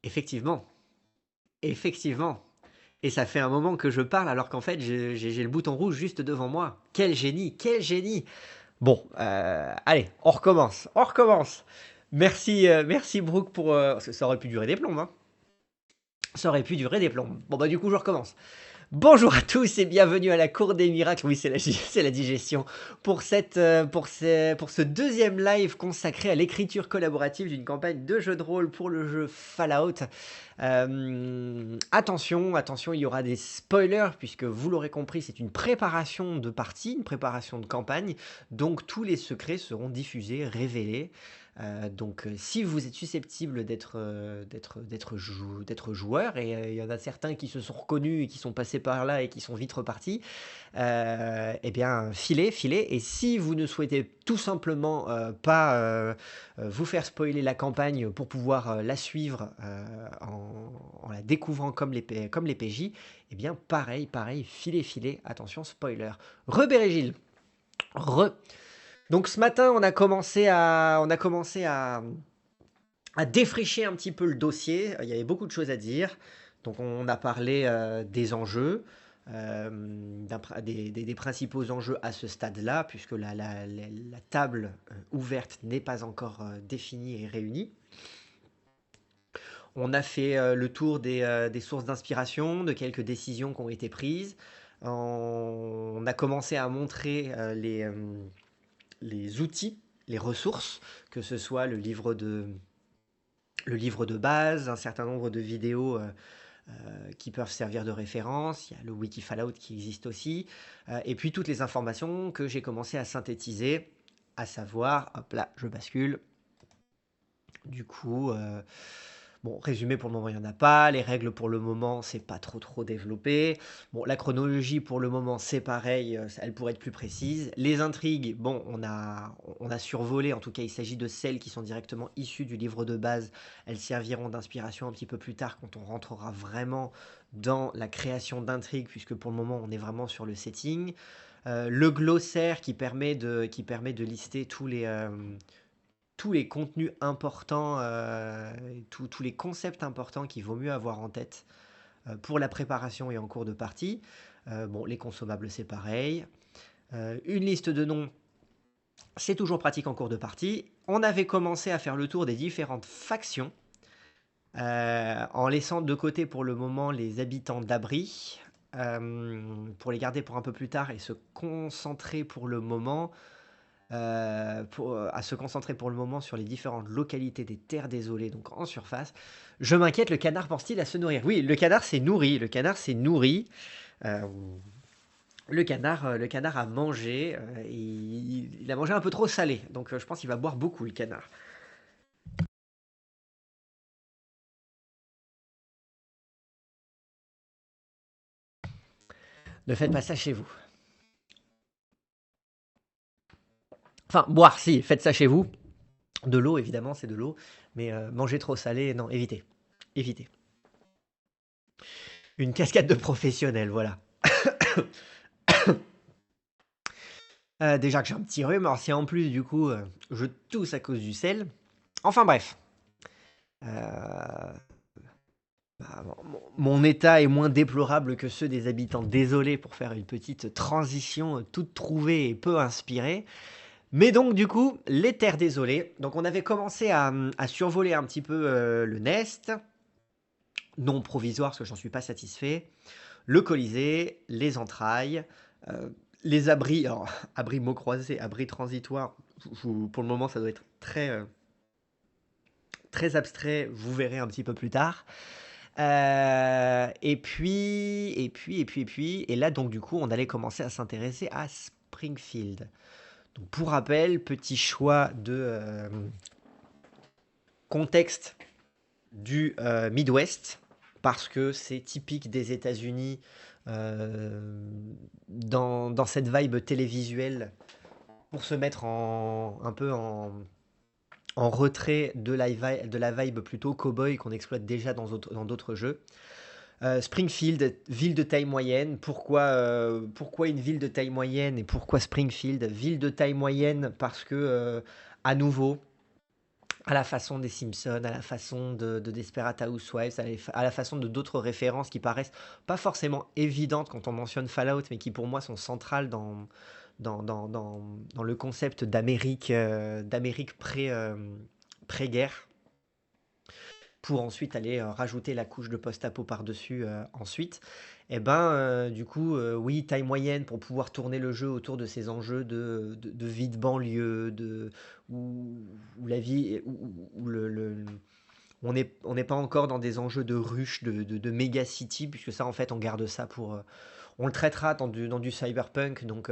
Effectivement, effectivement. Et ça fait un moment que je parle alors qu'en fait j'ai le bouton rouge juste devant moi. Quel génie, quel génie! Bon, allez, on recommence, on recommence. Merci, merci Brooke pour... ça aurait pu durer des plombs, hein. Ça aurait pu durer des plombs. Bon bah du coup je recommence. Bonjour à tous et bienvenue à la Cour des Miracles. Oui, c'est c'est la digestion. Pour ce deuxième live consacré à l'écriture collaborative d'une campagne de jeu de rôle pour le jeu Fallout. Attention, attention, il y aura des spoilers puisque vous l'aurez compris, c'est une préparation de partie, une préparation de campagne. Donc tous les secrets seront diffusés, révélés. Si vous êtes susceptible d'être joueur, et il y en a certains qui se sont reconnus et qui sont passés par là et qui sont vite repartis, eh bien, filez, filez. Et si vous ne souhaitez tout simplement pas vous faire spoiler la campagne pour pouvoir la suivre en la découvrant comme les PJ, eh bien, pareil, pareil, filez, filez. Attention, spoiler. Rebérégile. Re. Donc ce matin, on a commencé à défricher un petit peu le dossier. Il y avait beaucoup de choses à dire. Donc on a parlé des enjeux, des principaux enjeux à ce stade-là, puisque la table ouverte n'est pas encore définie et réunie. On a fait le tour des sources d'inspiration, de quelques décisions qui ont été prises. On a commencé à montrer les outils, les ressources, que ce soit le livre de base, un certain nombre de vidéos qui peuvent servir de référence. Il y a le wiki Fallout qui existe aussi. Et puis toutes les informations que j'ai commencé à synthétiser, à savoir, hop là, je bascule. Du coup, bon, résumé pour le moment, il n'y en a pas. Les règles pour le moment, c'est pas trop développé. Bon, la chronologie pour le moment, c'est pareil, elle pourrait être plus précise. Les intrigues, bon, on a survolé, en tout cas, il s'agit de celles qui sont directement issues du livre de base. Elles serviront d'inspiration un petit peu plus tard quand on rentrera vraiment dans la création d'intrigues, puisque pour le moment, on est vraiment sur le setting. Le glossaire qui permet de lister tous les contenus importants, tous les concepts importants qu'il vaut mieux avoir en tête pour la préparation et en cours de partie. Bon, les consommables, c'est pareil. Une liste de noms, c'est toujours pratique en cours de partie. On avait commencé à faire le tour des différentes factions, en laissant de côté pour le moment les habitants d'abri, pour les garder pour un peu plus tard et se concentrer pour le moment à se concentrer pour le moment sur les différentes localités des terres désolées, donc en surface. Je m'inquiète, le canard pense-t-il à se nourrir? Oui, le canard s'est nourri, le canard s'est nourri. Euh, le canard a mangé, il a mangé un peu trop salé, donc je pense qu'il va boire beaucoup, le canard. Ne faites pas ça chez vous. Enfin, boire, si, faites ça chez vous. De l'eau, évidemment, c'est de l'eau, mais manger trop salé, non, évitez. Évitez. Une cascade de professionnels, voilà. Déjà que j'ai un petit rhume, alors si en plus du coup je tousse à cause du sel. Enfin bref. Euh, mon état est moins déplorable que ceux des habitants désolés pour faire une petite transition toute trouvée et peu inspirée. Mais donc du coup, les terres désolées. Donc on avait commencé à survoler un petit peu le Nest. Non provisoire parce que j'en suis pas satisfait. Le Colisée, les entrailles, les abris, alors abris mots croisés, abris transitoires, pour le moment ça doit être très abstrait, vous verrez un petit peu plus tard. Et là donc du coup on allait commencer à s'intéresser à Springfield. Donc pour rappel, petit choix de contexte du Midwest, parce que c'est typique des États-Unis dans cette vibe télévisuelle pour se mettre un peu en retrait de la vibe plutôt cow-boy qu'on exploite déjà dans d'autres jeux. Springfield, ville de taille moyenne. Pourquoi une ville de taille moyenne et pourquoi Springfield? Ville de taille moyenne parce que, à nouveau, à la façon des Simpsons, à la façon de Desperate Housewives, à la façon de d'autres références qui paraissent pas forcément évidentes quand on mentionne Fallout, mais qui pour moi sont centrales dans le concept d'Amérique pré-guerre, pour ensuite aller rajouter la couche de post-apo par-dessus ensuite. Et ben, du coup, oui, taille moyenne pour pouvoir tourner le jeu autour de ces enjeux de vie de banlieue, où la vie, où on n'est pas encore dans des enjeux de rush, de méga city, puisque ça, en fait, on garde ça pour. On le traitera dans du cyberpunk, donc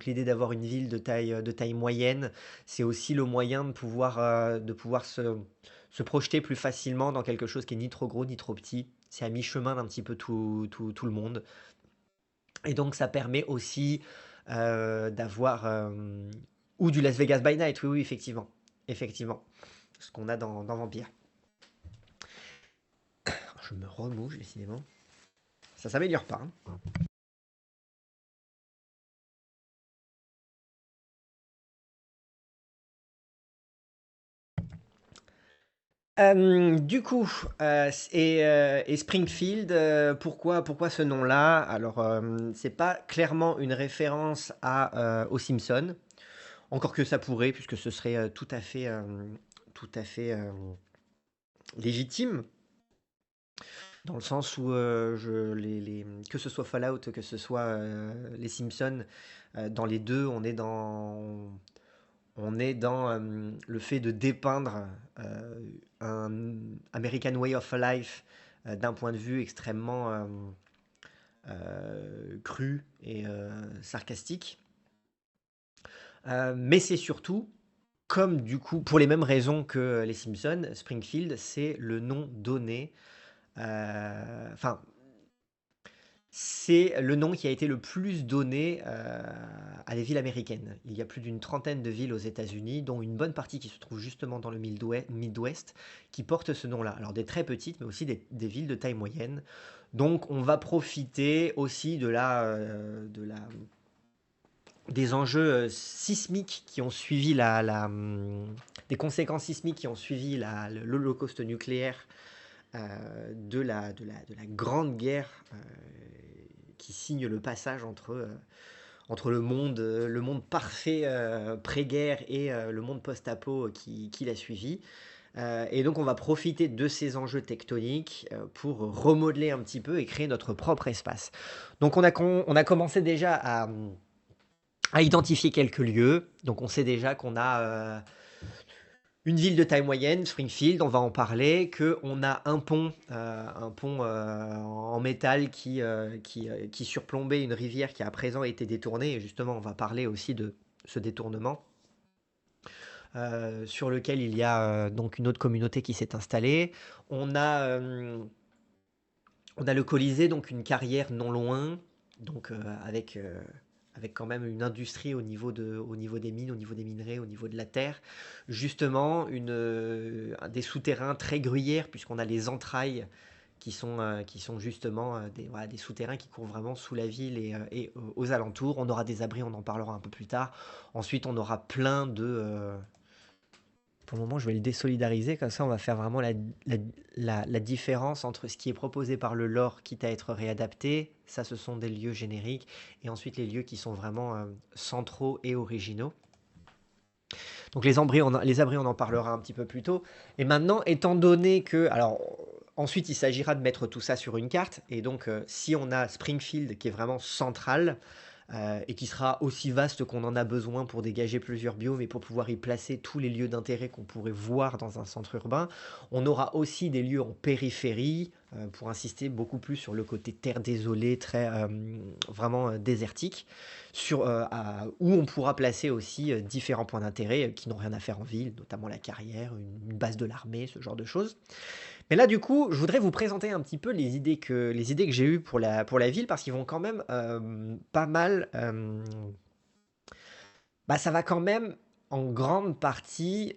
l'idée d'avoir une ville de taille moyenne, c'est aussi le moyen de pouvoir se projeter plus facilement dans quelque chose qui est ni trop gros ni trop petit. C'est à mi-chemin d'un petit peu tout le monde. Et donc ça permet aussi d'avoir ou du Las Vegas by Night, oui, oui, effectivement. Effectivement. Ce qu'on a dans Vampire. Je me remouche, décidément. Ça s'améliore pas, hein. Du coup, et Springfield, pourquoi ce nom-là? Alors, c'est pas clairement une référence aux Simpsons, encore que ça pourrait, puisque ce serait tout à fait légitime, dans le sens où que ce soit Fallout, que ce soit les Simpsons, dans les deux, on est dans le fait de dépeindre un American Way of Life d'un point de vue extrêmement cru et sarcastique. Mais c'est surtout, comme du coup, pour les mêmes raisons que les Simpsons, Springfield, c'est le nom donné. Enfin, c'est le nom qui a été le plus donné à des villes américaines. Il y a plus d'une trentaine de villes aux États-Unis, dont une bonne partie qui se trouve justement dans le Midwest, qui portent ce nom-là. Alors des très petites, mais aussi des villes de taille moyenne. Donc on va profiter aussi des enjeux sismiques qui ont suivi des conséquences sismiques qui ont suivi l'Holocauste nucléaire, de la Grande Guerre, qui signe le passage entre le monde parfait pré-guerre et le monde post-apo qui l'a suivi. Et donc on va profiter de ces enjeux tectoniques pour remodeler un petit peu et créer notre propre espace. Donc on a commencé déjà à identifier quelques lieux. Donc on sait déjà qu'on a une ville de taille moyenne, Springfield, on va en parler, qu'on a un pont en métal qui surplombait une rivière qui a à présent été détournée. Et justement, on va parler aussi de ce détournement, sur lequel il y a donc une autre communauté qui s'est installée. On a, on a le Colisée, donc une carrière non loin, donc avec quand même une industrie au niveau des mines, au niveau des minerais, au niveau de la terre. Justement, des souterrains très gruyères, puisqu'on a les entrailles qui sont justement voilà, des souterrains qui courent vraiment sous la ville et aux alentours. On aura des abris, on en parlera un peu plus tard. Ensuite, on aura plein de... pour le moment, je vais le désolidariser, comme ça on va faire vraiment la différence entre ce qui est proposé par le lore, quitte à être réadapté, ça ce sont des lieux génériques, et ensuite les lieux qui sont vraiment centraux et originaux. Donc les abris, on en parlera un petit peu plus tôt. Et maintenant, étant donné que... Alors, ensuite, il s'agira de mettre tout ça sur une carte, et donc si on a Springfield qui est vraiment central, et qui sera aussi vaste qu'on en a besoin pour dégager plusieurs biomes et pour pouvoir y placer tous les lieux d'intérêt qu'on pourrait voir dans un centre urbain. On aura aussi des lieux en périphérie, pour insister beaucoup plus sur le côté terre désolée, très vraiment désertique, où on pourra placer aussi différents points d'intérêt qui n'ont rien à faire en ville, notamment la carrière, une base de l'armée, ce genre de choses. Mais là, du coup, je voudrais vous présenter un petit peu les idées que j'ai eues pour la ville, parce qu'ils vont quand même pas mal. Bah, ça va quand même en grande partie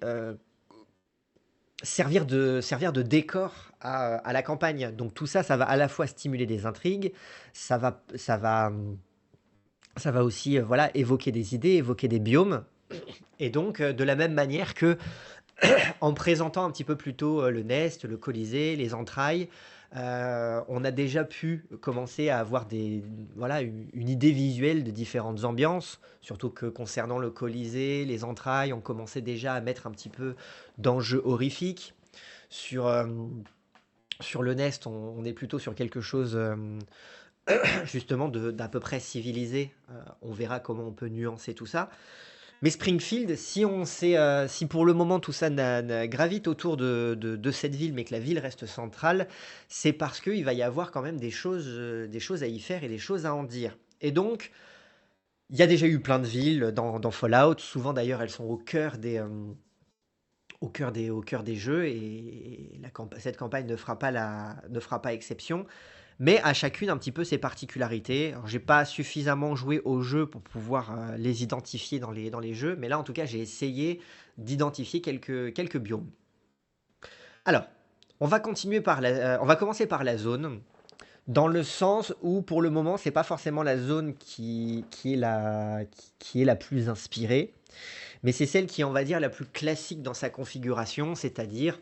servir de décor à la campagne. Donc tout ça, ça va à la fois stimuler des intrigues, ça va aussi voilà, évoquer des idées, évoquer des biomes. Et donc, de la même manière que En présentant un petit peu plus tôt le Nest, le Colisée, les entrailles, on a déjà pu commencer à avoir voilà, une idée visuelle de différentes ambiances, surtout que concernant le Colisée, les entrailles, on commençait déjà à mettre un petit peu d'enjeux horrifiques. Sur, sur le Nest, on est plutôt sur quelque chose justement d'à peu près civilisé. On verra comment on peut nuancer tout ça. Mais Springfield, si pour le moment tout ça gravite autour de cette ville, mais que la ville reste centrale, c'est parce qu'il va y avoir quand même des choses à y faire et des choses à en dire. Et donc, il y a déjà eu plein de villes dans Fallout. Souvent d'ailleurs, elles sont au cœur des jeux et cette campagne ne fera pas exception. Mais à chacune un petit peu ses particularités. Alors, j'ai pas suffisamment joué au jeu pour pouvoir les identifier dans les jeux, mais là en tout cas j'ai essayé d'identifier quelques biomes. Alors, on va commencer par la zone, dans le sens où pour le moment c'est pas forcément la zone qui est la plus inspirée, mais c'est celle qui est on va dire la plus classique dans sa configuration, c'est-à-dire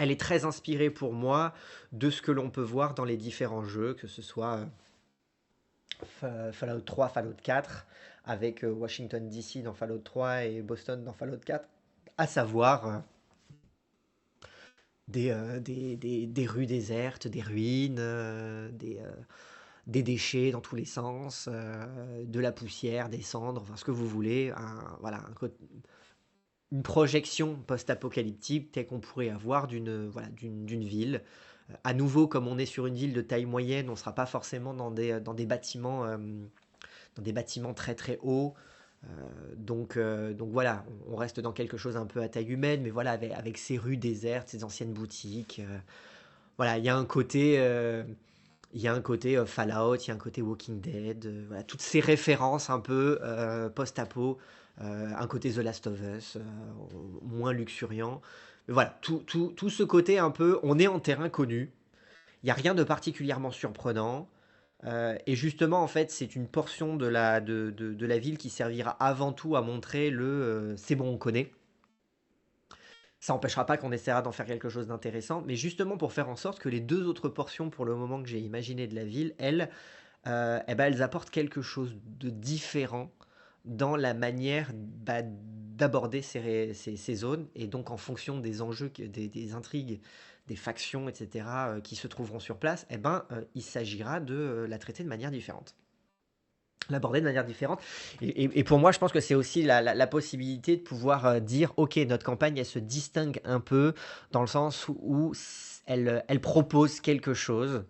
elle est très inspirée pour moi de ce que l'on peut voir dans les différents jeux, que ce soit Fallout 3, Fallout 4, avec Washington DC dans Fallout 3 et Boston dans Fallout 4, à savoir des rues désertes, des ruines, des déchets dans tous les sens, de la poussière, des cendres, enfin ce que vous voulez, voilà, une projection post-apocalyptique telle qu'on pourrait avoir voilà, d'une ville. À nouveau, comme on est sur une ville de taille moyenne, on ne sera pas forcément dans des bâtiments très très hauts. Donc voilà, on reste dans quelque chose un peu à taille humaine, mais voilà, avec ces rues désertes, ces anciennes boutiques. Voilà, il y a un côté Fallout, il y a un côté Walking Dead, voilà, toutes ces références un peu post-apo, un côté The Last of Us, moins luxuriant. Mais voilà, tout ce côté un peu, on est en terrain connu, il n'y a rien de particulièrement surprenant. Et justement, en fait, c'est une portion de la ville qui servira avant tout à montrer c'est bon, on connaît. Ça n'empêchera pas qu'on essaiera d'en faire quelque chose d'intéressant, mais justement pour faire en sorte que les deux autres portions, pour le moment que j'ai imaginé de la ville, eh ben, elles apportent quelque chose de différent dans la manière d'aborder ces zones, et donc en fonction des enjeux, des intrigues, des factions, etc., qui se trouveront sur place, eh ben, il s'agira de la traiter de manière différente. L'aborder de manière différente. Et pour moi, je pense que c'est aussi la possibilité de pouvoir dire, OK, notre campagne, elle se distingue un peu dans le sens où elle propose quelque chose.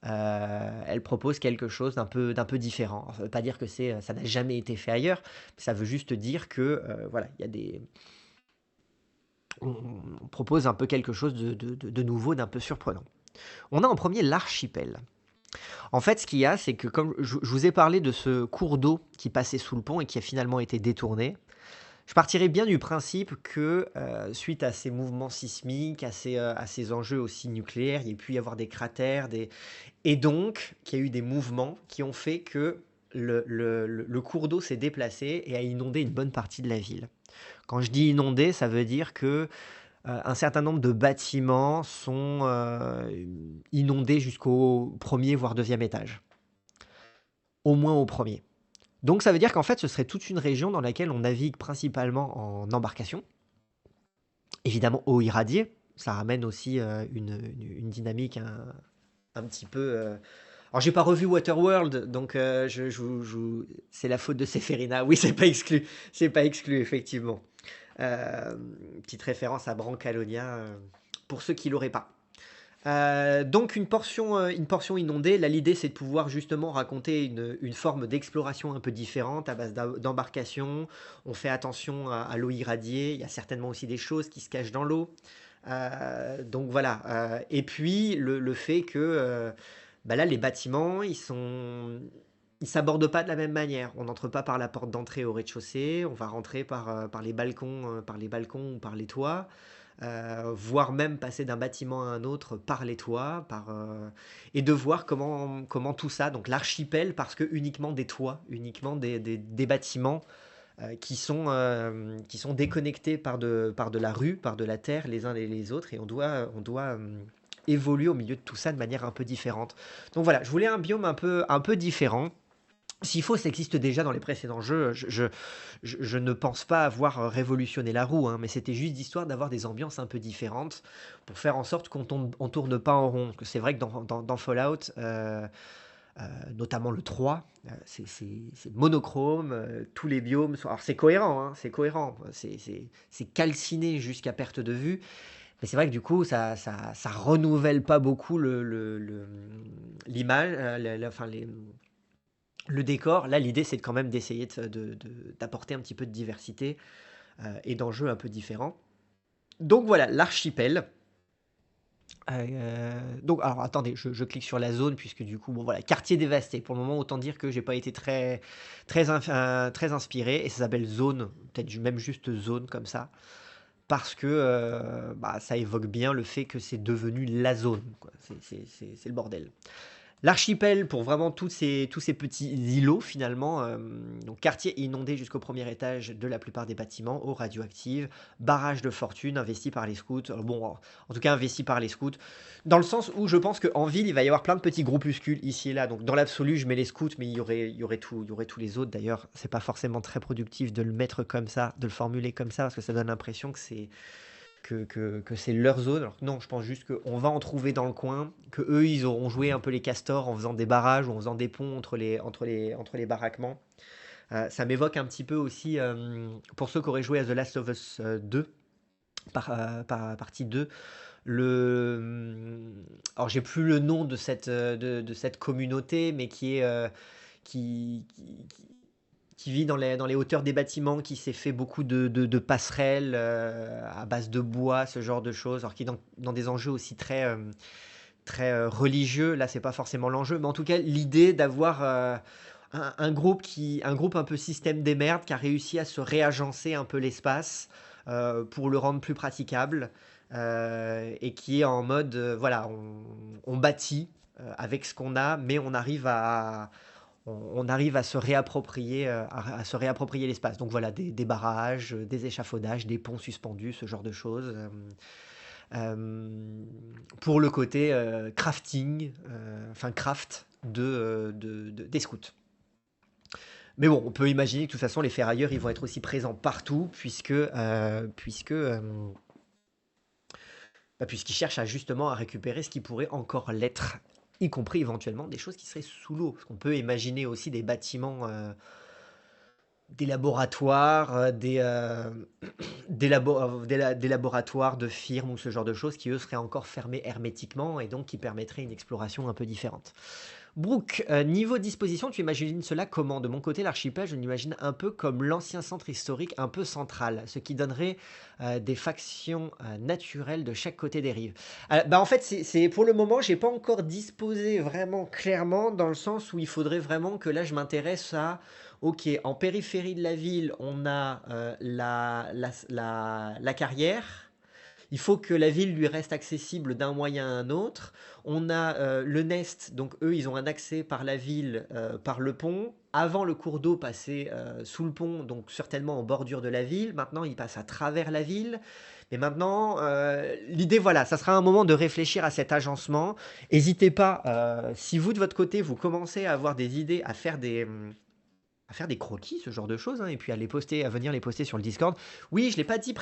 Elle propose quelque chose d'un peu différent. Alors, ça ne veut pas dire que ça n'a jamais été fait ailleurs. Ça veut juste dire que voilà, il y a on propose un peu quelque chose de nouveau, d'un peu surprenant. On a en premier l'archipel. En fait, ce qu'il y a, c'est que comme je vous ai parlé de ce cours d'eau qui passait sous le pont et qui a finalement été détourné, je partirais bien du principe que suite à ces mouvements sismiques, à ces enjeux aussi nucléaires, il y a pu y avoir des cratères, et donc qu'il y a eu des mouvements qui ont fait que le cours d'eau s'est déplacé et a inondé une bonne partie de la ville. Quand je dis inondé, ça veut dire que un certain nombre de bâtiments sont inondés jusqu'au premier voire deuxième étage. Au moins au premier. Donc ça veut dire qu'en fait, ce serait toute une région dans laquelle on navigue principalement en embarcation. Évidemment, eau irradiée, ça ramène aussi une dynamique un petit peu. Alors j'ai pas revu Waterworld, donc c'est la faute de Seferina. Oui, c'est pas exclu effectivement. Euh, Petite référence à Brancalonia pour ceux qui l'auraient pas. Donc une portion inondée, là l'idée c'est de pouvoir justement raconter une forme d'exploration un peu différente à base d'embarcation. On fait attention à l'eau irradiée, il y a certainement aussi des choses qui se cachent dans l'eau. Donc voilà. Et puis le fait que bah là les bâtiments ils s'abordent pas de la même manière. On n'entre pas par la porte d'entrée au rez-de-chaussée, on va rentrer par les balcons ou par les toits voire même passer d'un bâtiment à un autre par les toits, et de voir comment tout ça, donc l'archipel, parce que uniquement des toits, uniquement des bâtiments, qui sont déconnectés par de la rue, par de la terre, les uns et les autres, et on doit évoluer au milieu de tout ça de manière un peu différente. Donc voilà, je voulais un biome un peu différent. S'il faut, ça existe déjà dans les précédents jeux. Je ne pense pas avoir révolutionné la roue, hein, mais c'était juste d'histoire d'avoir des ambiances un peu différentes pour faire en sorte on tourne pas en rond. Parce que c'est vrai que dans Fallout, notamment le 3, c'est monochrome, tous les biomes sont... Alors c'est cohérent, hein, c'est cohérent, c'est calciné jusqu'à perte de vue, mais c'est vrai que du coup, ça renouvelle pas beaucoup l'image, enfin, le décor. Là, l'idée, c'est quand même d'essayer d'apporter un petit peu de diversité et d'enjeux un peu différents. Donc voilà, l'archipel. Donc, alors attendez, je clique sur la zone puisque du coup, bon voilà, quartier dévasté. Pour le moment, autant dire que j'ai pas été très inspiré et ça s'appelle zone, peut-être même juste zone comme ça, parce que bah, ça évoque bien le fait que c'est devenu la zone, quoi. C'est le bordel. L'archipel pour vraiment tous ces petits îlots finalement, donc quartier inondé jusqu'au premier étage de la plupart des bâtiments, eau radioactive, barrage de fortune investi par les scouts, bon, en tout cas investi par les scouts, dans le sens où je pense qu'en ville, il va y avoir plein de petits groupuscules ici et là, donc dans l'absolu, je mets les scouts, mais il y aurait tous les autres, d'ailleurs, c'est pas forcément très productif de le mettre comme ça, de le formuler comme ça, parce que ça donne l'impression que c'est leur zone. Alors que non, je pense juste qu'on va en trouver dans le coin, que eux ils auront joué un peu les castors en faisant des barrages ou en faisant des ponts entre les baraquements. Ça m'évoque un petit peu aussi, pour ceux qui auraient joué à The Last of Us 2, partie 2, alors j'ai plus le nom de cette communauté, mais qui, qui, qui vit dans les hauteurs des bâtiments, qui s'est fait beaucoup de passerelles à base de bois, ce genre de choses, alors qui est dans des enjeux aussi très religieux. Là, c'est pas forcément l'enjeu, mais en tout cas, l'idée d'avoir un groupe un peu système des merdes qui a réussi à se réagencer un peu l'espace pour le rendre plus praticable et qui est en mode, voilà, on bâtit avec ce qu'on a, mais on arrive à se réapproprier l'espace. Donc voilà, des barrages, des échafaudages, des ponts suspendus, ce genre de choses. Pour le côté crafting, enfin craft des scouts. Mais bon, on peut imaginer que de toute façon, les ferrailleurs, ils vont être aussi présents partout, puisqu'ils cherchent justement à récupérer ce qui pourrait encore l'être, y compris éventuellement des choses qui seraient sous l'eau. Parce qu'on peut imaginer aussi des bâtiments, des laboratoires, des laboratoires de firmes ou ce genre de choses qui, eux, seraient encore fermés hermétiquement et donc qui permettraient une exploration un peu différente. Brooke, niveau disposition, tu imagines cela comment? De mon côté, l'archipel, je l'imagine un peu comme l'ancien centre historique un peu central, ce qui donnerait des factions naturelles de chaque côté des rives. Bah en fait, pour le moment, j'ai pas encore disposé vraiment clairement dans le sens où il faudrait vraiment que là, je m'intéresse à, ok, en périphérie de la ville, on a la carrière. Il faut que la ville lui reste accessible d'un moyen à un autre. On a le Nest, donc eux, ils ont un accès par la ville, par le pont. Avant, le cours d'eau passait sous le pont, donc certainement en bordure de la ville. Maintenant, il passe à travers la ville. Mais maintenant, l'idée, voilà, ça sera un moment de réfléchir à cet agencement. N'hésitez pas, si vous, de votre côté, vous commencez à avoir des idées, à faire des croquis, ce genre de choses, hein, et puis à venir les poster sur le Discord. Oui, je l'ai pas dit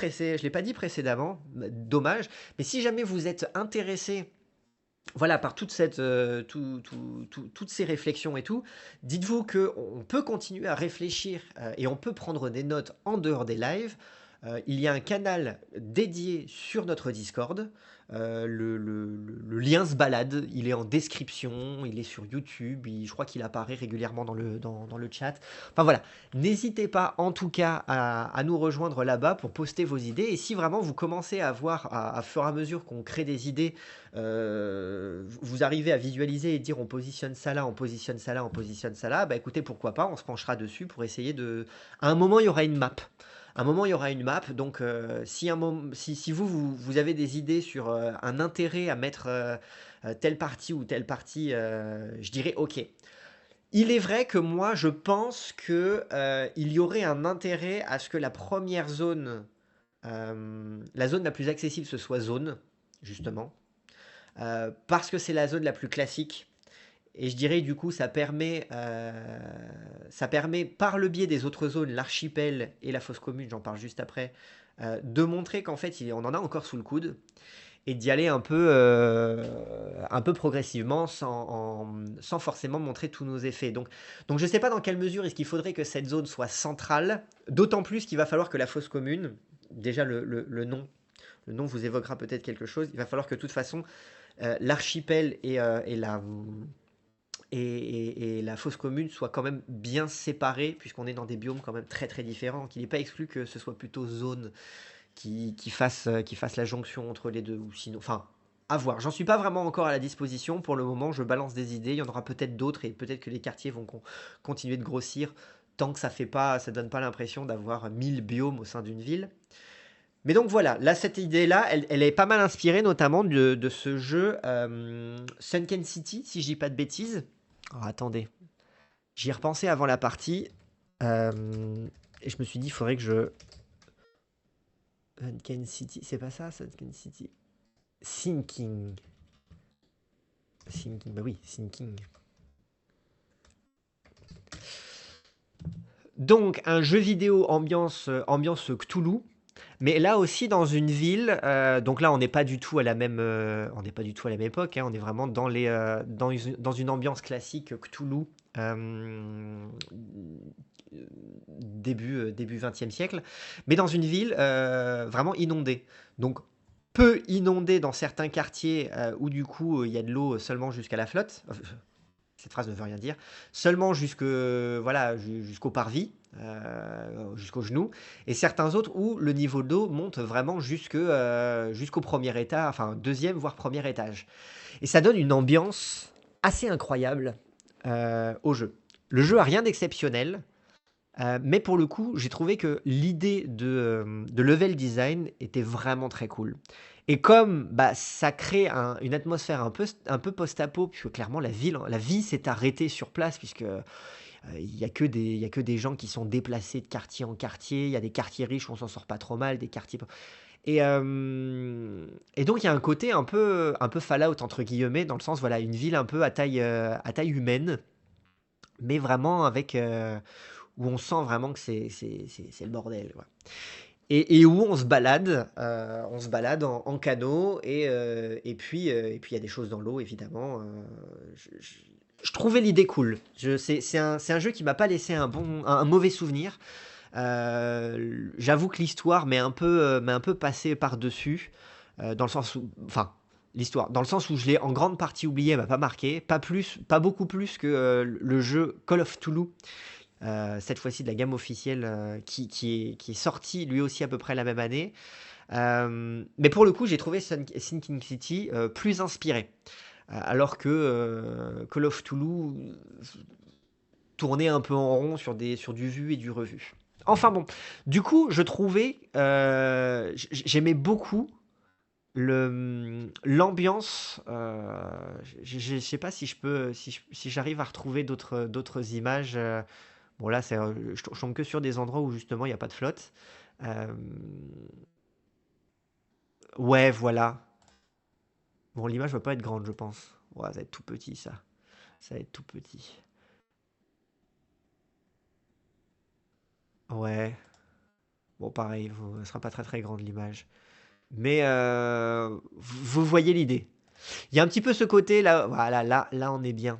précédemment, dommage, mais si jamais vous êtes intéressé, voilà, par toutes ces réflexions et tout, dites-vous que on peut continuer à réfléchir et on peut prendre des notes en dehors des lives. Il y a un canal dédié sur notre Discord. Le lien se balade, il est en description, il est sur YouTube, je crois qu'il apparaît régulièrement dans le chat. Enfin voilà, n'hésitez pas en tout cas à nous rejoindre là-bas pour poster vos idées. Et si vraiment vous commencez à voir, à fur et à mesure qu'on crée des idées, vous arrivez à visualiser et dire on positionne ça là, on positionne ça là, on positionne ça là, bah écoutez, pourquoi pas, on se penchera dessus pour essayer de... À un moment, il y aura une map. À un moment, il y aura une map. Donc, si vous avez des idées sur un intérêt à mettre telle partie ou telle partie, je dirais OK. Il est vrai que moi, je pense que il y aurait un intérêt à ce que la première zone, la zone la plus accessible, ce soit zone, justement, parce que c'est la zone la plus classique. Et je dirais du coup, ça permet par le biais des autres zones, l'archipel et la fosse commune, j'en parle juste après, de montrer qu'en fait, on en a encore sous le coude et d'y aller un peu progressivement sans forcément montrer tous nos effets. Donc je ne sais pas dans quelle mesure est-ce qu'il faudrait que cette zone soit centrale, d'autant plus qu'il va falloir que la fosse commune, déjà le nom vous évoquera peut-être quelque chose, il va falloir que de toute façon l'archipel et la fosse commune soient quand même bien séparés, puisqu'on est dans des biomes quand même très très différents, qu'il n'est pas exclu que ce soit plutôt zone qui fasse la jonction entre les deux, ou sinon, enfin, à voir. J'en suis pas vraiment encore à la disposition. Pour le moment, je balance des idées. Il y en aura peut-être d'autres et peut-être que les quartiers vont continuer de grossir tant que ça donne pas l'impression d'avoir 1000 biomes au sein d'une ville. Mais donc voilà, là, cette idée-là, elle est pas mal inspirée notamment de ce jeu Sunken City, si je dis pas de bêtises. Alors attendez, j'y ai repensé avant la partie et je me suis dit, il faudrait que je Sunken City, c'est pas ça, Sunken City. Sinking. Sinking, bah oui, Sinking. Donc, un jeu vidéo ambiance Cthulhu, mais là aussi dans une ville. Donc là, on n'est pas du tout à la même, on n'est pas du tout à la même époque, hein, on est vraiment dans une ambiance classique Cthulhu. euh, début 20e siècle, mais dans une ville vraiment inondée. Donc peu inondée dans certains quartiers où du coup il y a de l'eau seulement jusqu'à la flotte. Cette phrase ne veut rien dire. Seulement voilà, jusqu'au parvis, jusqu'au genou. Et certains autres où le niveau d'eau monte vraiment jusqu'au premier étage, enfin deuxième voire premier étage. Et ça donne une ambiance assez incroyable au jeu. Le jeu a rien d'exceptionnel. Mais pour le coup, j'ai trouvé que l'idée de level design était vraiment très cool. Et comme bah, ça crée une atmosphère un peu post-apo, puisque clairement la vie s'est arrêtée sur place, puisque il y a il y a que des gens qui sont déplacés de quartier en quartier. Il y a des quartiers riches où on s'en sort pas trop mal, des quartiers. Et donc il y a un côté un peu Fallout entre guillemets, dans le sens voilà une ville un peu à taille humaine, mais vraiment avec où on sent vraiment que c'est le bordel, quoi. Et où on se balade en canot, et puis il y a des choses dans l'eau, évidemment. Je trouvais l'idée cool. C'est un jeu qui m'a pas laissé un mauvais souvenir. J'avoue que l'histoire m'est un peu passée par-dessus, dans le sens où, enfin, l'histoire, dans le sens où je l'ai en grande partie oublié, elle m'a pas marqué, pas beaucoup plus que le jeu Call of Cthulhu, cette fois-ci de la gamme officielle, qui est sorti lui aussi à peu près la même année. Mais pour le coup, j'ai trouvé Sinking City plus inspiré. Alors que Call of Cthulhu tournait un peu en rond sur du vu et du revu. Enfin bon, du coup, je trouvais, j'aimais beaucoup l'ambiance. Je sais pas si si j'arrive à retrouver d'autres images. Bon là, je tombe que sur des endroits où justement il n'y a pas de flotte. Euh, ouais, voilà. Bon, l'image va pas être grande, je pense. Ouais, ça va être tout petit, ça. Ça va être tout petit. Ouais. Bon, pareil, ce sera pas très très grande l'image. Mais vous voyez l'idée. Il y a un petit peu ce côté là. Voilà, là, on est bien.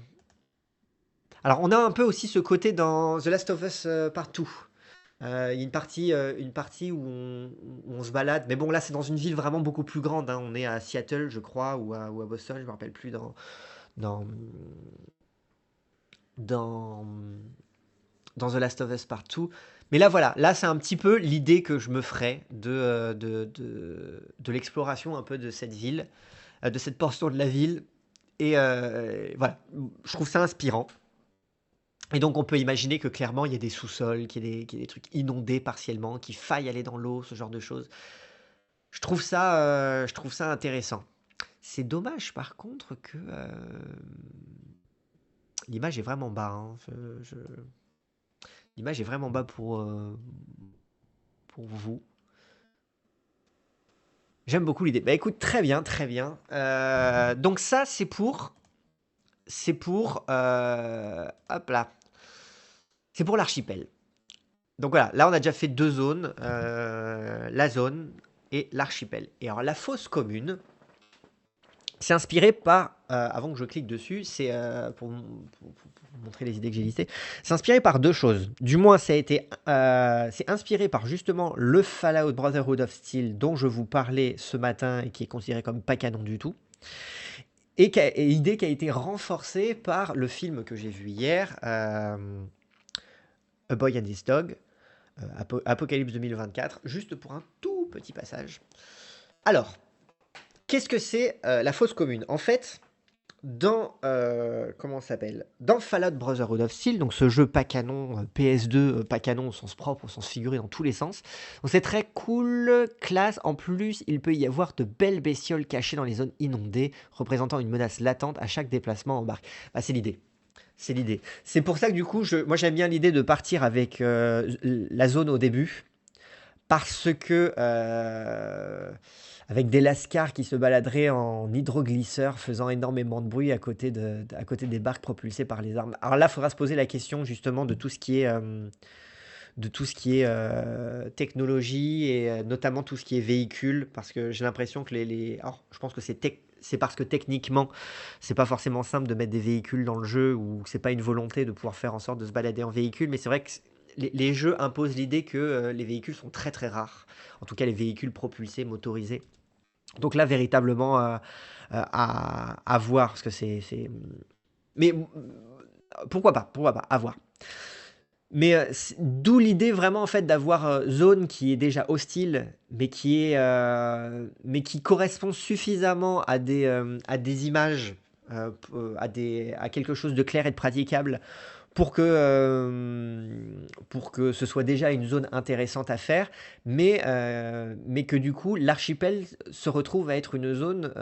Alors, on a un peu aussi ce côté dans The Last of Us Partout. Il y a une partie où on se balade. Mais bon, là, c'est dans une ville vraiment beaucoup plus grande, hein. On est à Seattle, je crois, ou à Boston, je me rappelle plus dans, dans, dans The Last of Us Partout. Mais là, voilà, là, c'est un petit peu l'idée que je me ferais de l'exploration un peu de cette ville, de cette portion de la ville. Et voilà, je trouve ça inspirant. Et donc, on peut imaginer que clairement, il y a des sous-sols, qu'il y ait des trucs inondés partiellement, qu'il faille aller dans l'eau, ce genre de choses. Je trouve ça intéressant. C'est dommage, par contre, que l'image est vraiment bas, hein. L'image est vraiment bas pour vous. J'aime beaucoup l'idée. Bah écoute, très bien, très bien. Donc ça, hop là, c'est pour l'archipel. Donc voilà, là on a déjà fait deux zones, la zone et l'archipel. Et alors la fosse commune, c'est inspiré par, avant que je clique dessus, c'est pour montrer les idées que j'ai listées, c'est inspiré par deux choses. Du moins, c'est inspiré par justement le Fallout Brotherhood of Steel dont je vous parlais ce matin et qui est considéré comme pas canon du tout. Et idée qui a été renforcée par le film que j'ai vu hier, A Boy and His Dog, Apocalypse 2024, juste pour un tout petit passage. Alors, qu'est-ce que c'est la fosse commune? En fait, comment ça s'appelle? Dans Fallout Brotherhood of Steel, donc ce jeu pas canon, PS2, pas canon au sens propre, au sens figuré, dans tous les sens. Donc c'est très cool, classe. En plus, il peut y avoir de belles bestioles cachées dans les zones inondées, représentant une menace latente à chaque déplacement en barque. Bah, c'est l'idée. C'est l'idée. C'est pour ça que du coup, moi j'aime bien l'idée de partir avec la zone au début, parce que avec des lascars qui se baladeraient en hydroglisseur, faisant énormément de bruit à côté des barques propulsées par les armes. Alors là, il faudra se poser la question justement de tout ce qui est technologie et notamment tout ce qui est véhicule, parce que j'ai l'impression que alors, je pense que c'est parce que techniquement, c'est pas forcément simple de mettre des véhicules dans le jeu ou c'est pas une volonté de pouvoir faire en sorte de se balader en véhicule, mais c'est vrai que les jeux imposent l'idée que les véhicules sont très très rares. En tout cas, les véhicules propulsés, motorisés. Donc là, véritablement, à voir, parce que mais pourquoi pas, à voir. Mais d'où l'idée vraiment en fait d'avoir zone qui est déjà hostile, mais qui correspond suffisamment à des images, à quelque chose de clair et de praticable pour que ce soit déjà une zone intéressante à faire, mais que du coup l'archipel se retrouve à être une zone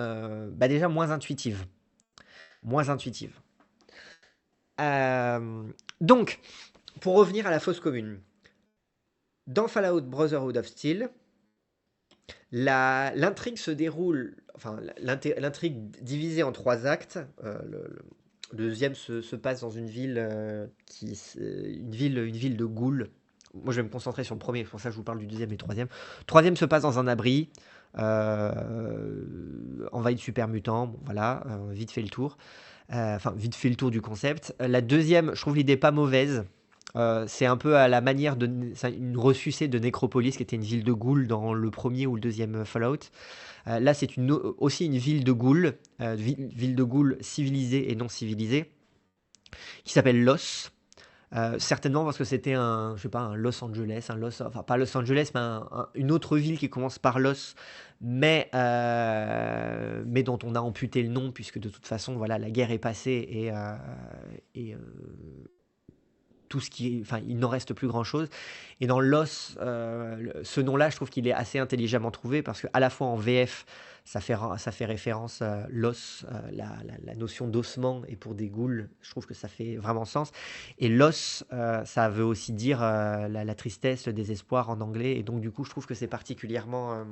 bah déjà moins intuitive. Moins intuitive. Euh, donc, pour revenir à la fosse commune, dans Fallout Brotherhood of Steel, l'intrigue se déroule, enfin l'intrigue divisée en trois actes. Le deuxième se passe dans une ville une ville de ghouls. Moi, je vais me concentrer sur le premier, c'est pour ça que je vous parle du deuxième et troisième. Le troisième se passe dans un abri, envahi de super mutants. Bon, voilà, vite fait le tour. Enfin, vite fait le tour du concept. La deuxième, je trouve l'idée pas mauvaise. C'est un peu à la manière c'est une ressucée de Necropolis, qui était une ville de ghouls dans le premier ou le deuxième Fallout. Là, c'est aussi une ville de ghouls, ville de ghouls civilisée et non civilisée, qui s'appelle Los. Certainement parce que c'était je sais pas, un Los Angeles, enfin pas Los Angeles, mais une autre ville qui commence par Los, mais dont on a amputé le nom puisque de toute façon, voilà, la guerre est passée et tout ce qui est, enfin, il n'en reste plus grand-chose. Et dans Los, ce nom-là, je trouve qu'il est assez intelligemment trouvé parce qu'à la fois en VF, ça fait référence à l'os, la notion d'ossement, et pour des ghouls, je trouve que ça fait vraiment sens. Et l'os, ça veut aussi dire la tristesse, le désespoir en anglais. Et donc, du coup, je trouve que c'est particulièrement.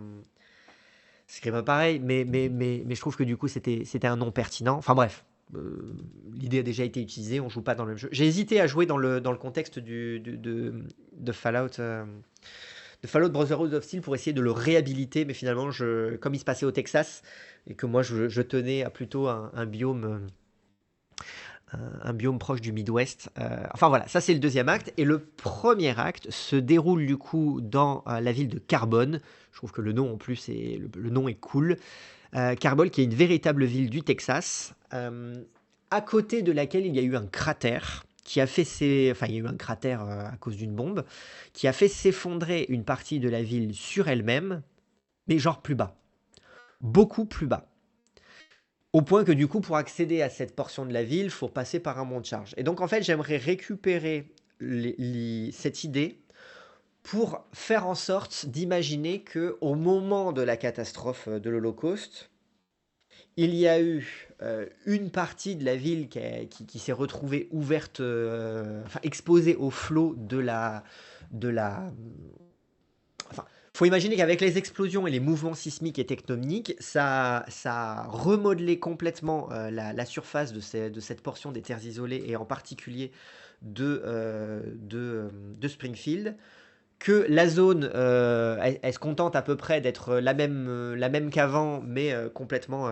C'est pas pareil, mais je trouve que du coup, c'était un nom pertinent. Enfin, bref. L'idée a déjà été utilisée, on joue pas dans le même jeu. J'ai hésité à jouer dans le contexte de Fallout, de Fallout Brotherhood of Steel pour essayer de le réhabiliter, mais finalement, comme il se passait au Texas et que moi je tenais à plutôt un biome proche du Midwest. Enfin voilà, ça c'est le deuxième acte. Et le premier acte se déroule du coup dans la ville de Carbone. Je trouve que le nom en plus le nom est cool. Carbone qui est une véritable ville du Texas, à côté de laquelle il y a eu un cratère qui a fait enfin il y a eu un cratère à cause d'une bombe, qui a fait s'effondrer une partie de la ville sur elle-même, mais genre plus bas, beaucoup plus bas. Au point que du coup, pour accéder à cette portion de la ville, il faut passer par un mont de charge. Et donc en fait, j'aimerais récupérer cette idée pour faire en sorte d'imaginer que au moment de la catastrophe de l'Holocauste, il y a eu une partie de la ville qui s'est retrouvée ouverte, enfin exposée au flot de la, enfin, faut imaginer qu'avec les explosions et les mouvements sismiques et tectoniques, ça a remodelé complètement la surface de cette portion des terres isolées et en particulier de Springfield. Que la zone, elle se contente à peu près d'être la même qu'avant, mais complètement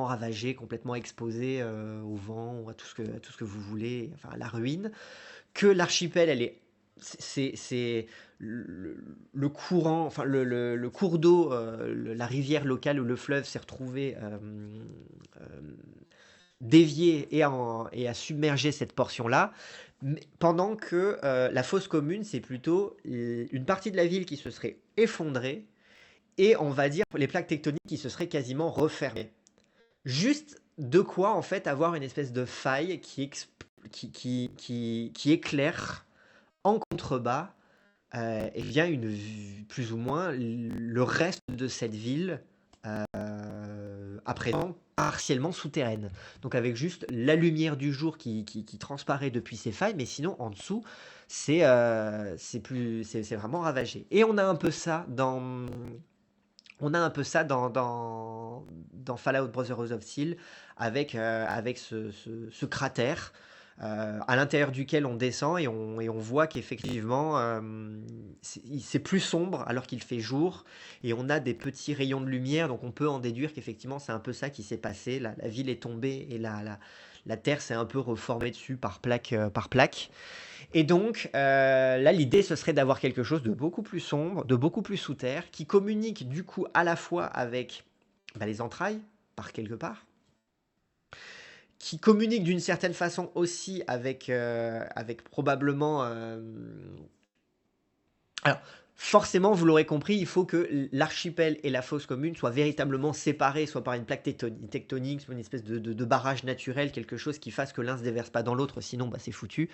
ravagée, complètement exposée au vent, ou à tout ce que vous voulez, enfin à la ruine. Que l'archipel, c'est le courant, enfin le cours d'eau, la rivière locale ou le fleuve s'est retrouvé euh, dévié et a submergé cette portion-là, pendant que la fosse commune, c'est plutôt une partie de la ville qui se serait effondrée et on va dire les plaques tectoniques qui se seraient quasiment refermées. Juste de quoi en fait avoir une espèce de faille qui éclaire en contrebas et bien plus ou moins le reste de cette ville à présent partiellement souterraine. Donc avec juste la lumière du jour qui transparaît depuis ces failles, mais sinon en dessous c'est vraiment ravagé. Et on a un peu ça dans Fallout Brotherhood of Steel avec ce cratère à l'intérieur duquel on descend et on voit qu'effectivement c'est plus sombre alors qu'il fait jour et on a des petits rayons de lumière, donc on peut en déduire qu'effectivement c'est un peu ça qui s'est passé. La ville est tombée et la terre s'est un peu reformée dessus par plaque par plaque. Et donc, là, l'idée, ce serait d'avoir quelque chose de beaucoup plus sombre, de beaucoup plus sous terre, qui communique du coup à la fois avec les entrailles, par quelque part, qui communique d'une certaine façon aussi avec probablement... Alors, forcément, vous l'aurez compris, il faut que l'archipel et la fosse commune soient véritablement séparés, soit par une plaque tectonique, soit une espèce de barrage naturel, quelque chose qui fasse que l'un ne se déverse pas dans l'autre, sinon c'est foutu.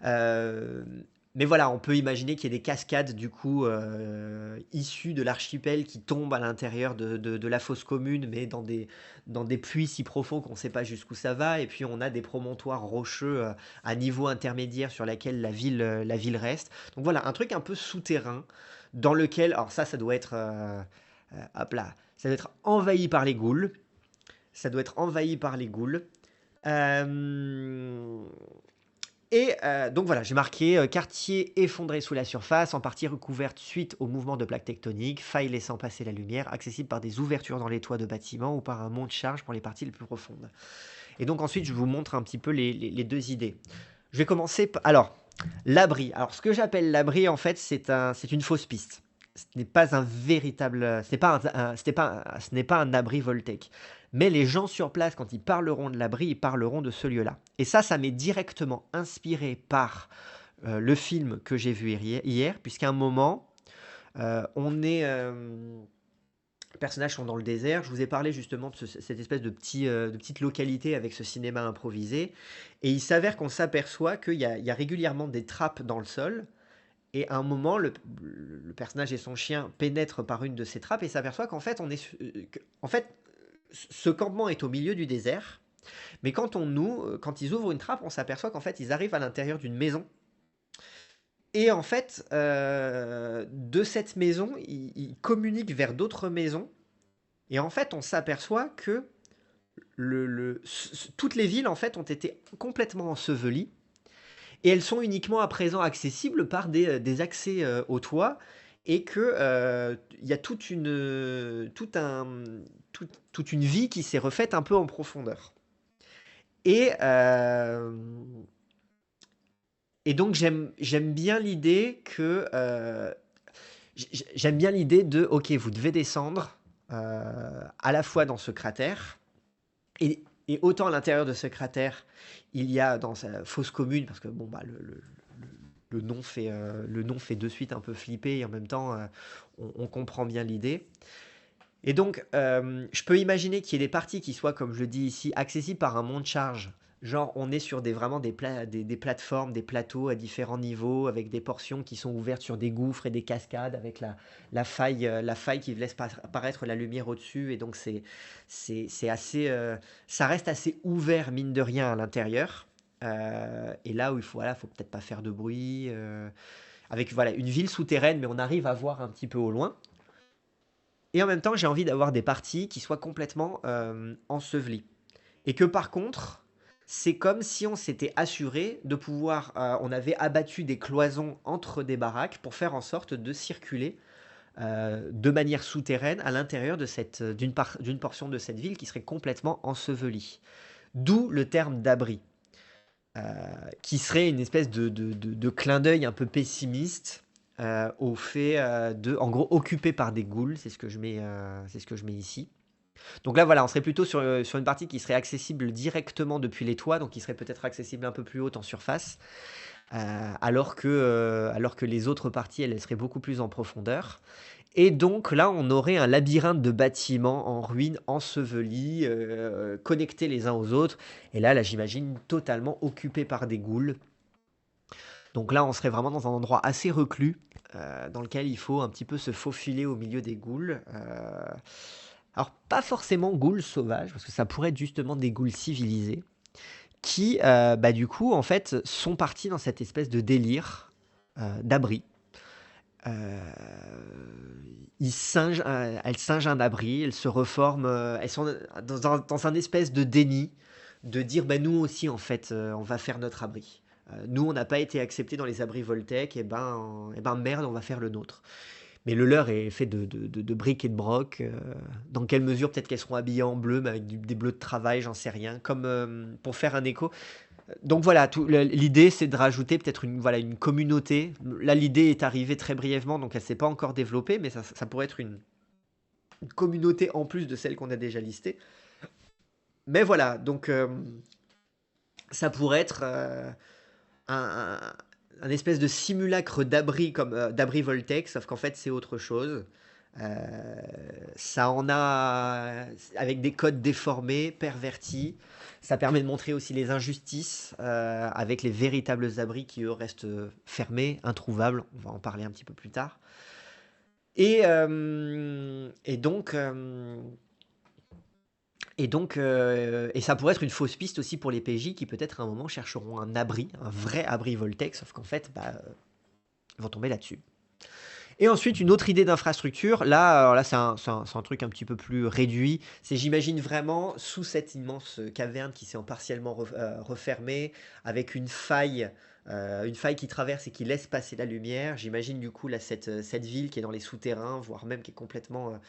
Euh, mais voilà, on peut imaginer qu'il y ait des cascades du coup issues de l'archipel qui tombent à l'intérieur de la fosse commune, mais dans des puits si profonds qu'on ne sait pas jusqu'où ça va. Et puis on a des promontoires rocheux à niveau intermédiaire sur laquelle la ville reste. Donc voilà, un truc un peu souterrain dans lequel, alors ça doit être, hop là, ça doit être envahi par les ghouls. Ça doit être envahi par les ghouls. Euh, donc voilà, j'ai marqué quartier effondré sous la surface, en partie recouverte suite au mouvement de plaques tectoniques, faille laissant passer la lumière, accessible par des ouvertures dans les toits de bâtiments ou par un mont de charge pour les parties les plus profondes. Et donc ensuite, je vous montre un petit peu les deux idées. Je vais commencer par... Alors, l'abri. Alors, ce que j'appelle l'abri, en fait, c'est une fausse piste. Ce n'est pas un véritable... Ce n'est pas un abri Voltec. Mais les gens sur place, quand ils parleront de l'abri, ils parleront de ce lieu-là. Et ça m'est directement inspiré par le film que j'ai vu hier puisqu'à un moment, les personnages sont dans le désert. Je vous ai parlé justement de cette espèce de petite localité avec ce cinéma improvisé. Et il s'avère qu'on s'aperçoit qu'il y a régulièrement des trappes dans le sol. Et à un moment, le personnage et son chien pénètrent par une de ces trappes et s'aperçoit qu'en fait, en fait, ce campement est au milieu du désert. Mais quand ils ouvrent une trappe, on s'aperçoit qu'en fait, ils arrivent à l'intérieur d'une maison. Et en fait, de cette maison, ils communiquent vers d'autres maisons. Et en fait, on s'aperçoit que toutes les villes en fait ont été complètement ensevelies et elles sont uniquement à présent accessibles par des accès au toit et que il y a toute une vie qui s'est refaite un peu en profondeur. Et, euh, et donc j'aime bien l'idée que j'aime bien l'idée de ok vous devez descendre à la fois dans ce cratère et autant à l'intérieur de ce cratère il y a dans sa fosse commune parce que bon bah le nom fait de suite un peu flipper et en même temps on comprend bien l'idée. Et donc je peux imaginer qu'il y ait des parties qui soient comme je le dis ici accessibles par un mont de charge Genre, on est sur vraiment des plateformes, des plateaux à différents niveaux, avec des portions qui sont ouvertes sur des gouffres et des cascades, avec la faille qui laisse apparaître la lumière au-dessus. Et donc, c'est assez, ça reste assez ouvert, mine de rien, à l'intérieur. Et là où voilà, faut peut-être pas faire de bruit. Avec voilà, une ville souterraine, mais on arrive à voir un petit peu au loin. Et en même temps, j'ai envie d'avoir des parties qui soient complètement ensevelies. Et que par contre, c'est comme si on s'était assuré de pouvoir, on avait abattu des cloisons entre des baraques pour faire en sorte de circuler de manière souterraine à l'intérieur de d'une portion de cette ville qui serait complètement ensevelie. D'où le terme d'abri, euh, qui serait une espèce de clin d'œil un peu pessimiste au fait en gros, occupé par des ghouls, c'est ce que je mets ici. Donc là, voilà, on serait plutôt sur une partie qui serait accessible directement depuis les toits, donc qui serait peut-être accessible un peu plus haute en surface, alors que les autres parties, elles seraient beaucoup plus en profondeur. Et donc là, on aurait un labyrinthe de bâtiments en ruine, ensevelis, connectés les uns aux autres. Et là, j'imagine totalement occupé par des ghouls. Donc là, on serait vraiment dans un endroit assez reclus, dans lequel il faut un petit peu se faufiler au milieu des ghouls. Alors, pas forcément ghouls sauvages, parce que ça pourrait être justement des ghouls civilisés, qui, bah, du coup, en fait, sont partis dans cette espèce de délire d'abri. Euh, elles singent un abri, elles se reforment, elles sont dans un espèce de déni, de dire, bah, nous aussi, en fait, on va faire notre abri. Nous, on n'a pas été acceptés dans les abris Voltec, et ben merde, on va faire le nôtre. Mais le leur est fait de briques et de broc. Dans quelle mesure peut-être qu'elles seront habillées en bleu, mais avec des bleus de travail, j'en sais rien. Comme pour faire un écho. Donc voilà, l'idée c'est de rajouter peut-être voilà, une communauté. Là, l'idée est arrivée très brièvement, donc elle s'est pas encore développée, mais ça pourrait être une communauté en plus de celle qu'on a déjà listée. Mais voilà, donc ça pourrait être un, un- un espèce de simulacre d'abri comme d'abri Voltec, sauf qu'en fait c'est autre chose. Euh, Ça en a avec des codes déformés, pervertis. Ça permet de montrer aussi les injustices avec les véritables abris qui eux restent fermés, introuvables. On va en parler un petit peu plus tard. Et donc, et ça pourrait être une fausse piste aussi pour les PJ qui peut-être à un moment chercheront un abri, un vrai abri Voltec, sauf qu'en fait, bah, ils vont tomber là-dessus. Et ensuite, une autre idée d'infrastructure, là, alors là c'est un truc un petit peu plus réduit, c'est j'imagine vraiment sous cette immense caverne qui s'est partiellement refermée, avec une faille qui traverse et qui laisse passer la lumière. J'imagine du coup là, cette ville qui est dans les souterrains, voire même qui est complètement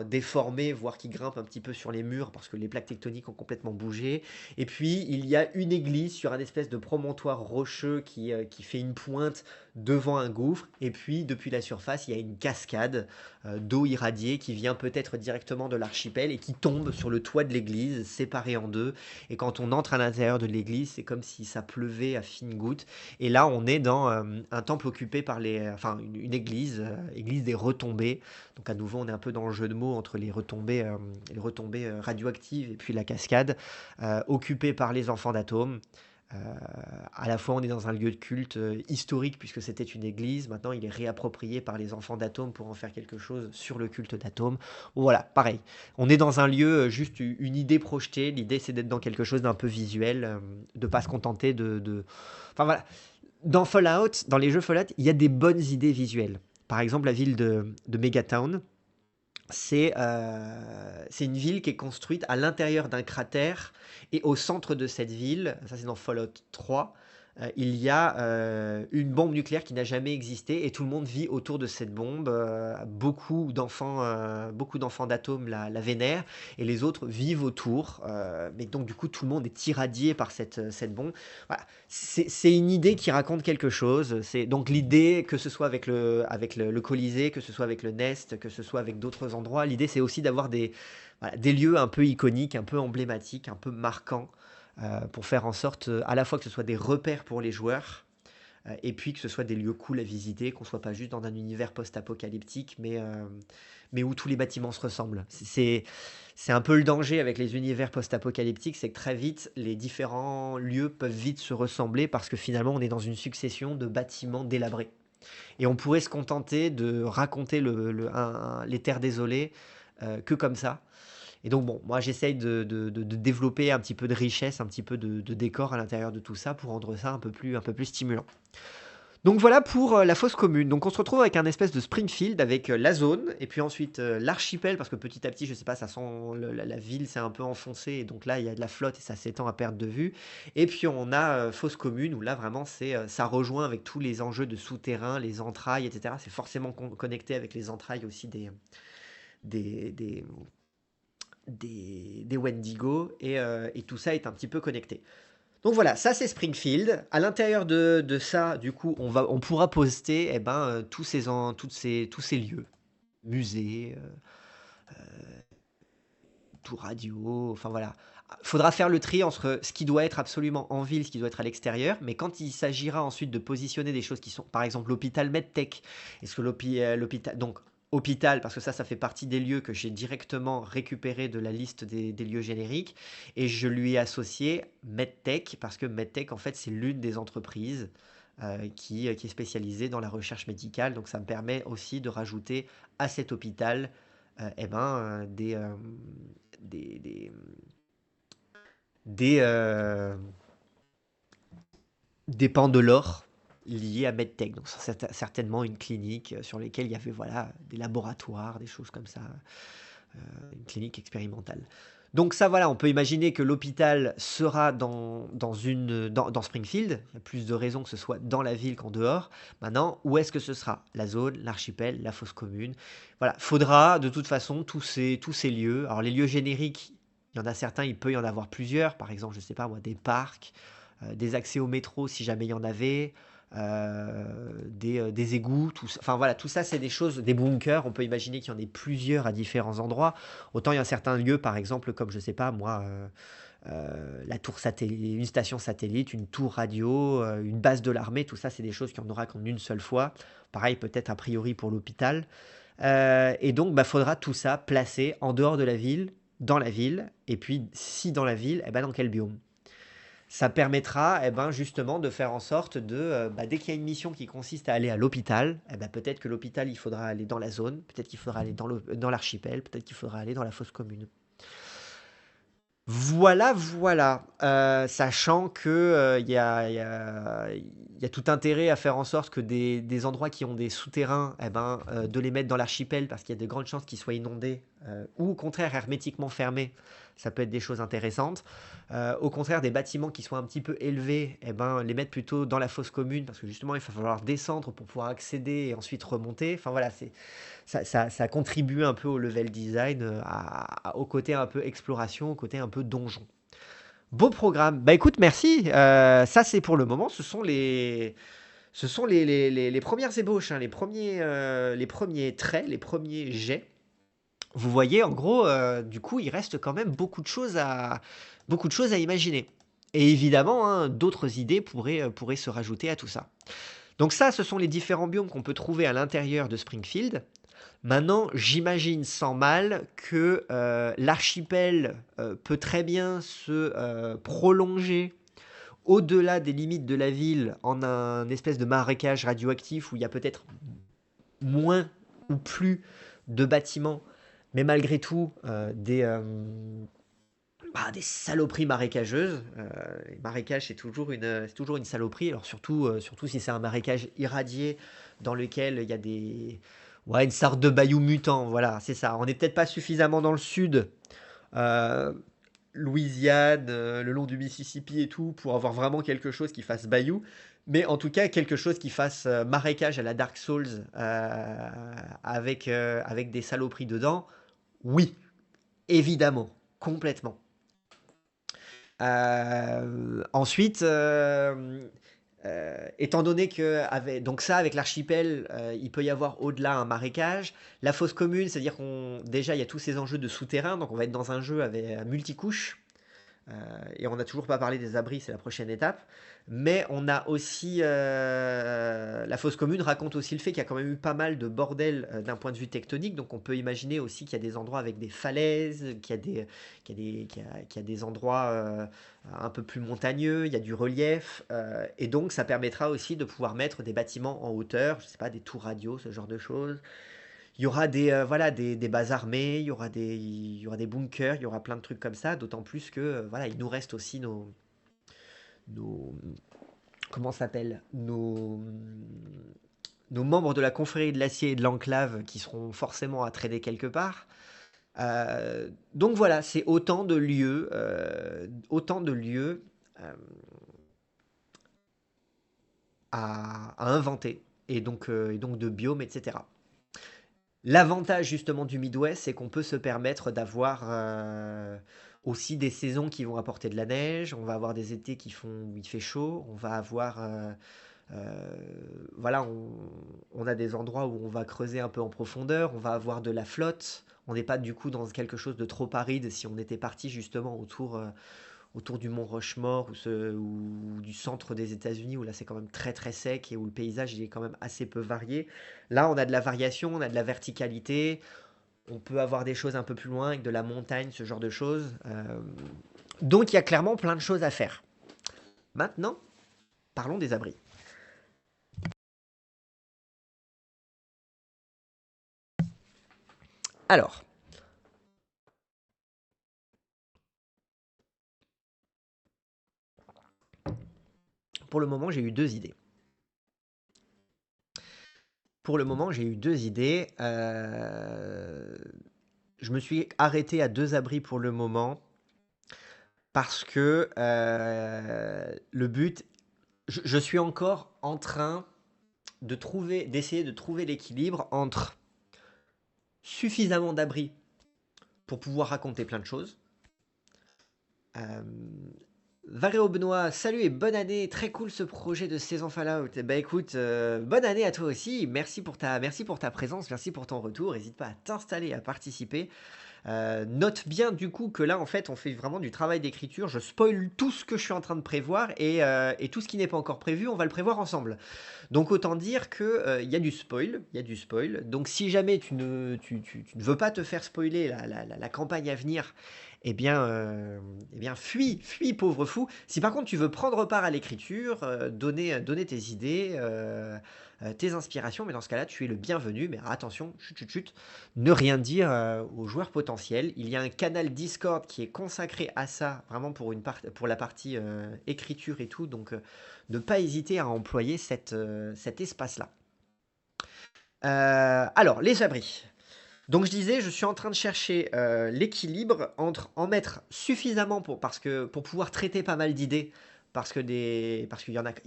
déformée, voire qui grimpe un petit peu sur les murs parce que les plaques tectoniques ont complètement bougé. Et puis, il y a une église sur un espèce de promontoire rocheux qui fait une pointe devant un gouffre, et puis depuis la surface, il y a une cascade d'eau irradiée qui vient peut-être directement de l'archipel et qui tombe sur le toit de l'église, séparée en deux. Et quand on entre à l'intérieur de l'église, c'est comme si ça pleuvait à fines gouttes. Et là, on est dans un temple occupé par enfin une église, église des retombées. Donc à nouveau, on est un peu dans le jeu de mots entre les retombées radioactives et puis la cascade, occupée par les enfants d'atomes. Euh, à la fois, on est dans un lieu de culte historique puisque c'était une église. Maintenant, il est réapproprié par les enfants d'atomes pour en faire quelque chose sur le culte d'atomes. Bon, voilà, pareil. On est dans un lieu, juste une idée projetée. L'idée, c'est d'être dans quelque chose d'un peu visuel, de pas se contenter Enfin voilà. Dans Fallout, dans les jeux Fallout, il y a des bonnes idées visuelles. Par exemple, la ville de Megatown, c'est une ville qui est construite à l'intérieur d'un cratère et au centre de cette ville, ça c'est dans Fallout 3, il y a une bombe nucléaire qui n'a jamais existé et tout le monde vit autour de cette bombe. Beaucoup d'enfants d'atomes la vénèrent et les autres vivent autour. Mais donc du coup tout le monde est irradié par cette bombe. Voilà. C'est une idée qui raconte quelque chose. C'est donc l'idée que ce soit avec le Colisée, que ce soit avec le Nest, que ce soit avec d'autres endroits. L'idée c'est aussi d'avoir voilà, des lieux un peu iconiques, un peu emblématiques, un peu marquants pour faire en sorte à la fois que ce soit des repères pour les joueurs, et puis que ce soit des lieux cool à visiter, qu'on soit pas juste dans un univers post-apocalyptique, mais où tous les bâtiments se ressemblent. C'est un peu le danger avec les univers post-apocalyptiques, c'est que très vite, les différents lieux peuvent vite se ressembler parce que finalement, on est dans une succession de bâtiments délabrés. Et on pourrait se contenter de raconter les terres désolées que comme ça. Et donc, bon, moi, j'essaye de développer un petit peu de richesse, un petit peu de décor à l'intérieur de tout ça pour rendre ça un peu plus stimulant. Donc voilà pour la fosse commune. Donc on se retrouve avec un espèce de Springfield avec la zone et puis ensuite l'archipel parce que petit à petit, je sais pas, ça sent la ville s'est un peu enfoncée et donc là il y a de la flotte et ça s'étend à perte de vue. Et puis on a fosse commune où là vraiment ça rejoint avec tous les enjeux de souterrain, les entrailles, etc. C'est forcément connecté avec les entrailles aussi des, des, des Wendigo et tout ça est un petit peu connecté. Donc voilà, ça c'est Springfield. À l'intérieur de ça, du coup, on pourra poster eh ben, tous ces lieux, musées, tours radio, enfin voilà. Faudra faire le tri entre ce qui doit être absolument en ville, ce qui doit être à l'extérieur, mais quand il s'agira ensuite de positionner des choses qui sont, par exemple, l'hôpital MedTech, est-ce que l'hôpital, donc hôpital, parce que ça fait partie des lieux que j'ai directement récupéré de la liste des lieux génériques, et je lui ai associé MedTech, parce que MedTech, en fait, c'est l'une des entreprises qui est spécialisée dans la recherche médicale, donc ça me permet aussi de rajouter à cet hôpital eh ben, des, des, des, euh, des pans de l'or liés à MedTech. Donc, c'est certainement une clinique sur lesquelles il y avait voilà, des laboratoires, des choses comme ça, une clinique expérimentale. Donc ça, voilà, on peut imaginer que l'hôpital sera dans Springfield. Il y a plus de raisons que ce soit dans la ville qu'en dehors. Maintenant, où est-ce que ce sera? La zone, l'archipel, la fosse commune. Voilà, faudra de toute façon tous ces lieux. Alors les lieux génériques, il y en a certains, il peut y en avoir plusieurs. Par exemple, je sais pas moi, des parcs, des accès au métro si jamais il y en avait, des égouts, enfin voilà, tout ça c'est des choses, des bunkers, on peut imaginer qu'il y en ait plusieurs à différents endroits. Autant il y a certains lieux, par exemple, comme je sais pas moi, la tour satellite, une station satellite, une tour radio, une base de l'armée, tout ça c'est des choses qu'il n'y en aura qu'en une seule fois. Pareil peut-être a priori pour l'hôpital. Et donc bah, faudra tout ça placer en dehors de la ville, dans la ville, et puis si dans la ville, eh ben, dans quel biome? Ça permettra eh ben, justement de faire en sorte bah, dès qu'il y a une mission qui consiste à aller à l'hôpital, eh ben, peut-être que l'hôpital, il faudra aller dans la zone, peut-être qu'il faudra aller dans l'archipel, peut-être qu'il faudra aller dans la fosse commune. Voilà, voilà. Sachant que il y a tout intérêt à faire en sorte que des endroits qui ont des souterrains, eh ben, de les mettre dans l'archipel parce qu'il y a de grandes chances qu'ils soient inondés ou au contraire hermétiquement fermés. Ça peut être des choses intéressantes. Au contraire, des bâtiments qui soient un petit peu élevés, eh ben, les mettre plutôt dans la fosse commune parce que justement, il va falloir descendre pour pouvoir accéder et ensuite remonter. Enfin voilà, ça contribue un peu au level design, au côté un peu exploration, au côté un peu donjon. Beau programme. Bah écoute, merci. Ça, c'est pour le moment. Ce sont les premières ébauches, hein, les premiers traits, les premiers jets. Vous voyez, en gros, du coup, il reste quand même beaucoup de choses à imaginer. Et évidemment, hein, d'autres idées pourraient se rajouter à tout ça. Donc ça, ce sont les différents biomes qu'on peut trouver à l'intérieur de Springfield. Maintenant, j'imagine sans mal que l'archipel peut très bien se prolonger au-delà des limites de la ville en un espèce de marécage radioactif où il y a peut-être moins ou plus de bâtiments, mais malgré tout des saloperies marécageuses. Les marécages, c'est toujours une saloperie, alors surtout si c'est un marécage irradié dans lequel il y a ouais, une sorte de bayou mutant, voilà, c'est ça. On n'est peut-être pas suffisamment dans le sud, euh, Louisiane, le long du Mississippi et tout, pour avoir vraiment quelque chose qui fasse bayou. Mais en tout cas, quelque chose qui fasse marécage à la Dark Souls avec des saloperies dedans, oui, évidemment, complètement. Ensuite, étant donné que donc ça, avec l'archipel, il peut y avoir au-delà un marécage. La fosse commune, c'est-à-dire qu'on déjà il y a tous ces enjeux de souterrain, donc on va être dans un jeu avec multicouche. Et on n'a toujours pas parlé des abris, c'est la prochaine étape. Mais on a aussi la fosse commune raconte aussi le fait qu'il y a quand même eu pas mal de bordel d'un point de vue tectonique. Donc on peut imaginer aussi qu'il y a des endroits avec des falaises, qu'il y a des endroits un peu plus montagneux, il y a du relief. Et donc ça permettra aussi de pouvoir mettre des bâtiments en hauteur, je sais pas, des tours radio, ce genre de choses. Il y aura voilà, des bases armées, il y aura des bunkers, il y aura plein de trucs comme ça, d'autant plus que voilà, il nous reste aussi nos comment ça s'appelle nos membres de la confrérie de l'acier et de l'enclave qui seront forcément à trader quelque part. Donc voilà, c'est autant de lieux à inventer et donc de biomes, etc. L'avantage justement du Midwest, c'est qu'on peut se permettre d'avoir aussi des saisons qui vont apporter de la neige. On va avoir des étés où il fait chaud. On va avoir, euh, voilà, on a des endroits où on va creuser un peu en profondeur. On va avoir de la flotte. On n'est pas du coup dans quelque chose de trop aride si on était parti justement autour du mont Rushmore ou du centre des États-Unis, où là c'est quand même très très sec et où le paysage il est quand même assez peu varié. Là on a de la variation, on a de la verticalité, on peut avoir des choses un peu plus loin avec de la montagne, ce genre de choses. Donc il y a clairement plein de choses à faire. Maintenant, parlons des abris. Alors, pour le moment j'ai eu deux idées. Pour le moment j'ai eu deux idées. Je me suis arrêté à deux abris pour le moment parce que le but, je suis encore en train d'essayer de trouver l'équilibre entre suffisamment d'abris pour pouvoir raconter plein de choses. Euh, Valéo Benoît, salut et bonne année, très cool ce projet de saison Fallout. Eh ben écoute, bonne année à toi aussi, merci pour ta présence, merci pour ton retour, n'hésite pas à t'installer, à participer. Note bien du coup que là en fait on fait vraiment du travail d'écriture, je spoil tout ce que je suis en train de prévoir et tout ce qui n'est pas encore prévu on va le prévoir ensemble. Donc autant dire que il y a du spoil, il y a du spoil. Donc si jamais tu ne veux pas te faire spoiler la campagne à venir, eh bien fuis pauvre fou. Si par contre tu veux prendre part à l'écriture, donner tes idées, tes inspirations, mais dans ce cas-là tu es le bienvenu. Mais attention, chut chut chut, ne rien dire aux joueurs potentiels. Il y a un canal Discord qui est consacré à ça, vraiment pour la partie écriture et tout. Donc ne pas hésiter à employer cet espace-là. Alors, les abris. Donc je disais, je suis en train de chercher l'équilibre entre en mettre suffisamment pour pouvoir traiter pas mal d'idées, parce qu'il y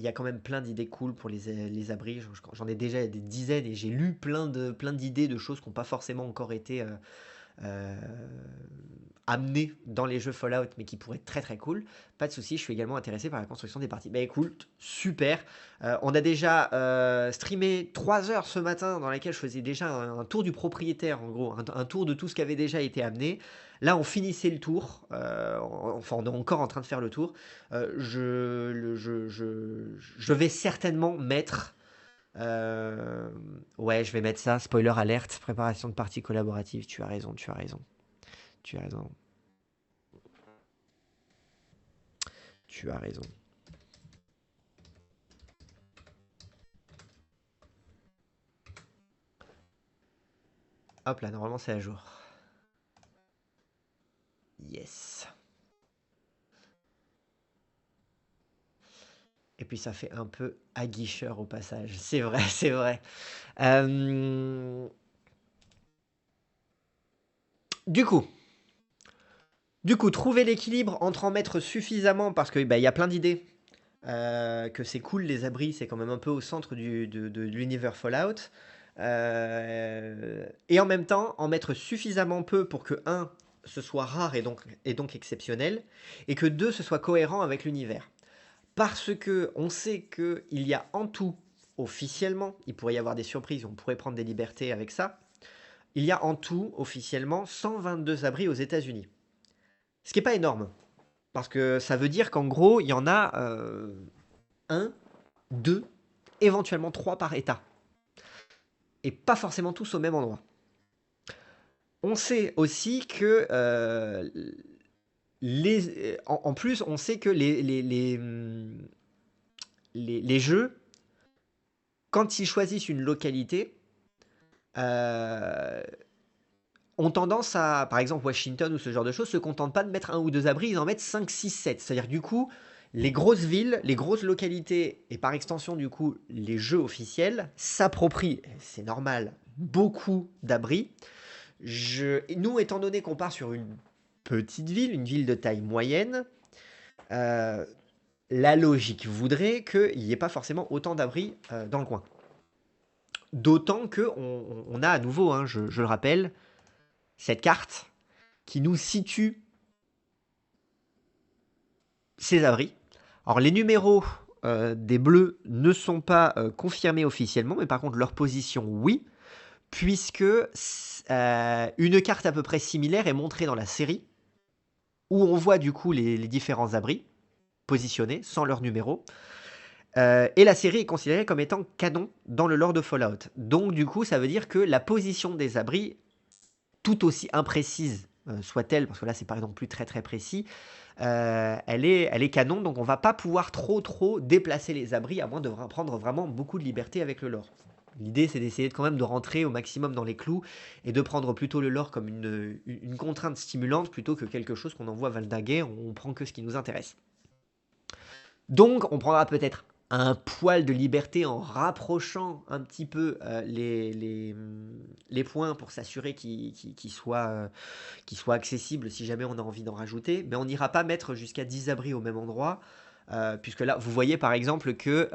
a quand même plein d'idées cool pour les abris. J'en ai déjà des dizaines et j'ai lu plein d'idées de choses qui n'ont pas forcément encore été euh, amené dans les jeux Fallout, mais qui pourrait être très très cool. Pas de souci, je suis également intéressé par la construction des parties. Bah écoute, super. On a déjà streamé 3 heures ce matin dans lesquelles je faisais déjà un tour du propriétaire, en gros, un tour de tout ce qui avait déjà été amené. Là, on finissait le tour. Enfin, on est encore en train de faire le tour. Je vais certainement mettre. euh, ouais, je vais mettre ça. Spoiler alerte, préparation de partie collaborative. Tu as raison, tu as raison. Tu as raison. Tu as raison. Hop là, normalement c'est à jour. Yes. Et puis ça fait un peu aguicheur au passage. C'est vrai, c'est vrai. Euh, Du coup, trouver l'équilibre entre en mettre suffisamment, parce que bah, il y a plein d'idées. Que c'est cool, les abris, c'est quand même un peu au centre de l'univers Fallout. Et en même temps, en mettre suffisamment peu pour que, un, ce soit rare et donc exceptionnel, et que deux, ce soit cohérent avec l'univers. Parce que on sait qu'il y a en tout, officiellement, il pourrait y avoir des surprises, on pourrait prendre des libertés avec ça, il y a en tout, officiellement, 122 abris aux États-Unis. Ce qui n'est pas énorme. parce que ça veut dire qu'en gros, il y en a 1, 2, éventuellement 3 par État, et pas forcément tous au même endroit. On sait aussi que en plus, on sait que les jeux, quand ils choisissent une localité, euh, ont tendance à, par exemple Washington ou ce genre de choses, se contentent pas de mettre un ou deux abris, ils en mettent 5, 6, 7. C'est-à-dire du coup, les grosses villes, les grosses localités, et par extension du coup les jeux officiels, s'approprient, c'est normal, beaucoup d'abris. Nous, étant donné qu'on part sur une petite ville, une ville de taille moyenne, euh, la logique voudrait qu'il n'y ait pas forcément autant d'abris dans le coin. D'autant que on a à nouveau, hein, je le rappelle, cette carte qui nous situe ces abris. Alors les numéros des bleus ne sont pas confirmés officiellement, mais par contre leur position, oui, puisque une carte à peu près similaire est montrée dans la série, où on voit du coup les différents abris positionnés sans leur numéro. Et la série est considérée comme étant canon dans le lore de Fallout. Donc du coup, ça veut dire que la position des abris, tout aussi imprécise soit-elle, parce que là c'est pas non plus très très précis, elle est canon, donc on va pas pouvoir trop déplacer les abris, à moins de prendre vraiment beaucoup de liberté avec le lore. L'idée c'est d'essayer quand même de rentrer au maximum dans les clous et de prendre plutôt le lore comme une contrainte stimulante plutôt que quelque chose qu'on envoie valdaguer, on prend que ce qui nous intéresse. Donc, on prendra peut-être un poil de liberté en rapprochant un petit peu les points pour s'assurer qu'ils soient accessibles si jamais on a envie d'en rajouter. Mais on n'ira pas mettre jusqu'à 10 abris au même endroit. Puisque là, vous voyez par exemple que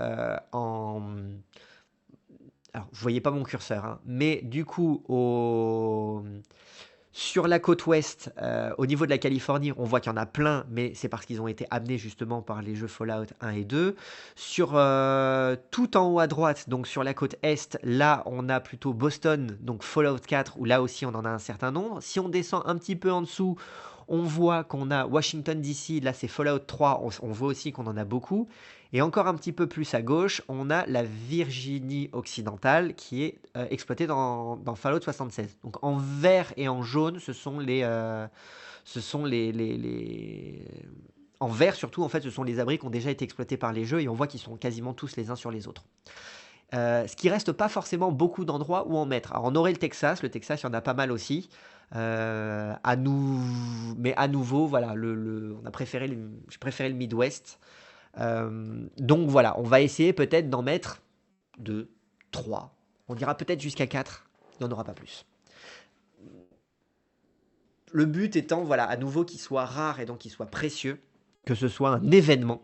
alors, vous voyez pas mon curseur, hein, mais du coup, sur la côte ouest, au niveau de la Californie, on voit qu'il y en a plein, mais c'est parce qu'ils ont été amenés justement par les jeux Fallout 1 et 2. Sur tout en haut à droite, donc sur la côte est, là on a plutôt Boston, donc Fallout 4, où là aussi on en a un certain nombre. Si on descend un petit peu en dessous, on voit qu'on a Washington DC, là c'est Fallout 3, on voit aussi qu'on en a beaucoup. Et encore un petit peu plus à gauche, on a la Virginie occidentale qui est exploitée dans Fallout 76. Donc en vert et en jaune, ce sont en vert surtout, en fait, ce sont les abris qui ont déjà été exploités par les jeux et on voit qu'ils sont quasiment tous les uns sur les autres. Ce qui reste pas forcément beaucoup d'endroits où en mettre. Alors on aurait le Texas, il y en a pas mal aussi. Mais à nouveau, voilà, j'ai préféré le Midwest. Donc voilà, on va essayer peut-être d'en mettre 2, 3. On ira peut-être jusqu'à 4. Il n'y en aura pas plus. Le but étant, voilà, à nouveau qu'il soit rare et donc qu'il soit précieux, que ce soit un événement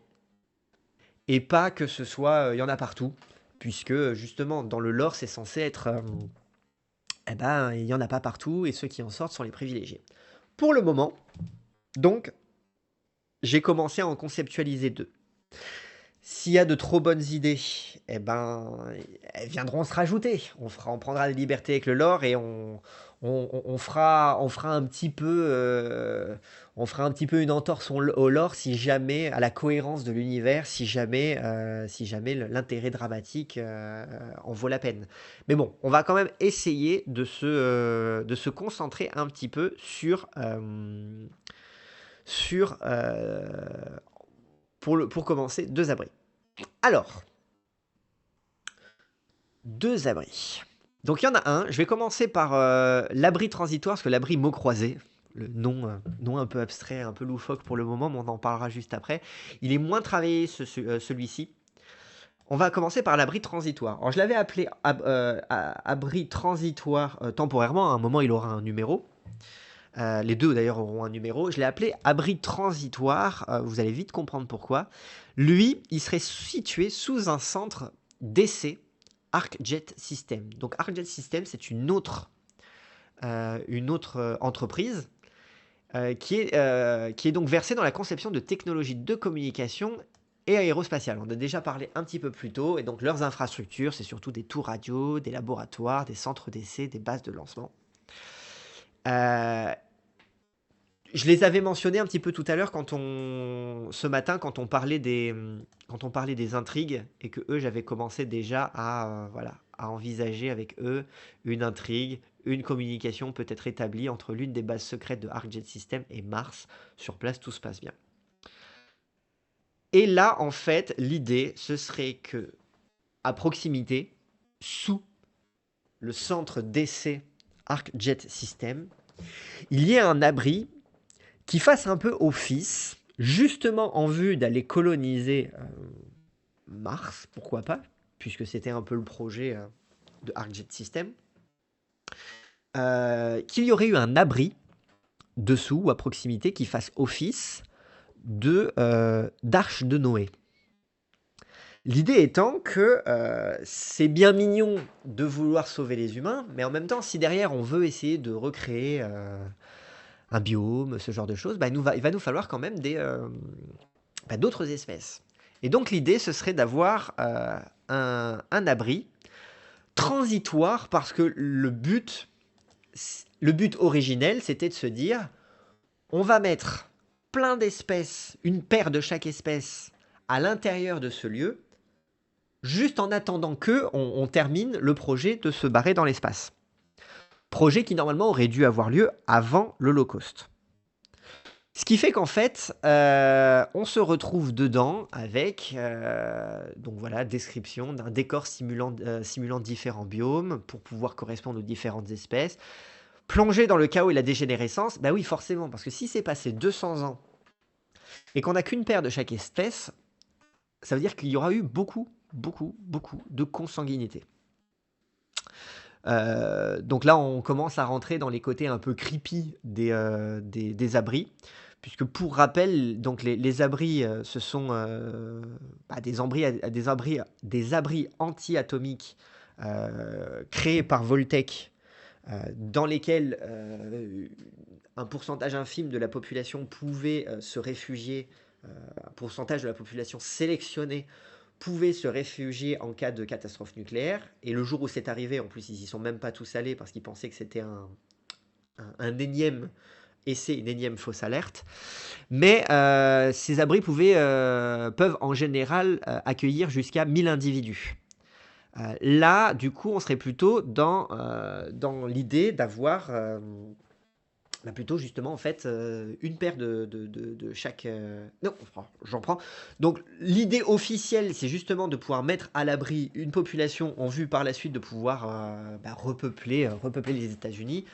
et pas que ce soit, il y en a partout, puisque justement dans le lore c'est censé être, eh ben il y en a pas partout et ceux qui en sortent sont les privilégiés. Pour le moment, donc, j'ai commencé à en conceptualiser 2. S'il y a de trop bonnes idées, eh ben, elles viendront se rajouter. On prendra des libertés avec le lore et on fera un petit peu, une entorse au lore si jamais, à la cohérence de l'univers, si jamais l'intérêt dramatique en vaut la peine. Mais bon, on va quand même essayer de se concentrer un petit peu sur pour commencer, 2 abris. Alors, 2 abris. Donc il y en a un, je vais commencer par l'abri transitoire, parce que l'abri mot croisé, le nom un peu abstrait, un peu loufoque pour le moment, mais on en parlera juste après. Il est moins travaillé celui-ci. On va commencer par l'abri transitoire. Alors je l'avais appelé abri transitoire temporairement, à un moment il aura un numéro. Les deux d'ailleurs auront un numéro. Je l'ai appelé abri transitoire. Vous allez vite comprendre pourquoi. Lui, il serait situé sous un centre d'essai ArcJet System. Donc ArcJet System, c'est une autre entreprise qui est donc versée dans la conception de technologies de communication et aérospatiale. On a déjà parlé un petit peu plus tôt. Et donc leurs infrastructures, c'est surtout des tours radio, des laboratoires, des centres d'essai, des bases de lancement. Je les avais mentionnés un petit peu tout à l'heure ce matin, quand on parlait des intrigues et que eux, j'avais commencé déjà voilà, à envisager avec eux une intrigue, une communication peut-être établie entre l'une des bases secrètes de ArcJet System et Mars. Sur place, tout se passe bien. Et là, en fait, l'idée, ce serait que, à proximité, sous le centre d'essai ArcJet System, il y ait un abri qui fasse un peu office, justement en vue d'aller coloniser Mars, pourquoi pas, puisque c'était un peu le projet de ArcJet System, qu'il y aurait eu un abri dessous ou à proximité qui fasse office d'arche de Noé. L'idée étant que c'est bien mignon de vouloir sauver les humains, mais en même temps, si derrière on veut essayer de recréer un biome, ce genre de choses, bah, il va nous falloir quand même d'autres espèces. Et donc l'idée, ce serait d'avoir un abri transitoire parce que le but originel, c'était de se dire, on va mettre plein d'espèces, une paire de chaque espèce à l'intérieur de ce lieu, juste en attendant on termine le projet de se barrer dans l'espace. Projet qui normalement aurait dû avoir lieu avant l'Holocauste. Ce qui fait qu'en fait, on se retrouve dedans avec, donc voilà, description d'un décor simulant différents biomes pour pouvoir correspondre aux différentes espèces. Plongé dans le chaos et la dégénérescence, bah oui, forcément, parce que si c'est passé 200 ans et qu'on n'a qu'une paire de chaque espèce, ça veut dire qu'il y aura eu beaucoup de consanguinité. Donc là, on commence à rentrer dans les côtés un peu creepy des abris. Puisque pour rappel, donc les abris, ce sont des abris anti-atomiques créés par Voltec, dans lesquels un pourcentage infime de la population pouvait se réfugier, un pourcentage de la population sélectionnée pouvait se réfugier en cas de catastrophe nucléaire. Et le jour où c'est arrivé, en plus, ils y sont même pas tous allés parce qu'ils pensaient que c'était un énième essai, une énième fausse alerte. Mais ces abris peuvent en général accueillir jusqu'à 1000 individus. Là, du coup, on serait plutôt dans l'idée d'avoir plutôt justement en fait une paire de chaque. Non, j'en prends. Donc l'idée officielle, c'est justement de pouvoir mettre à l'abri une population en vue par la suite de pouvoir repeupler les États-Unis.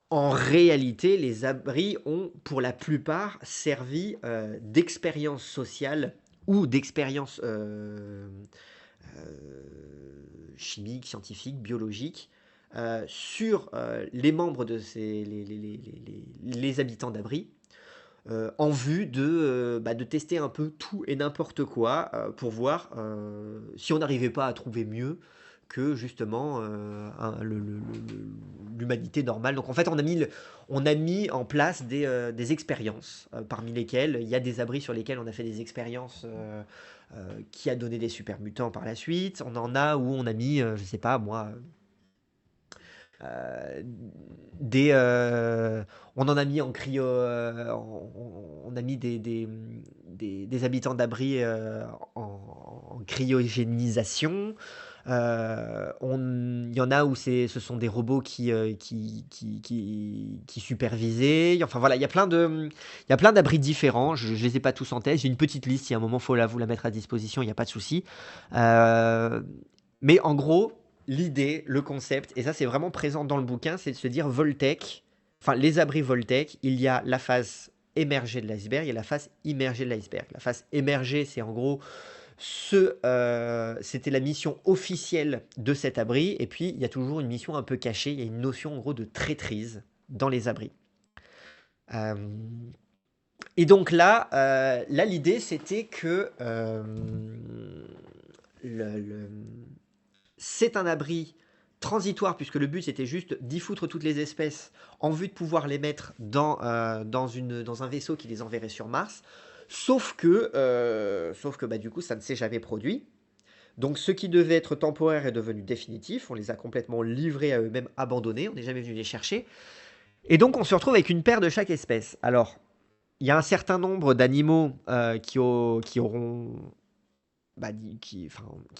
En réalité, les abris ont pour la plupart servi d'expérience sociale ou d'expérience chimique, scientifique, biologique sur les membres de les habitants d'abri en vue de tester un peu tout et n'importe quoi pour voir si on n'arrivait pas à trouver mieux que justement l'humanité normale. Donc en fait, on a mis en place des expériences, parmi lesquelles il y a des abris sur lesquels on a fait des expériences qui a donné des super mutants par la suite. On en a où on a mis, je sais pas moi, euh, on en a mis en cryo, on a mis des habitants d'abri en cryogénisation. Il y en a où ce sont des robots qui supervisaient. Enfin voilà, il y a plein d'abris différents. Je les ai pas tous en tête. J'ai une petite liste. Si à un moment faut vous la mettre à disposition, il n'y a pas de souci. Euh, mais en gros, l'idée, le concept, et ça c'est vraiment présent dans le bouquin, c'est de se dire Voltec, enfin les abris Voltec, il y a la phase émergée de l'iceberg et la phase immergée de l'iceberg. La phase émergée, c'est en gros c'était la mission officielle de cet abri, et puis il y a toujours une mission un peu cachée, il y a une notion en gros de traîtrise dans les abris. Euh, et donc là l'idée c'était que le, c'est un abri transitoire, puisque le but c'était juste d'y foutre toutes les espèces en vue de pouvoir les mettre dans un vaisseau qui les enverrait sur Mars. Sauf que bah, du coup, ça ne s'est jamais produit. Donc ce qui devait être temporaire est devenu définitif. On les a complètement livrés à eux-mêmes, abandonnés. On n'est jamais venu les chercher. Et donc, on se retrouve avec une paire de chaque espèce. Alors, il y a un certain nombre d'animaux qui auront, bah, qui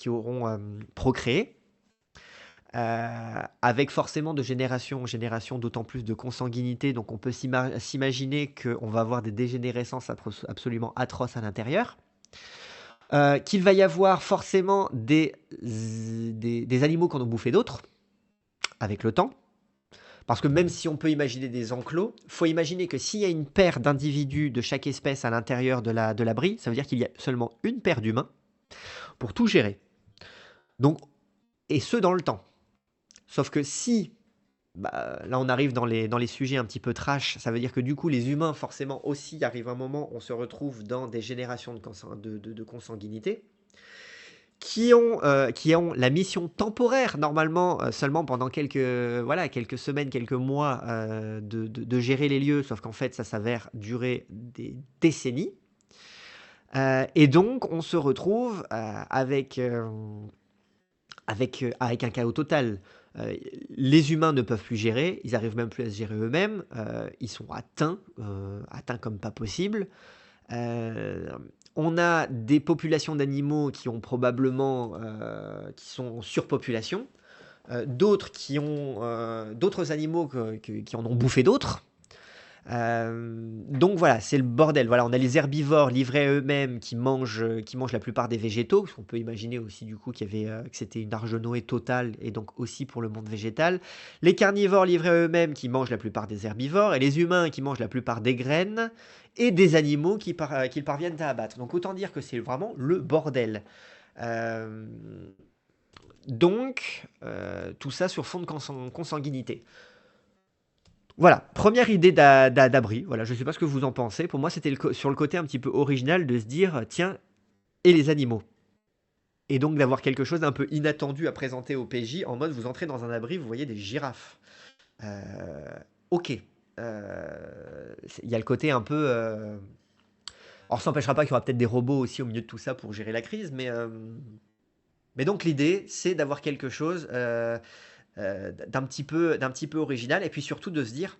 auront procréé, avec forcément de génération en génération d'autant plus de consanguinité. Donc, on peut s'imaginer qu'on va avoir des dégénérescences absolument atroces à l'intérieur. Qu'il va y avoir forcément des animaux qui en ont bouffé d'autres avec le temps. Parce que même si on peut imaginer des enclos, il faut imaginer que s'il y a une paire d'individus de chaque espèce à l'intérieur de l'abri, ça veut dire qu'il y a seulement une paire d'humains pour tout gérer. Donc, et ce dans le temps. Sauf que si, bah, là on arrive dans les sujets un petit peu trash, ça veut dire que du coup les humains forcément aussi arrive un moment, on se retrouve dans des générations de consanguinité qui ont la mission temporaire, normalement, seulement pendant voilà, quelques semaines, quelques mois, de gérer les lieux, sauf qu'en fait, ça s'avère durer des décennies. Et donc, on se retrouve avec un chaos total. Les humains ne peuvent plus gérer, ils arrivent même plus à se gérer eux-mêmes, ils sont atteints comme pas possible. Euh, on a des populations d'animaux qui ont probablement, qui sont en surpopulation, d'autres animaux qui en ont bouffé d'autres. Donc voilà, c'est le bordel. Voilà, on a les herbivores livrés à eux-mêmes qui mangent la plupart des végétaux. On peut imaginer aussi du coup que c'était une Arche de Noé totale et donc aussi pour le monde végétal. Les carnivores livrés à eux-mêmes qui mangent la plupart des herbivores et les humains qui mangent la plupart des graines et des animaux qu'ils parviennent à abattre. Donc autant dire que c'est vraiment le bordel. Euh, tout ça sur fond de consanguinité. Voilà, première idée d'abri. Voilà, je ne sais pas ce que vous en pensez. Pour moi, c'était sur le côté un petit peu original de se dire, tiens, et les animaux. Et donc d'avoir quelque chose d'un peu inattendu à présenter au PJ, en mode vous entrez dans un abri, vous voyez des girafes. Euh, ok. Il y a le côté un peu... Alors ça n'empêchera pas qu'il y aura peut-être des robots aussi au milieu de tout ça pour gérer la crise, mais donc l'idée, c'est d'avoir quelque chose d'un petit peu original, et puis surtout de se dire,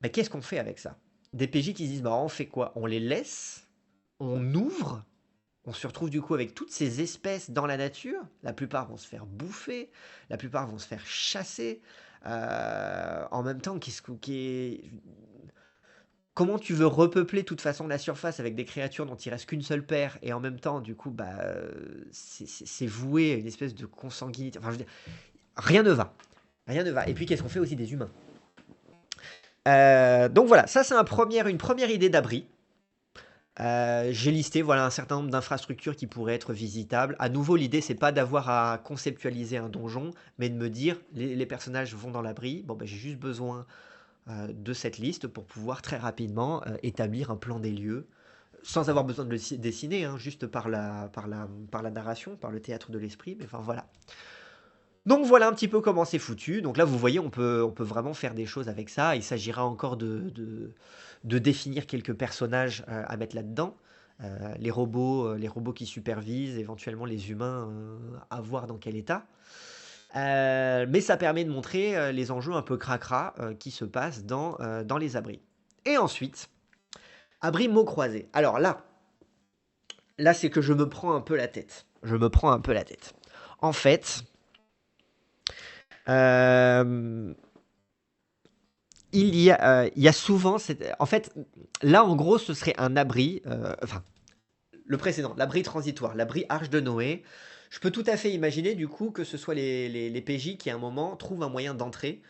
mais qu'est-ce qu'on fait avec ça? Des PJ qui se disent, bah, on fait quoi? On les laisse, on ouvre, on se retrouve du coup avec toutes ces espèces dans la nature. La plupart vont se faire bouffer, la plupart vont se faire chasser. En même temps, comment tu veux repeupler de toute façon la surface avec des créatures dont il reste qu'une seule paire et en même temps, du coup, bah, c'est voué à une espèce de consanguinité. Enfin, je veux dire, rien ne va. Rien ne va. Et puis, qu'est-ce qu'on fait aussi des humains? Donc voilà, ça c'est une première idée d'abri. J'ai listé voilà un certain nombre d'infrastructures qui pourraient être visitables. À nouveau, l'idée c'est pas d'avoir à conceptualiser un donjon, mais de me dire les personnages vont dans l'abri. Bon, ben, j'ai juste besoin de cette liste pour pouvoir très rapidement établir un plan des lieux, sans avoir besoin de le dessiner, hein, juste par la narration, par le théâtre de l'esprit. Mais enfin voilà. Donc voilà un petit peu comment c'est foutu. Donc là, vous voyez, on peut vraiment faire des choses avec ça. Il s'agira encore de définir quelques personnages à mettre là-dedans. Les robots qui supervisent, éventuellement les humains à voir dans quel état. Mais ça permet de montrer les enjeux un peu cracra qui se passent dans les abris. Et ensuite, abri mots croisés. Alors là c'est que je me prends un peu la tête. Je me prends un peu la tête. En fait, euh, il y a souvent en fait, là, en gros, ce serait un abri, enfin, le précédent, l'abri transitoire, l'abri Arche de Noé. Je peux tout à fait imaginer, du coup, que ce soit les PJ qui, à un moment, trouvent un moyen d'entrer,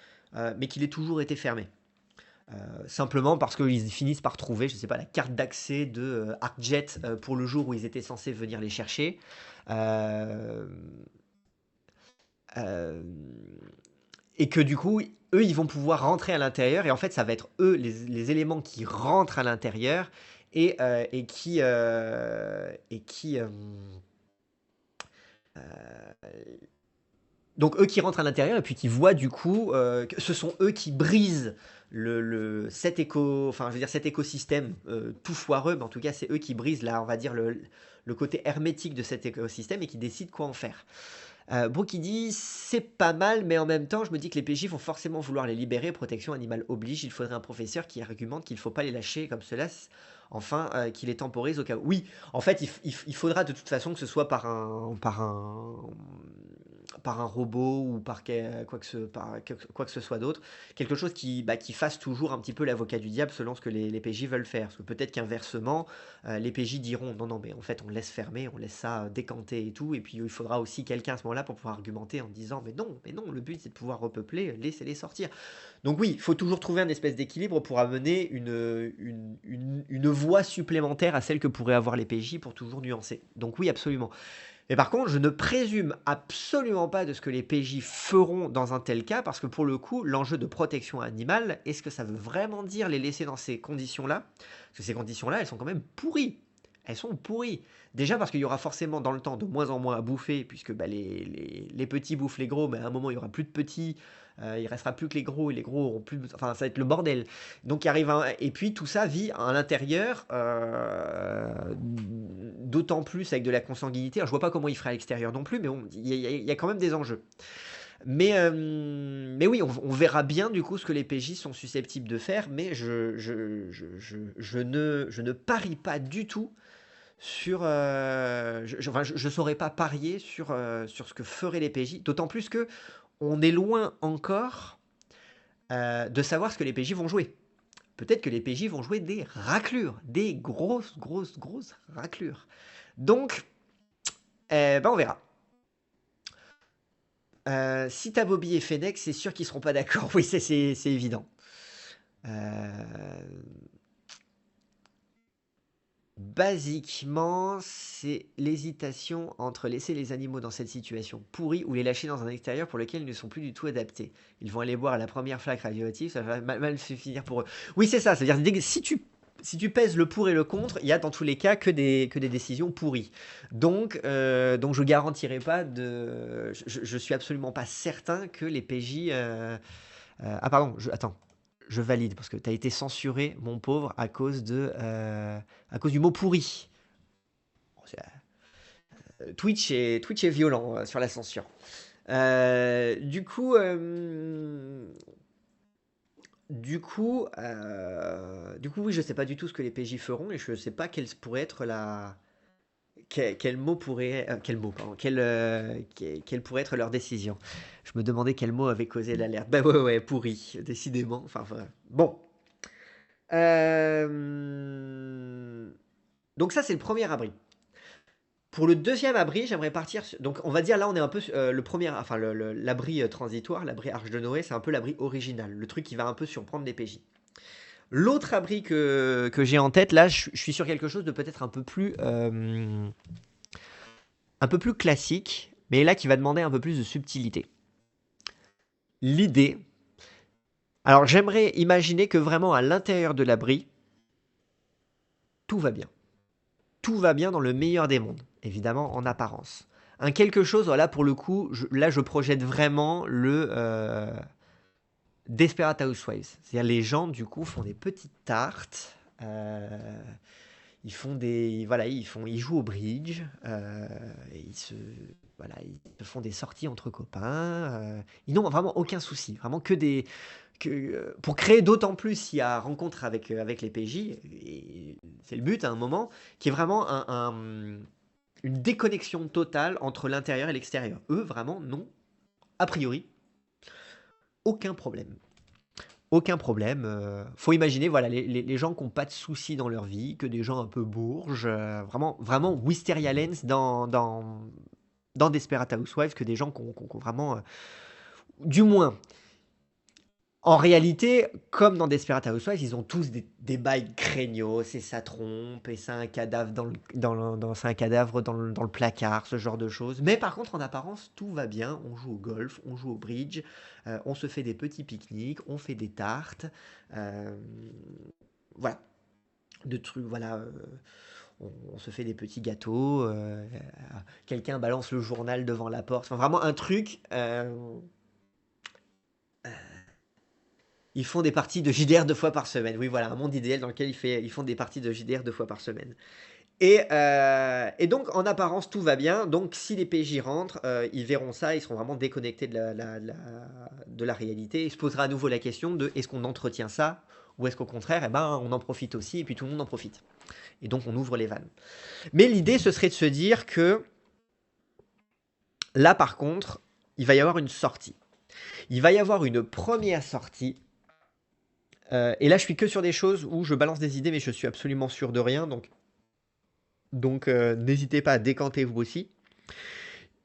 mais qu'il ait toujours été fermé. Simplement parce qu'ils finissent par trouver, je ne sais pas, la carte d'accès de ArcJet pour le jour où ils étaient censés venir les chercher. Euh, euh, et que du coup, eux, ils vont pouvoir rentrer à l'intérieur. Et en fait, ça va être eux, les éléments qui rentrent à l'intérieur et euh, donc eux qui rentrent à l'intérieur et puis qui voient du coup que ce sont eux qui brisent enfin je veux dire cet écosystème tout foireux, mais en tout cas c'est eux qui brisent là, on va dire le côté hermétique de cet écosystème et qui décident quoi en faire. Brooke qui dit: «C'est pas mal, mais en même temps, je me dis que les PJ vont forcément vouloir les libérer, protection animale oblige. Il faudrait un professeur qui argumente qu'il ne faut pas les lâcher comme cela, enfin, qui les temporise au cas où». Oui, en fait, il faudra de toute façon que ce soit par un robot ou quoi que ce soit d'autre. Quelque chose qui fasse toujours un petit peu l'avocat du diable selon ce que les PJ veulent faire. Parce que peut-être qu'inversement, les PJ diront: «Non, non, mais en fait, on laisse fermer, on laisse ça, décanter et tout», et puis il faudra aussi quelqu'un à ce moment-là pour pouvoir argumenter en disant: mais non, le but c'est de pouvoir repeupler, laissez-les sortir». Donc oui, il faut toujours trouver un espèce d'équilibre pour amener une voix supplémentaire à celle que pourraient avoir les PJ pour toujours nuancer. Donc oui, absolument. Mais par contre, je ne présume absolument pas de ce que les PJ feront dans un tel cas, parce que pour le coup, l'enjeu de protection animale, est-ce que ça veut vraiment dire les laisser dans ces conditions-là? Parce que ces conditions-là, elles sont quand même pourries. Elles sont pourries. Déjà parce qu'il y aura forcément dans le temps de moins en moins à bouffer, puisque les petits bouffent les gros, mais à un moment il y aura plus de petits, il restera plus que les gros, et les gros auront plus. Enfin, ça va être le bordel. Donc il arrive et puis tout ça vit à l'intérieur, d'autant plus avec de la consanguinité. Alors, je vois pas comment il ferait à l'extérieur non plus, mais bon, il y a quand même des enjeux. Mais oui, on verra bien du coup ce que les PJ sont susceptibles de faire, mais je ne parie pas du tout sur. Enfin, je saurais pas parier sur ce que feraient les PJ, d'autant plus que on est loin encore de savoir ce que les PJ vont jouer. Peut-être que les PJ vont jouer des raclures, des grosses, grosses, grosses raclures. Donc, on verra. Si t'as Bobby et Fennec, c'est sûr qu'ils seront pas d'accord. Oui, c'est évident. Basiquement, c'est l'hésitation entre laisser les animaux dans cette situation pourrie ou les lâcher dans un extérieur pour lequel ils ne sont plus du tout adaptés. Ils vont aller boire à la première flaque radioactive, ça va mal se finir pour eux. Oui, c'est ça. C'est-à-dire si tu pèses le pour et le contre, il y a dans tous les cas que des décisions pourries. Donc je garantirai pas de. Je suis absolument pas certain que les PJ. Ah, pardon, attends. Je valide parce que tu as été censuré, mon pauvre, à cause du mot pourri. Bon, Twitch est violent sur la censure. Du coup, oui, je sais pas du tout ce que les PJ feront et je sais pas quelle pourrait être quel mot pourrait, quel mot, pardon, quelle pourrait être leur décision. Je me demandais quel mot avait causé l'alerte. Bah ouais, ouais, pourri, décidément. Enfin, voilà. Bon. Donc ça, c'est le premier abri. Pour le deuxième abri, j'aimerais partir. Donc, on va dire là, on est un peu le premier, enfin l'abri transitoire, l'abri Arche de Noé, c'est un peu l'abri original, le truc qui va un peu surprendre les PJ. L'autre abri que j'ai en tête, là, je suis sur quelque chose de peut-être un peu plus classique, mais là qui va demander un peu plus de subtilité. L'idée. Alors, j'aimerais imaginer que vraiment à l'intérieur de l'abri, tout va bien. Tout va bien dans le meilleur des mondes, évidemment en apparence. Un quelque chose, voilà, pour le coup, là je projette vraiment le Desperate Housewives. C'est-à-dire les gens, du coup, font des petites tartes, ils font voilà, ils jouent au bridge, et voilà, ils se font des sorties entre copains, ils n'ont vraiment aucun souci, vraiment pour créer d'autant plus s'il y a rencontre avec les PJ, et c'est le but à un moment, qui est vraiment une déconnexion totale entre l'intérieur et l'extérieur. Eux, vraiment, non, a priori, aucun problème. Aucun problème. Faut imaginer, voilà, les gens qui n'ont pas de soucis dans leur vie, que des gens un peu bourges, vraiment, vraiment Wisteria Lens dans Desperate Housewives, que des gens qui ont vraiment, du moins, en réalité, comme dans Desperate Housewives, ils ont tous des bails craignos, et ça trompe, et c'est un cadavre c'est un cadavre dans le placard, ce genre de choses. Mais par contre, en apparence, tout va bien. On joue au golf, on joue au bridge, on se fait des petits pique-niques, on fait des tartes. euh, voilà, de trucs, voilà. On se fait des petits gâteaux. Quelqu'un balance le journal devant la porte. Enfin, vraiment un truc. Ils font des parties de JDR 2 fois par semaine. Oui, voilà, un monde idéal dans lequel ils font des parties de JDR 2 fois par semaine. Et donc, en apparence, tout va bien. Donc, si les PJ rentrent, ils verront ça, ils seront vraiment déconnectés de la réalité. Il se posera à nouveau la question de est-ce qu'on entretient ça ou est-ce qu'au contraire, eh ben, on en profite aussi et puis tout le monde en profite. Et donc, on ouvre les vannes. Mais l'idée, ce serait de se dire que là, par contre, il va y avoir une sortie. Il va y avoir une première sortie. Et là, je suis que sur des choses où je balance des idées, mais je suis absolument sûr de rien. Donc n'hésitez pas à décanter vous aussi.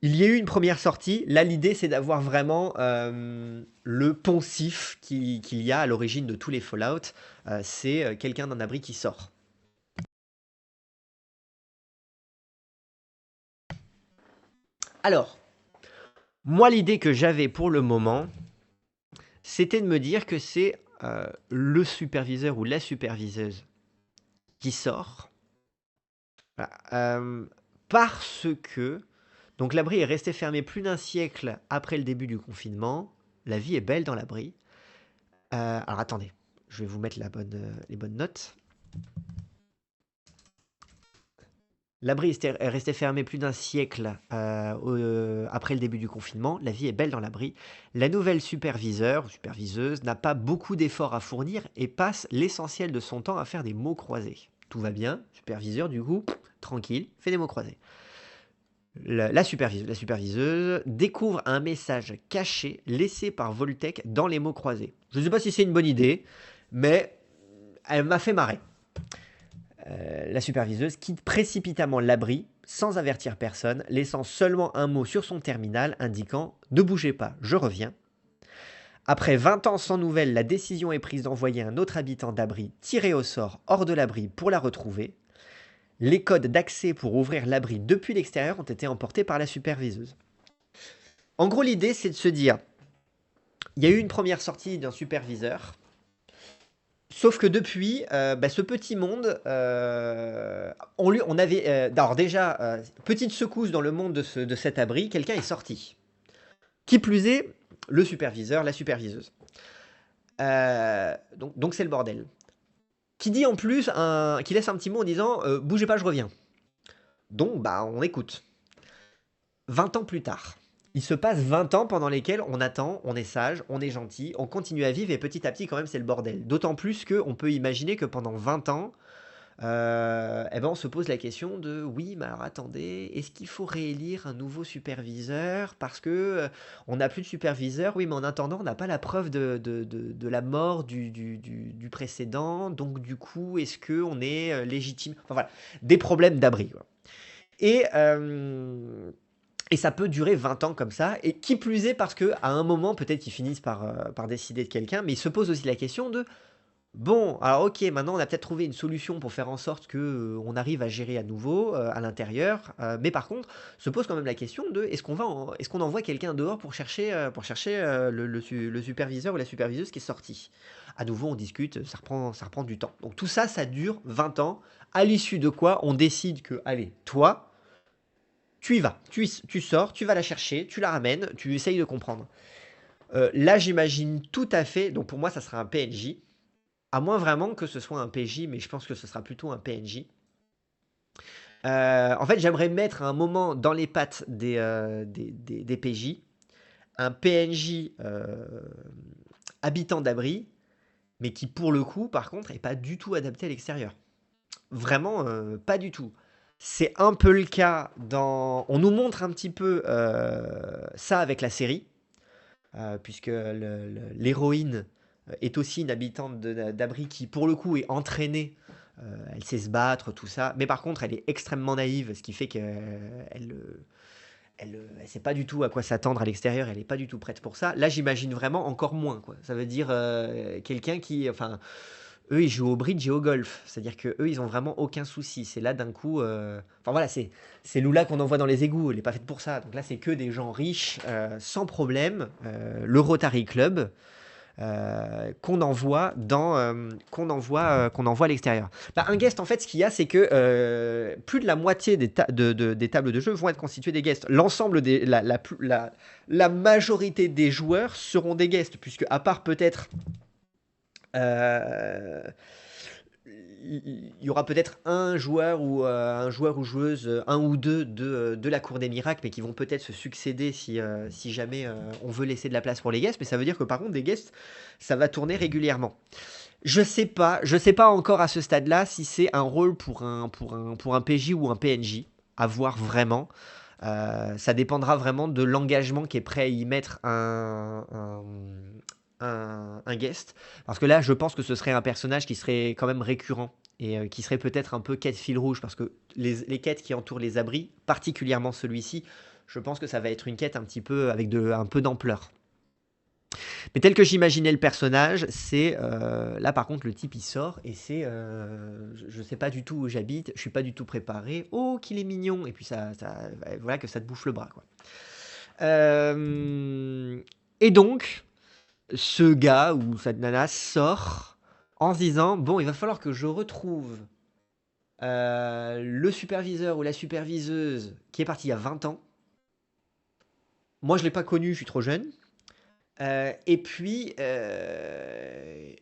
Il y a eu une première sortie. Là, l'idée, c'est d'avoir vraiment le poncif qu'il y a à l'origine de tous les Fallout. C'est quelqu'un d'un abri qui sort. Alors, moi, l'idée que j'avais pour le moment, c'était de me dire que c'est le superviseur ou la superviseuse qui sort. Parce que donc l'abri est resté fermé plus d'un siècle après le début du confinement. La vie est belle dans l'abri. Alors attendez, je vais vous mettre les bonnes notes. L'abri est resté fermé plus d'un siècle après le début du confinement. La vie est belle dans l'abri. La nouvelle superviseur ou superviseuse n'a pas beaucoup d'efforts à fournir et passe l'essentiel de son temps à faire des mots croisés. Tout va bien, superviseur du coup, tranquille, fait des mots croisés. La superviseuse découvre un message caché laissé par Voltec dans les mots croisés. Je ne sais pas si c'est une bonne idée, mais elle m'a fait marrer. La superviseuse quitte précipitamment l'abri sans avertir personne, laissant seulement un mot sur son terminal indiquant « Ne bougez pas, je reviens ». Après 20 ans sans nouvelles, la décision est prise d'envoyer un autre habitant d'abri tiré au sort hors de l'abri pour la retrouver. Les codes d'accès pour ouvrir l'abri depuis l'extérieur ont été emportés par la superviseuse. En gros, l'idée, c'est de se dire, il y a eu une première sortie d'un superviseur, sauf que depuis, ce petit monde, on avait... alors déjà, petite secousse dans le monde de cet abri, quelqu'un est sorti. Qui plus est, le superviseur, la superviseuse. Donc c'est le bordel. Qui dit en plus, qui laisse un petit mot en disant bougez pas, je reviens. Donc, on écoute. 20 ans plus tard. Il se passe 20 ans pendant lesquels on attend, on est sage, on est gentil, on continue à vivre et petit à petit, quand même, c'est le bordel. D'autant plus qu'on peut imaginer que pendant 20 ans, on se pose la question de oui, mais alors attendez, est-ce qu'il faut réélire un nouveau superviseur parce que on n'a plus de superviseur? Oui, mais en attendant, on n'a pas la preuve de la mort du précédent, donc du coup, est-ce qu'on est légitime? Enfin voilà, des problèmes d'abri, quoi. Et, et ça peut durer 20 ans comme ça, et qui plus est parce qu'à un moment, peut-être qu'ils finissent par décider de quelqu'un, mais il se pose aussi la question de bon, alors ok, maintenant on a peut-être trouvé une solution pour faire en sorte que on arrive à gérer à nouveau à l'intérieur, mais par contre, se pose quand même la question de est-ce qu'on envoie quelqu'un dehors pour chercher le superviseur ou la superviseuse qui est sorti. À nouveau, on discute, ça reprend du temps. Donc tout ça, ça dure 20 ans, à l'issue de quoi on décide que, allez, toi, tu y vas, tu sors, tu vas la chercher, tu la ramènes, tu essayes de comprendre. Là, j'imagine tout à fait, donc pour moi, ça sera un PNJ. À moins vraiment que ce soit un PJ, mais je pense que ce sera plutôt un PNJ. En fait, j'aimerais mettre un moment dans les pattes des PJ, un PNJ habitant d'abri, mais qui pour le coup, par contre, est pas du tout adapté à l'extérieur. Vraiment, pas du tout. C'est un peu le cas dans... On nous montre un petit peu ça avec la série, puisque l'héroïne est aussi une habitante d'abri qui, pour le coup, est entraînée. Elle sait se battre, tout ça. Mais par contre, elle est extrêmement naïve, ce qui fait qu'elle ne sait pas du tout à quoi s'attendre à l'extérieur. Elle n'est pas du tout prête pour ça. Là, j'imagine vraiment encore moins, quoi. Ça veut dire quelqu'un qui... Enfin, eux, ils jouent au bridge et au golf. C'est-à-dire qu'eux, ils ont vraiment aucun souci. C'est là, d'un coup... Enfin, voilà, c'est Lula qu'on envoie dans les égouts. Elle n'est pas faite pour ça. Donc là, c'est que des gens riches, sans problème. Le Rotary Club qu'on envoie à l'extérieur. Un guest, en fait, ce qu'il y a, c'est que plus de la moitié des tables de jeu vont être constituées des guests. L'ensemble la majorité des joueurs seront des guests, puisque à part peut-être il y aura peut-être un joueur ou joueuse, un ou deux de la Cour des miracles, mais qui vont peut-être se succéder si jamais on veut laisser de la place pour les guests. Mais ça veut dire que par contre, des guests, ça va tourner régulièrement. Je sais pas encore à ce stade-là si c'est un rôle pour un PJ ou un PNJ, à voir vraiment. Ça dépendra vraiment de l'engagement qui est prêt à y mettre un guest. Parce que là, je pense que ce serait un personnage qui serait quand même récurrent et qui serait peut-être un peu quête fil rouge. Parce que les quêtes qui entourent les abris, particulièrement celui-ci, je pense que ça va être une quête un petit peu avec un peu d'ampleur. Mais tel que j'imaginais le personnage, c'est là par contre le type il sort et c'est je sais pas du tout où j'habite, je suis pas du tout préparé. Oh qu'il est mignon et puis voilà que ça te bouffe le bras quoi. Et donc ce gars ou cette nana sort en se disant bon il va falloir que je retrouve le superviseur ou la superviseuse qui est parti il y a 20 ans. Moi je l'ai pas connu, je suis trop jeune. Et puis j'ai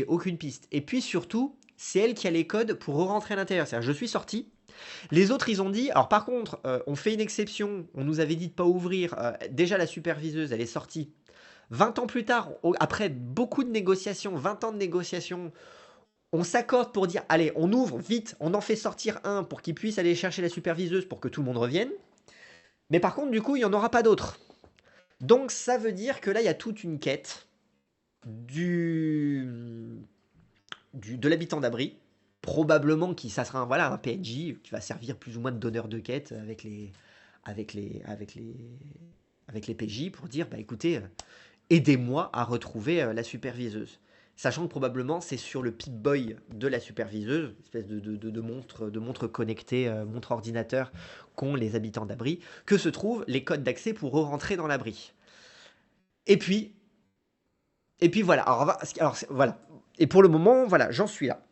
aucune piste. Et puis surtout, c'est elle qui a les codes pour re-rentrer à l'intérieur. C'est-à-dire, je suis sorti. Les autres, ils ont dit. Alors par contre, on fait une exception. On nous avait dit de pas ouvrir. Déjà, la superviseuse, elle est sortie. 20 ans plus tard, après beaucoup de négociations, 20 ans de négociations, on s'accorde pour dire, allez, on ouvre vite, on en fait sortir un pour qu'il puisse aller chercher la superviseuse pour que tout le monde revienne. Mais par contre, du coup, il n'y en aura pas d'autres. Donc ça veut dire que là, il y a toute une quête de l'habitant d'abri. Probablement ça sera un PNJ qui va servir plus ou moins de donneur de quête avec les PJ pour dire, bah écoutez, aidez-moi à retrouver la superviseuse. Sachant que probablement c'est sur le Pip-Boy de la superviseuse, espèce de montre connectée, montre ordinateur qu'ont les habitants d'abri, que se trouvent les codes d'accès pour rentrer dans l'abri. Et puis, voilà. Voilà. Et pour le moment, voilà, j'en suis là.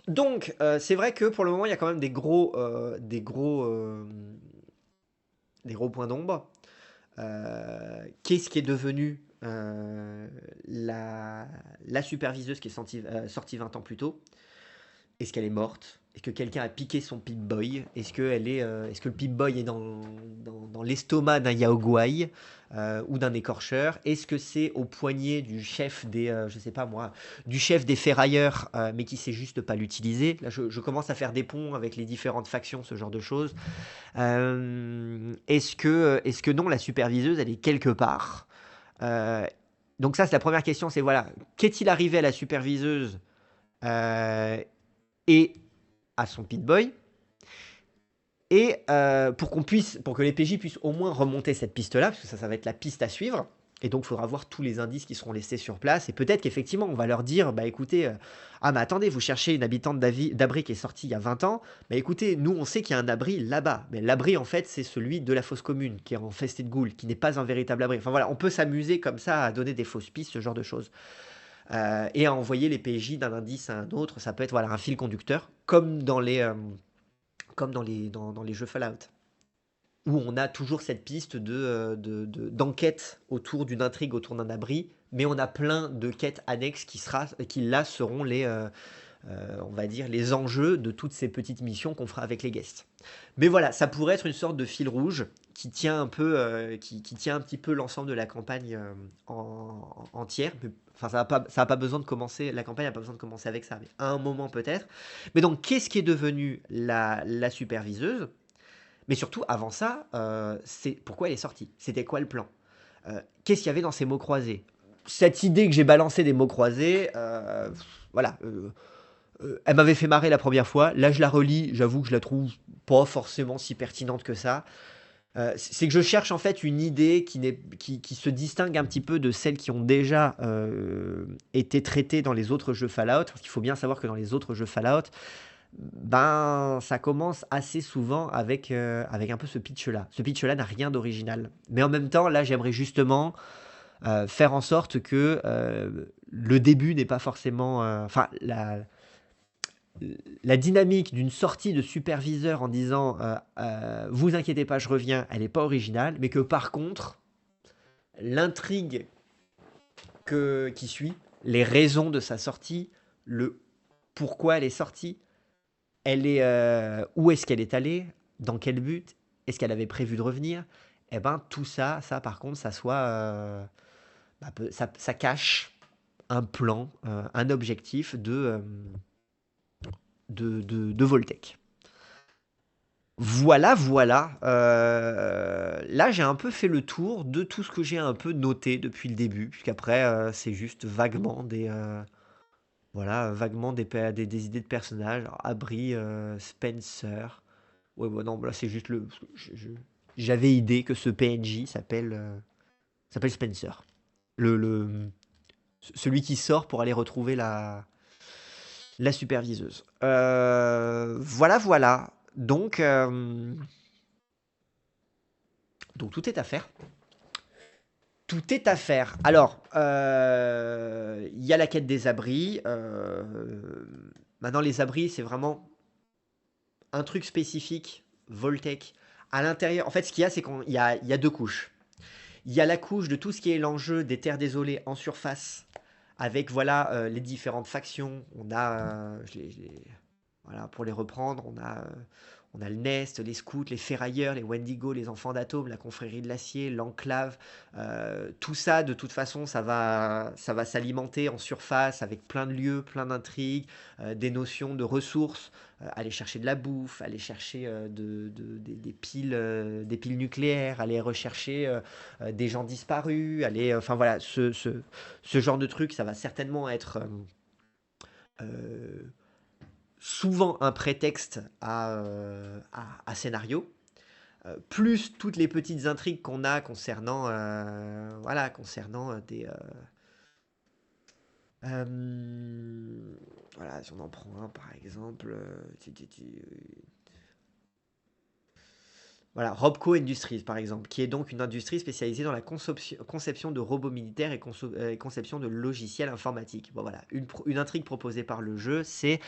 Donc, c'est vrai que pour le moment, il y a quand même des gros points d'ombre. Qu'est-ce qui est devenu la superviseuse qui est sortie 20 ans plus tôt? Est-ce qu'elle est morte? Est-ce que quelqu'un a piqué son Pip-Boy? Est-ce que le Pip-Boy est dans l'estomac d'un Yaoguai ou d'un écorcheur? Est-ce que c'est au poignet du chef je sais pas moi, du chef des ferrailleurs, mais qui sait juste pas l'utiliser? Là, je commence à faire des ponts avec les différentes factions, ce genre de choses. Est-ce que non, la superviseuse, elle est quelque part? Euh, donc ça, c'est la première question, c'est voilà, qu'est-il arrivé à la superviseuse euh, et à son Pip-Boy? Et pour que les PJ puissent au moins remonter cette piste-là, parce que ça va être la piste à suivre. Et donc, il faudra voir tous les indices qui seront laissés sur place. Et peut-être qu'effectivement, on va leur dire, bah écoutez, ah mais attendez, vous cherchez une habitante d'abri qui est sortie il y a 20 ans. Mais écoutez, nous, on sait qu'il y a un abri là-bas. Mais l'abri, en fait, c'est celui de la fosse commune, qui est infesté de ghouls, qui n'est pas un véritable abri. Enfin voilà, on peut s'amuser comme ça à donner des fausses pistes, ce genre de choses. Et à envoyer les PJ d'un indice à un autre. Ça peut être voilà, un fil conducteur, comme dans les jeux Fallout, où on a toujours cette piste d'enquête autour d'une intrigue, autour d'un abri, mais on a plein de quêtes annexes qui là seront on va dire, les enjeux de toutes ces petites missions qu'on fera avec les guests. Mais voilà, ça pourrait être une sorte de fil rouge qui tient un peu, qui tient un petit peu l'ensemble de la campagne entière. Enfin, ça a pas besoin de commencer, la campagne n'a pas besoin de commencer avec ça, mais à un moment peut-être. Mais donc, qu'est-ce qui est devenu la superviseuse? Mais surtout, avant ça, c'est pourquoi elle est sortie? C'était quoi le plan? Qu'est-ce qu'il y avait dans ces mots croisés? Cette idée que j'ai balancé des mots croisés, voilà, elle m'avait fait marrer la première fois. Là, je la relis, j'avoue que je la trouve pas forcément si pertinente que ça. C'est que je cherche en fait une idée qui se distingue un petit peu de celles qui ont déjà été traitées dans les autres jeux Fallout. Parce qu'il faut bien savoir que dans les autres jeux Fallout, ben, ça commence assez souvent avec un peu ce pitch-là. Ce pitch-là n'a rien d'original. Mais en même temps, là, j'aimerais justement faire en sorte que le début n'est pas forcément... Enfin, la dynamique d'une sortie de superviseur en disant vous inquiétez pas, je reviens, elle n'est pas originale, mais que par contre, l'intrigue qui suit, les raisons de sa sortie, le pourquoi elle est sortie, où est-ce qu'elle est allée, dans quel but, est-ce qu'elle avait prévu de revenir. Et ben tout ça, ça par contre, ça cache un plan, un objectif de Voltec. Voilà, voilà. Là, j'ai un peu fait le tour de tout ce que j'ai un peu noté depuis le début, puisqu'après, c'est juste vaguement voilà, vaguement des idées de personnages. Alors, Abri, Spencer. Ouais, bon, non, là, c'est juste j'avais idée que ce PNJ s'appelle Spencer. Celui qui sort pour aller retrouver la superviseuse. Voilà, voilà. Donc tout est à faire. Tout est à faire. Alors, il y a la quête des abris. Maintenant, les abris, c'est vraiment un truc spécifique, Voltec. À l'intérieur, en fait, ce qu'il y a, c'est qu'il y a deux couches. Il y a la couche de tout ce qui est l'enjeu des terres désolées en surface, avec voilà les différentes factions. Voilà, pour les reprendre, on a le Nest, les Scouts, les Ferrailleurs, les Wendigo, les Enfants d'Atome, la Confrérie de l'Acier, l'Enclave. Tout ça, de toute façon, ça va s'alimenter en surface avec plein de lieux, plein d'intrigues, des notions de ressources, aller chercher de la bouffe, aller chercher des piles nucléaires, aller rechercher des gens disparus, enfin voilà, ce genre de truc, ça va certainement être euh, souvent un prétexte à scénario, plus toutes les petites intrigues qu'on a concernant, voilà, concernant voilà, si on en prend un par exemple, voilà, Robco Industries par exemple, qui est donc une industrie spécialisée dans la conception de robots militaires et conception de logiciels informatiques. Bon voilà, une intrigue proposée par le jeu, c'est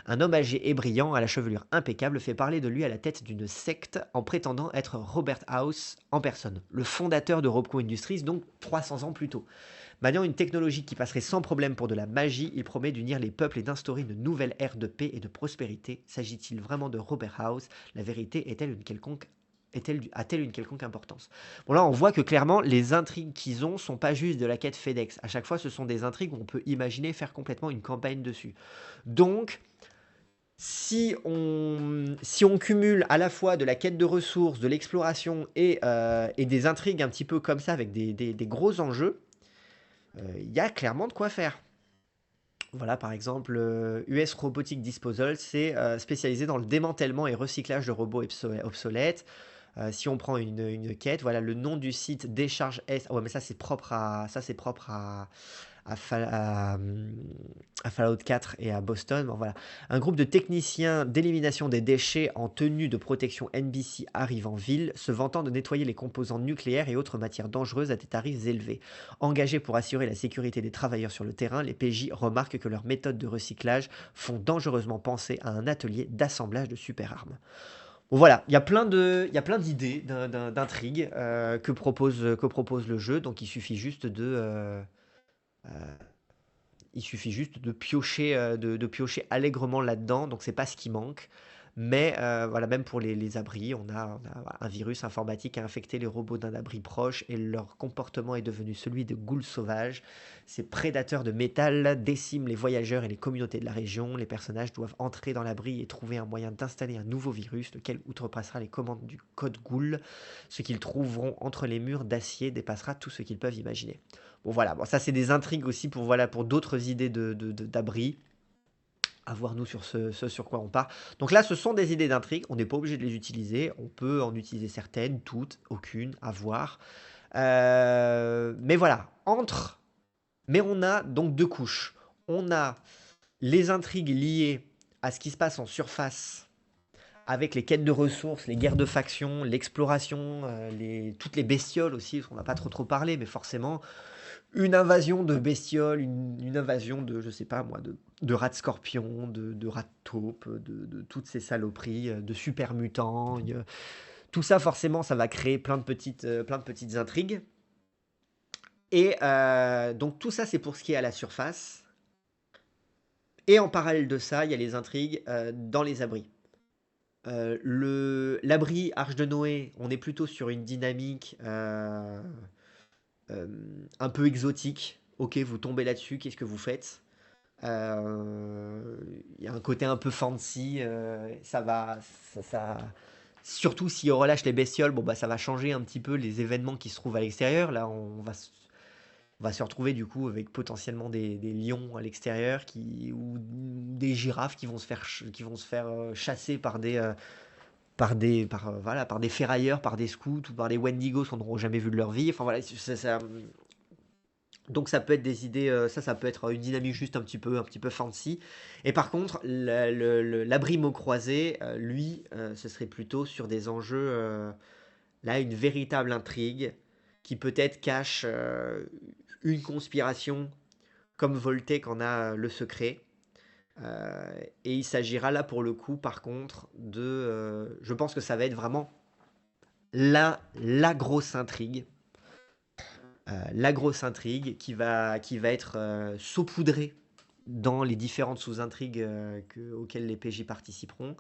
un homme âgé et brillant, à la chevelure impeccable, fait parler de lui à la tête d'une secte en prétendant être Robert House en personne, le fondateur de Robco Industries, donc 300 ans plus tôt. Maniant une technologie qui passerait sans problème pour de la magie, il promet d'unir les peuples et d'instaurer une nouvelle ère de paix et de prospérité. S'agit-il vraiment de Robert House? La vérité a-t-elle une quelconque importance? Bon là, on voit que clairement, les intrigues qu'ils ont sont pas juste de la quête FedEx. À chaque fois, ce sont des intrigues où on peut imaginer faire complètement une campagne dessus. Donc, si on cumule à la fois de la quête de ressources, de l'exploration et des intrigues un petit peu comme ça avec des gros enjeux, il y a clairement de quoi faire. Voilà, par exemple, US Robotic Disposal, c'est spécialisé dans le démantèlement et recyclage de robots obsolètes. Si on prend une quête, voilà, le nom du site décharge S. Ah ouais, mais ça c'est propre à Fallout 4 et à Boston. Bon, voilà. Un groupe de techniciens d'élimination des déchets en tenue de protection NBC arrive en ville, se vantant de nettoyer les composants nucléaires et autres matières dangereuses à des tarifs élevés. Engagés pour assurer la sécurité des travailleurs sur le terrain, les PJ remarquent que leurs méthodes de recyclage font dangereusement penser à un atelier d'assemblage de super-armes. Bon, voilà, il y a plein d'idées, d'intrigues que propose le jeu, donc il suffit juste de piocher, de piocher allègrement là-dedans, donc c'est pas ce qui manque. Mais voilà, même pour les abris, on a un virus informatique a infecté les robots d'un abri proche et leur comportement est devenu celui de ghouls sauvages. Ces prédateurs de métal déciment les voyageurs et les communautés de la région. Les personnages doivent entrer dans l'abri et trouver un moyen d'installer un nouveau virus, lequel outrepassera les commandes du code ghoul. Ce qu'ils trouveront entre les murs d'acier dépassera tout ce qu'ils peuvent imaginer. Bon voilà, bon, ça c'est des intrigues aussi pour, voilà, pour d'autres idées d'abri. À voir nous sur ce sur quoi on part. Donc là, ce sont des idées d'intrigue, on n'est pas obligé de les utiliser, on peut en utiliser certaines, toutes, aucune, à voir. Mais voilà, mais on a donc deux couches. On a les intrigues liées à ce qui se passe en surface, avec les quêtes de ressources, les guerres de factions, l'exploration, toutes les bestioles aussi, parce qu'on n'a pas trop parlé, mais forcément, une invasion de bestioles, une invasion de, je sais pas moi, de rats de scorpions, de rats de taupes, de toutes ces saloperies, de super mutants. Tout ça, forcément, ça va créer plein de petites intrigues. Et donc tout ça, c'est pour ce qui est à la surface. Et en parallèle de ça, il y a les intrigues dans les abris. L'abri Arche de Noé, on est plutôt sur une dynamique un peu exotique. Ok, vous tombez là-dessus, qu'est-ce que vous faites? Il y a un côté un peu fancy, ça va, ça- surtout si on relâche les bestioles, bon bah ça va changer un petit peu les événements qui se trouvent à l'extérieur. Là, on va se retrouver du coup avec potentiellement des lions à l'extérieur ou des girafes qui vont se faire chasser voilà, par des ferrailleurs, par des scouts ou par des Wendigos qu'on n'auront jamais vu de leur vie. Enfin voilà, donc ça peut être des idées, ça peut être une dynamique juste un petit peu fancy. Et par contre, l'abri mot croisé, lui, ce serait plutôt sur des enjeux, là, une véritable intrigue qui peut-être cache une conspiration comme Voltec en a le secret. Euh, et il s'agira là pour le coup, par contre, je pense que ça va être vraiment la grosse intrigue. La grosse intrigue qui va être saupoudrée dans les différentes sous-intrigues auxquelles les PJ participeront.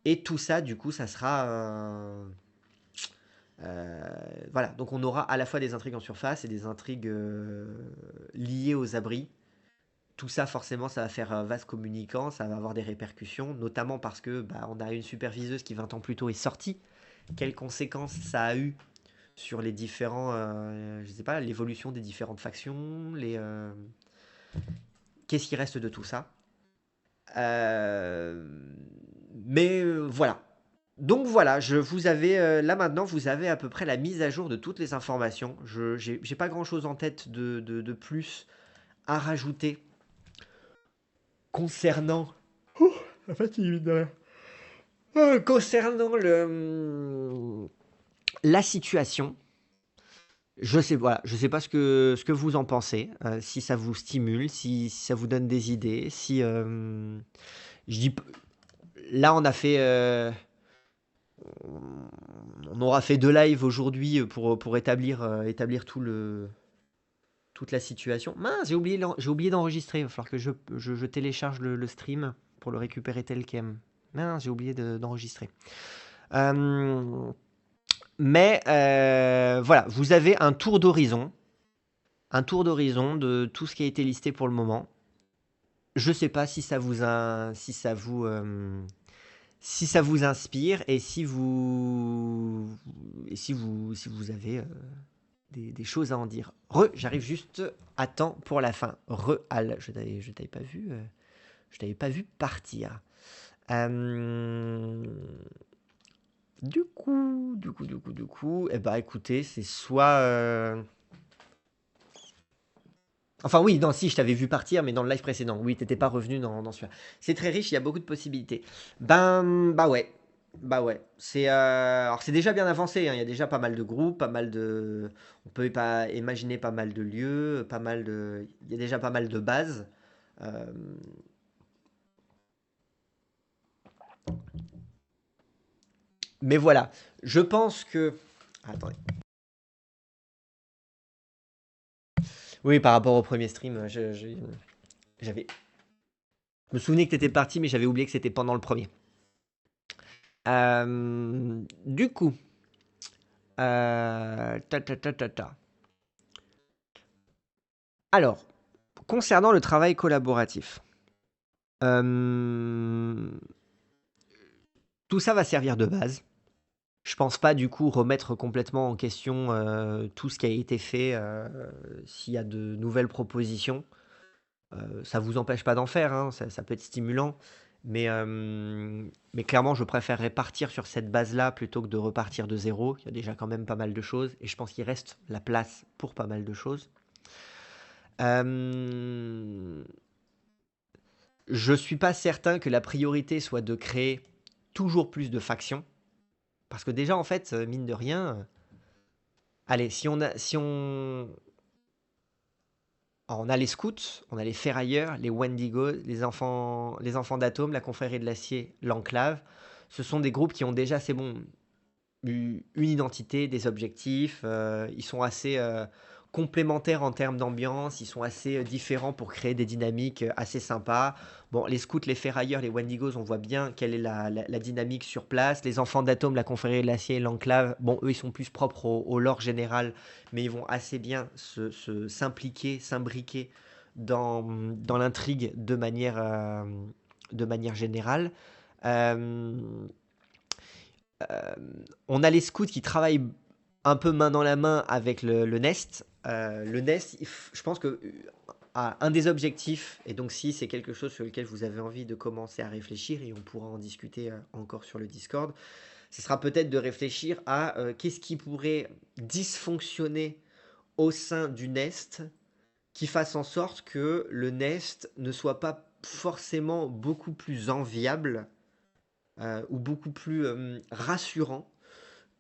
Et tout ça, du coup, ça sera... voilà, donc on aura à la fois des intrigues en surface et des intrigues liées aux abris. Tout ça, forcément, ça va faire vase communicant, ça va avoir des répercussions, notamment parce que bah, on a une superviseuse qui 20 ans plus tôt est sortie. Quelles conséquences ça a eu sur les différents, je sais pas, l'évolution des différentes factions, qu'est-ce qui reste de tout ça. Euh, mais voilà. Donc voilà, vous avez là maintenant, vous avez à peu près la mise à jour de toutes les informations. J'ai pas grand-chose en tête de plus à rajouter concernant. En fait, concernant la situation. Voilà, je sais pas ce que vous en pensez, si ça vous stimule, si ça vous donne des idées, si je dis, là on aura fait 2 lives aujourd'hui pour établir toute la situation. Mince, j'ai oublié d'enregistrer. Il va falloir que je télécharge le stream pour le récupérer tel quel. Mince, j'ai oublié d'enregistrer. Euh, mais voilà, vous avez un tour d'horizon de tout ce qui a été listé pour le moment. Je sais pas si si ça vous inspire et si vous avez des choses à en dire. J'arrive juste à temps pour la fin. Al, je t'avais pas vu, je t'avais pas vu partir. Euh, du coup, eh ben écoutez, c'est soit enfin oui, non, si, je t'avais vu partir, mais dans le live précédent. Oui, t'étais pas revenu dans celui-là. C'est très riche, il y a beaucoup de possibilités. Bah ouais. Bah ouais. Alors c'est déjà bien avancé, hein. Il y a déjà pas mal de groupes, pas mal de... On peut pas imaginer pas mal de lieux, pas mal de... Il y a déjà pas mal de bases. Euh, Mais voilà. Je pense que... Attendez. Oui, par rapport au premier stream, j'avais... Je me souvenais que t'étais parti, mais j'avais oublié que c'était pendant le premier. Du coup... ta. Alors, concernant le travail collaboratif, euh, tout ça va servir de base. Je pense pas du coup remettre complètement en question tout ce qui a été fait s'il y a de nouvelles propositions. Ça vous empêche pas d'en faire, hein, ça peut être stimulant. Mais clairement, je préférerais partir sur cette base-là plutôt que de repartir de zéro. Il y a déjà quand même pas mal de choses et je pense qu'il reste la place pour pas mal de choses. Euh, Je suis pas certain que la priorité soit de créer toujours plus de factions. Parce que déjà, en fait, mine de rien, allez, alors, on a les scouts, on a les ferrailleurs, les Wendigo, les enfants d'Atome, la confrérie de l'acier, l'enclave. Ce sont des groupes qui ont déjà, c'est bon, une identité, des objectifs. Ils sont assez complémentaires en termes d'ambiance, ils sont assez différents pour créer des dynamiques assez sympas. Bon, les scouts, les ferrailleurs, les Wendigos, on voit bien quelle est la dynamique sur place. Les enfants d'Atome, la confrérie de l'acier et l'enclave, bon, eux, ils sont plus propres au lore général, mais ils vont assez bien s'impliquer, s'imbriquer dans l'intrigue de manière générale. Euh, on a les scouts qui travaillent un peu main dans la main avec le Nest. Le Nest, je pense que un des objectifs, et donc si c'est quelque chose sur lequel vous avez envie de commencer à réfléchir, et on pourra en discuter encore sur le Discord, ce sera peut-être de réfléchir à qu'est-ce qui pourrait dysfonctionner au sein du Nest qui fasse en sorte que le Nest ne soit pas forcément beaucoup plus enviable ou beaucoup plus rassurant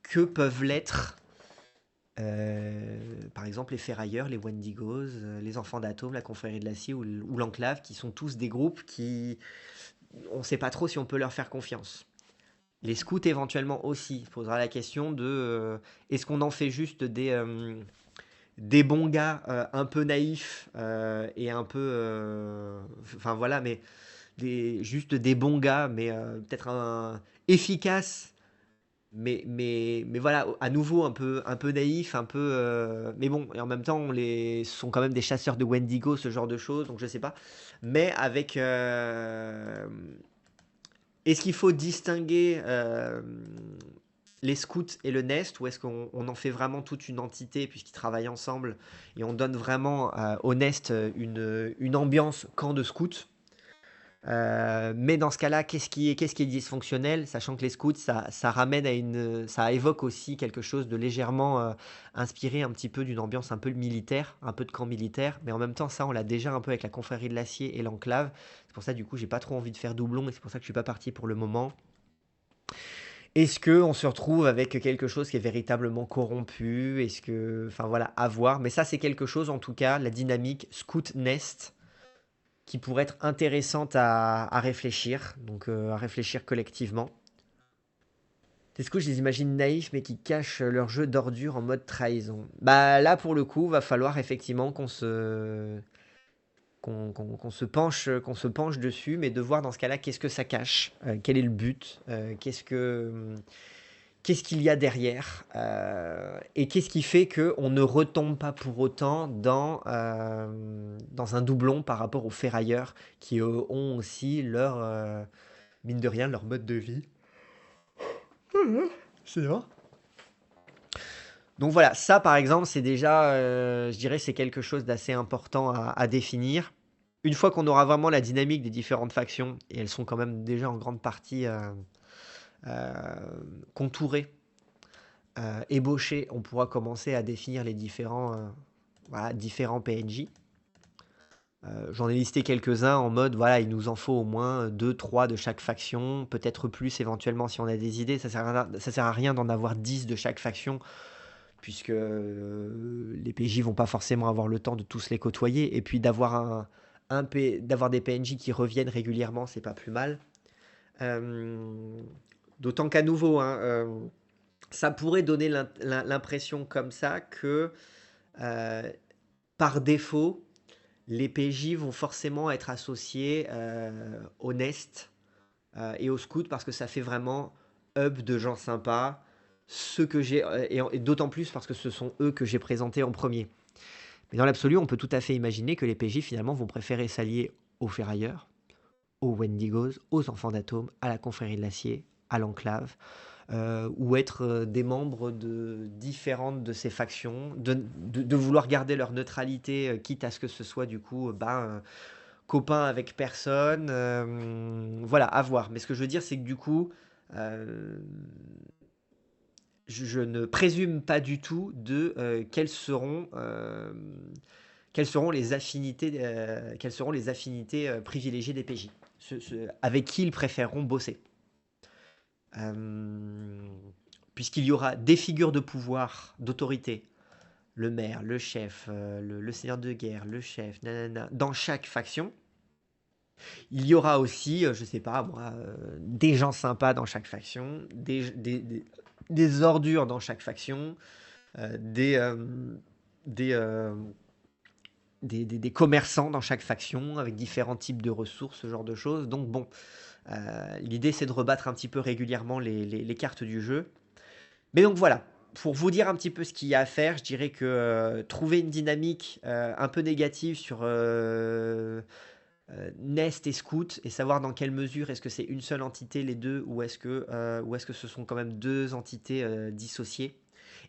que peuvent l'être par exemple, les Ferrailleurs, les Wendigos, les Enfants d'Atome, la Confrérie de l'Acier ou l'Enclave, qui sont tous des groupes qui... On ne sait pas trop si on peut leur faire confiance. Les scouts éventuellement aussi. Il posera la question de est-ce qu'on en fait juste des bons gars un peu naïfs et un peu... Enfin voilà, mais juste des bons gars, mais peut-être efficaces mais voilà, à nouveau un peu naïf, un peu. Mais bon, et en même temps, sont quand même des chasseurs de Wendigo, ce genre de choses, donc je sais pas. Mais avec. Est-ce qu'il faut distinguer les scouts et le Nest, ou est-ce qu'on en fait vraiment toute une entité, puisqu'ils travaillent ensemble, et on donne vraiment au Nest une ambiance camp de scouts? Mais dans ce cas-là, qu'est-ce qui est dysfonctionnel? Sachant que les scouts, ça ramène ça évoque aussi quelque chose de légèrement inspiré un petit peu d'une ambiance un peu militaire, un peu de camp militaire. Mais en même temps, ça, on l'a déjà un peu avec la confrérie de l'acier et l'enclave. C'est pour ça, du coup, j'ai pas trop envie de faire doublon et c'est pour ça que je suis pas parti pour le moment. Est-ce que on se retrouve avec quelque chose qui est véritablement corrompu? Enfin voilà, à voir. Mais ça, c'est quelque chose, en tout cas, la dynamique Scout Nest qui pourrait être intéressante à réfléchir, donc à réfléchir collectivement. Est-ce que je les imagine naïfs mais qui cachent leur jeu d'ordure en mode trahison? Bah là pour le coup, va falloir effectivement qu'on se penche dessus, mais de voir dans ce cas-là qu'est-ce que ça cache, quel est le but, qu'est-ce qu'il y a derrière, et qu'est-ce qui fait que on ne retombe pas pour autant dans un doublon par rapport aux ferrailleurs qui ont aussi mine de rien, leur mode de vie. C'est vrai. Donc voilà, ça par exemple, c'est déjà, je dirais, c'est quelque chose d'assez important à définir. Une fois qu'on aura vraiment la dynamique des différentes factions, et elles sont quand même déjà en grande partie euh, contourées, ébauchées, on pourra commencer à définir les voilà, différents PNJ. J'en ai listé quelques-uns en mode, voilà, il nous en faut au moins 2, 3 de chaque faction, peut-être plus éventuellement si on a des idées. Ça sert à rien d'en avoir 10 de chaque faction, puisque les PJ vont pas forcément avoir le temps de tous les côtoyer. Et puis d'avoir des PNJ qui reviennent régulièrement, c'est pas plus mal. Euh, D'autant qu'à nouveau, hein, ça pourrait donner l'impression comme ça que euh, par défaut, les PJ vont forcément être associés au Nest et au Scout parce que ça fait vraiment hub de gens sympas. Ceux que j'ai, et d'autant plus parce que ce sont eux que j'ai présentés en premier. Mais dans l'absolu, on peut tout à fait imaginer que les PJ finalement vont préférer s'allier aux Ferrailleurs, aux Wendigos, aux Enfants d'Atome, à la Confrérie de l'Acier, à l'Enclave, ou être des membres de différentes de ces factions, de vouloir garder leur neutralité, quitte à ce que ce soit du coup copain avec personne. Voilà, à voir. Mais ce que je veux dire, c'est que du coup, euh, je ne présume pas du tout de quelles seront les affinités privilégiées des PJ, avec qui ils préféreront bosser. Euh, Puisqu'il y aura des figures de pouvoir, d'autorité, le maire, le chef, le seigneur de guerre, le chef, nanana, dans chaque faction. Il y aura aussi, je sais pas moi, des gens sympas dans chaque faction, des ordures dans chaque faction, des, des, des commerçants dans chaque faction avec différents types de ressources, ce genre de choses. Donc bon, l'idée c'est de rebattre un petit peu régulièrement les cartes du jeu. Mais donc voilà, pour vous dire un petit peu ce qu'il y a à faire, je dirais que trouver une dynamique un peu négative sur Nest et Scout et savoir dans quelle mesure est-ce que c'est une seule entité les deux ou est-ce que ce sont quand même deux entités dissociées.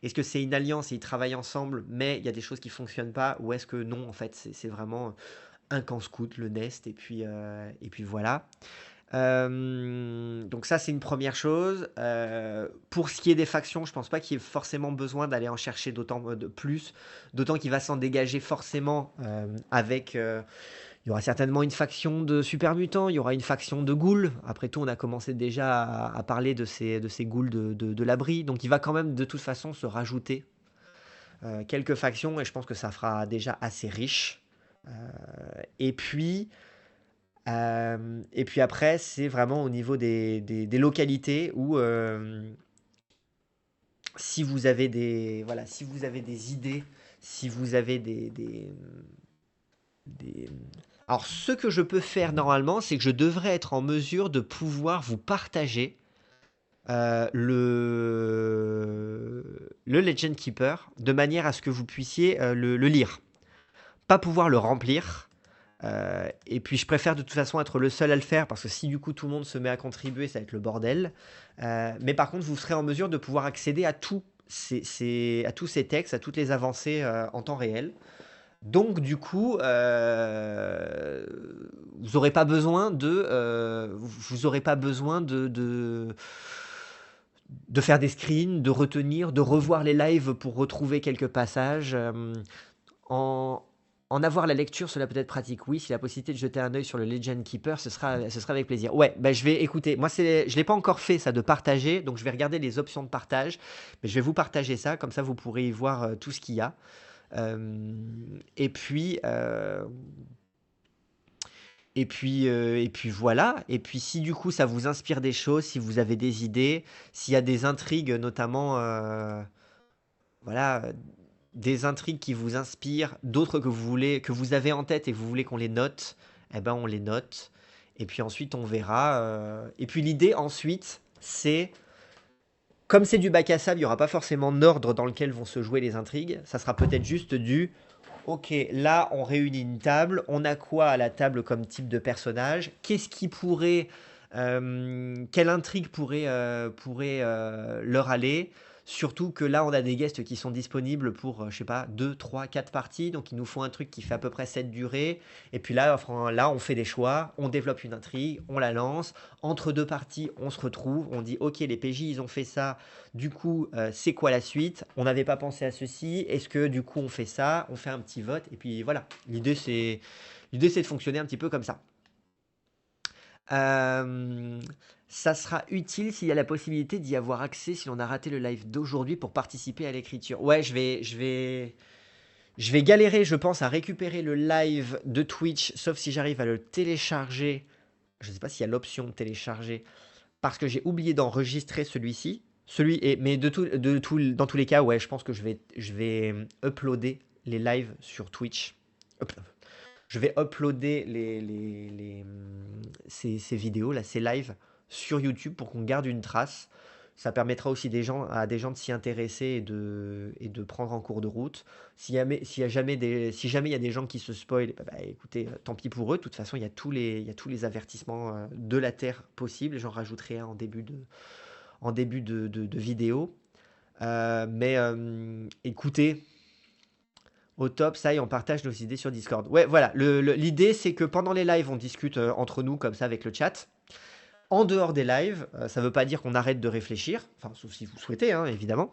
Est-ce que c'est une alliance et ils travaillent ensemble mais il y a des choses qui fonctionnent pas ou est-ce que non en fait c'est vraiment un camp Scout, le Nest et puis voilà. Donc ça, c'est une première chose. Pour ce qui est des factions, je pense pas qu'il y ait forcément besoin d'aller en chercher d'autant de plus, d'autant qu'il va s'en dégager forcément avec. Il y aura certainement une faction de super mutants, il y aura une faction de ghouls. Après tout, on a commencé déjà à parler de ces ghouls de l'abri. Donc il va quand même de toute façon se rajouter quelques factions et je pense que ça fera déjà assez riche. Euh, et puis. Et puis après, c'est vraiment au niveau des localités où si vous avez des, voilà, si vous avez des idées, si vous avez des- Alors, ce que je peux faire normalement, c'est que je devrais être en mesure de pouvoir vous partager le Legend Keeper de manière à ce que vous puissiez le lire. Pas pouvoir le remplir. Et puis je préfère de toute façon être le seul à le faire parce que si du coup tout le monde se met à contribuer, ça va être le bordel. Mais par contre, vous serez en mesure de pouvoir accéder à à tous ces textes, à toutes les avancées en temps réel. Donc du coup, vous n'aurez pas besoin vous aurez pas besoin de faire des screens, de retenir, de revoir les lives pour retrouver quelques passages. En, en avoir la lecture, cela peut être pratique. Oui, si la possibilité de jeter un œil sur le Legend Keeper, ce sera avec plaisir. Ouais, bah, je vais écouter. Moi, je l'ai pas encore fait ça de partager, donc je vais regarder les options de partage. Mais je vais vous partager ça, comme ça vous pourrez y voir tout ce qu'il y a. Euh, et puis, euh, et puis voilà. Et puis si du coup ça vous inspire des choses, si vous avez des idées, s'il y a des intrigues, notamment, voilà, des intrigues qui vous inspirent, d'autres que vous avez en tête et que vous voulez qu'on les note, eh ben on les note. Et puis ensuite on verra. Et puis l'idée ensuite, c'est comme c'est du bac à sable, il n'y aura pas forcément d'ordre dans lequel vont se jouer les intrigues. Ça sera peut-être juste du OK, là on réunit une table, on a quoi à la table comme type de personnage? Qu'est-ce qui pourrait, quelle intrigue pourrait leur aller? Surtout que là on a des guests qui sont disponibles pour, je sais pas, 2, 3, 4 parties, donc il nous faut un truc qui fait à peu près cette durée. Et puis là, enfin, là on fait des choix, on développe une intrigue, on la lance. Entre deux parties, on se retrouve, on dit OK, les PJ ils ont fait ça, du coup, c'est quoi la suite? On n'avait pas pensé à ceci. Est-ce que du coup on fait ça? On fait un petit vote et puis voilà. L'idée c'est de fonctionner un petit peu comme ça. Euh, Ça sera utile s'il y a la possibilité d'y avoir accès si l'on a raté le live d'aujourd'hui pour participer à l'écriture. Ouais, je vais galérer, je pense, à récupérer le live de Twitch, sauf si j'arrive à le télécharger. Je ne sais pas s'il y a l'option de télécharger parce que j'ai oublié d'enregistrer celui-ci. Mais dans tous les cas, ouais, je pense que je vais uploader les lives sur Twitch. Hop. Je vais uploader ces vidéos, là, ces lives sur YouTube pour qu'on garde une trace. Ça permettra aussi à des gens de s'y intéresser et de prendre en cours de route. Si jamais il y a des gens qui se spoilent, écoutez, tant pis pour eux. De toute façon, il y a tous les avertissements de la Terre possibles. J'en rajouterai un en début de vidéo. Écoutez, au top, ça y est, on partage nos idées sur Discord. Ouais, voilà. L'idée, c'est que pendant les lives, on discute entre nous, comme ça, avec le chat. En dehors des lives, ça ne veut pas dire qu'on arrête de réfléchir, enfin, sauf si vous souhaitez, hein, évidemment.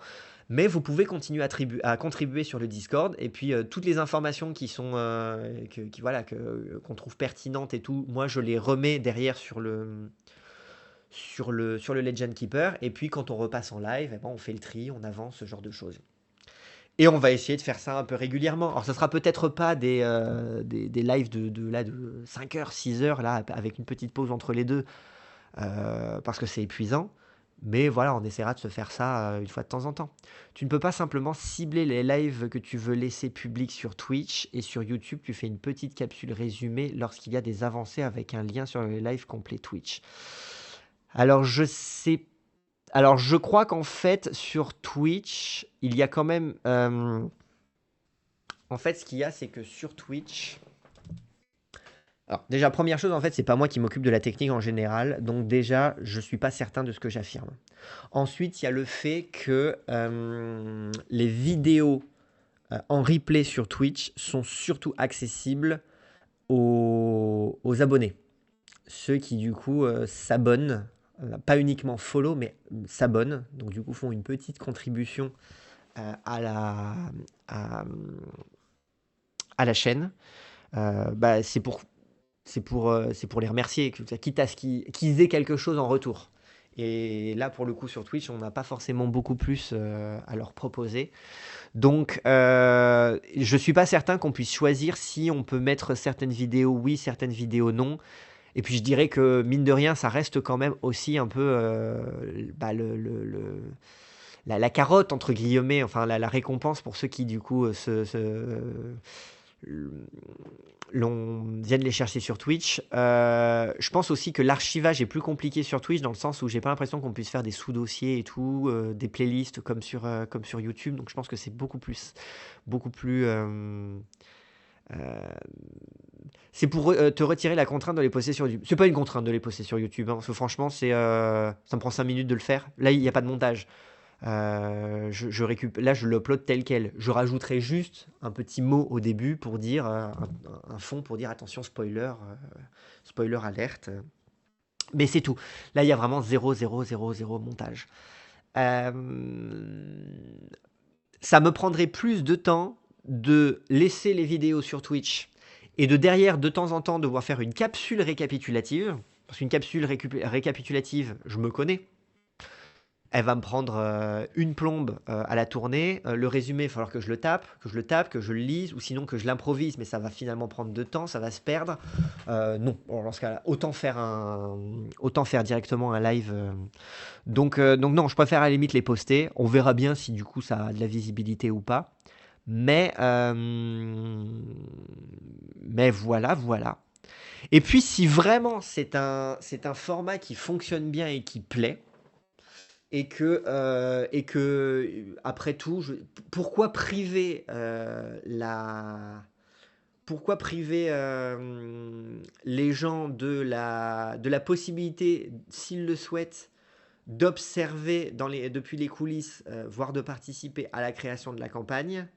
Mais vous pouvez continuer à contribuer sur le Discord. Et puis, toutes les informations qui sont, voilà, qu'on trouve pertinentes et tout, moi, je les remets derrière sur le Legend Keeper. Et puis, quand on repasse en live, eh ben, on fait le tri, on avance, ce genre de choses. Et on va essayer de faire ça un peu régulièrement. Alors, ça sera peut-être pas des lives de 5 heures, 6 heures, là, avec une petite pause entre les deux, parce que c'est épuisant. Mais voilà, on essaiera de se faire ça une fois de temps en temps. Tu ne peux pas simplement cibler les lives que tu veux laisser publics sur Twitch et sur YouTube, tu fais une petite capsule résumée lorsqu'il y a des avancées avec un lien sur le live complet Twitch. Alors je sais, alors je crois qu'en fait sur Twitch, il y a quand même, en fait ce qu'il y a c'est que sur Twitch, alors déjà première chose en fait c'est pas moi qui m'occupe de la technique en général, donc déjà je suis pas certain de ce que j'affirme. Ensuite il y a le fait que les vidéos en replay sur Twitch sont surtout accessibles aux abonnés. Ceux qui du coup s'abonnent, pas uniquement follow, mais s'abonnent, donc du coup font une petite contribution à, la, à, à la chaîne, bah, c'est pour les remercier, quitte à ce qu'ils aient quelque chose en retour. Et là, pour le coup, sur Twitch, on n'a pas forcément beaucoup plus à leur proposer. Donc, je suis pas certain qu'on puisse choisir si on peut mettre certaines vidéos oui, certaines vidéos non. Et puis, je dirais que mine de rien, ça reste quand même aussi un peu bah, la carotte, entre guillemets, enfin la récompense pour ceux qui, du coup, viennent les chercher sur Twitch. Je pense aussi que l'archivage est plus compliqué sur Twitch dans le sens où j'ai pas l'impression qu'on puisse faire des sous-dossiers et tout, des playlists comme sur YouTube. Donc je pense que c'est beaucoup plus. Euh, c'est pour te retirer la contrainte de les poster sur YouTube. C'est pas une contrainte de les poster sur YouTube, hein, parce que franchement, ça me prend 5 minutes de le faire. Là, il n'y a pas de montage. Là, je l'upload tel quel. Je rajouterai juste un petit mot au début pour dire un fond pour dire attention spoiler, spoiler alerte. Mais c'est tout. Là, il y a vraiment 0 montage. Euh, Ça me prendrait plus de temps de laisser les vidéos sur Twitch et de derrière, de temps en temps, devoir faire une capsule récapitulative. Parce qu'une capsule récapitulative, je me connais. Elle va me prendre une plombe à la tournée. Le résumé, il va falloir que je le tape, que je le lise, ou sinon que je l'improvise, mais ça va finalement prendre de temps, ça va se perdre. Non, bon, dans ce cas-là, autant faire directement un live. Donc non, je préfère à la limite les poster. On verra bien si du coup ça a de la visibilité ou pas. Mais, mais voilà, voilà. Et puis si vraiment c'est un format qui fonctionne bien et qui plaît, et que après tout, pourquoi priver pourquoi priver les gens de la possibilité, s'ils le souhaitent, d'observer depuis les coulisses, voire de participer à la création de la campagne,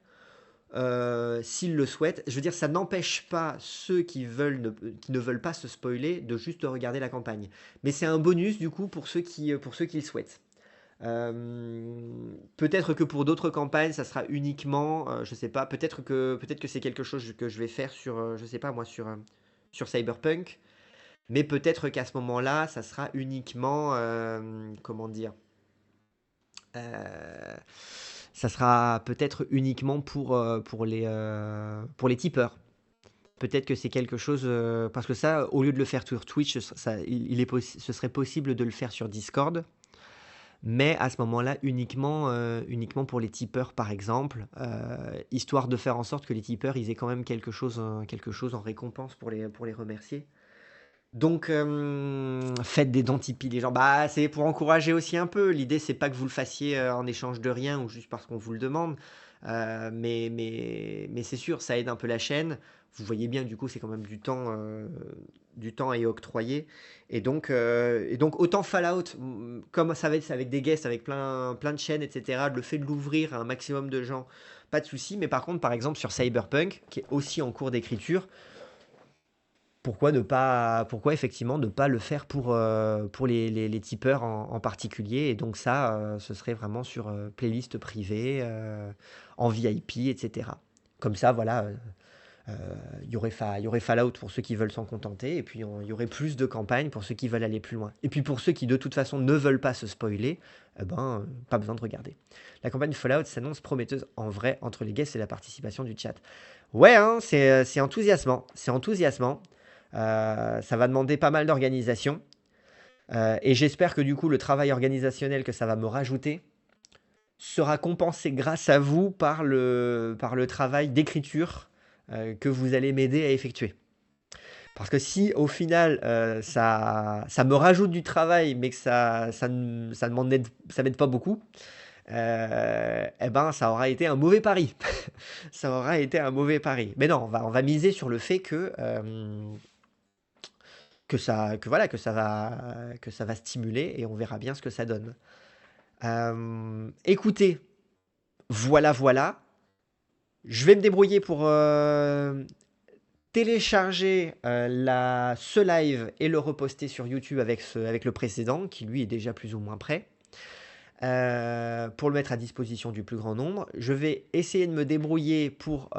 s'ils le souhaitent. Je veux dire, ça n'empêche pas ceux qui ne veulent pas se spoiler de juste regarder la campagne. Mais c'est un bonus du coup pour ceux qui le souhaitent. Peut-être que pour d'autres campagnes, ça sera uniquement, je sais pas, peut-être que c'est quelque chose que je vais faire sur, je sais pas moi, sur Cyberpunk, mais peut-être qu'à ce moment-là, ça sera uniquement, comment dire, euh, ça sera peut-être uniquement pour les tipeurs. Peut-être que c'est quelque chose, parce que ça, au lieu de le faire sur Twitch, ce serait possible de le faire sur Discord. Mais à ce moment-là, uniquement pour les tipeurs, par exemple, histoire de faire en sorte que les tipeurs, ils aient quand même quelque chose en récompense pour les remercier. Donc, faites des dons Tipeee, les gens. Bah, c'est pour encourager aussi un peu. L'idée, c'est pas que vous le fassiez en échange de rien ou juste parce qu'on vous le demande. Mais c'est sûr, ça aide un peu la chaîne. Vous voyez bien, du coup, c'est quand même du temps à y octroyer. Et donc autant Fallout, comme ça va être avec des guests, avec plein de chaînes, etc., le fait de l'ouvrir à un maximum de gens, pas de souci. Mais par contre, par exemple, sur Cyberpunk, qui est aussi en cours d'écriture, pourquoi effectivement ne pas le faire pour les tipeurs en particulier. Et donc ça, ce serait vraiment sur playlist privée, en VIP, etc. Comme ça, voilà, il y aurait Fallout pour ceux qui veulent s'en contenter, et puis il y aurait plus de campagnes pour ceux qui veulent aller plus loin. Et puis pour ceux qui de toute façon ne veulent pas se spoiler, eh ben, pas besoin de regarder. La campagne Fallout s'annonce prometteuse en vrai entre les guests et la participation du chat. Ouais, hein, c'est enthousiasmant. C'est enthousiasmant. Ça va demander pas mal d'organisation. Et j'espère que du coup, le travail organisationnel que ça va me rajouter sera compensé grâce à vous par le travail d'écriture que vous allez m'aider à effectuer. Parce que si au final ça me rajoute du travail, mais que ça ne ça m'aide pas beaucoup, eh ben ça aura été un mauvais pari. Ça aura été un mauvais pari. Mais non, on va miser sur le fait que ça va stimuler et on verra bien ce que ça donne. Écoutez, voilà. Je vais me débrouiller pour télécharger ce live et le reposter sur YouTube avec le précédent, qui lui est déjà plus ou moins prêt, pour le mettre à disposition du plus grand nombre. Je vais essayer de me débrouiller pour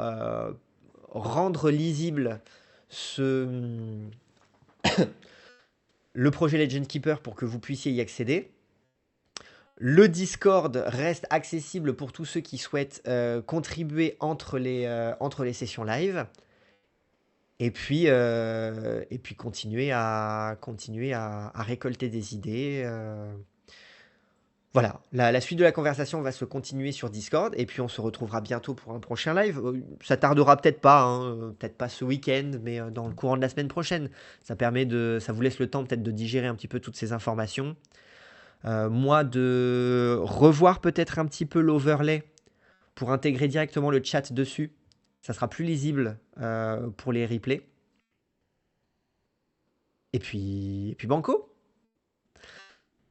rendre lisible le projet Legend Keeper pour que vous puissiez y accéder. Le Discord reste accessible pour tous ceux qui souhaitent contribuer entre les sessions live. Et puis continuer à récolter des idées. Voilà, la suite de la conversation va se continuer sur Discord. Et puis on se retrouvera bientôt pour un prochain live. Ça tardera peut-être pas, hein, peut-être pas ce week-end, mais dans le courant de la semaine prochaine. Ça vous laisse le temps peut-être de digérer un petit peu toutes ces informations. Moi, de revoir peut-être un petit peu l'overlay pour intégrer directement le chat dessus. Ça sera plus lisible pour les replays. Et puis banco.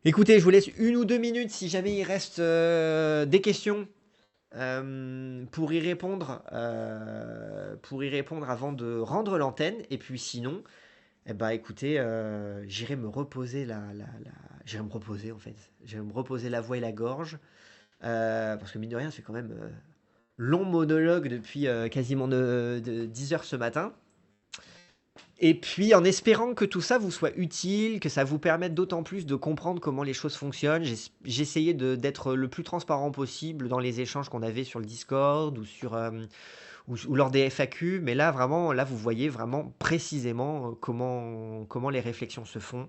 Écoutez, je vous laisse 1 ou 2 minutes si jamais il reste des questions pour y répondre avant de rendre l'antenne. Et puis sinon, eh ben, écoutez, j'irai me reposer j'irai me reposer en fait. J'irai me reposer la voix et la gorge. Parce que mine de rien, c'est quand même long monologue depuis quasiment 10 heures ce matin. Et puis en espérant que tout ça vous soit utile, que ça vous permette d'autant plus de comprendre comment les choses fonctionnent, j'ai essayé d'être le plus transparent possible dans les échanges qu'on avait sur le Discord ou lors des FAQ. Mais là, vraiment, là, vous voyez vraiment précisément comment les réflexions se font.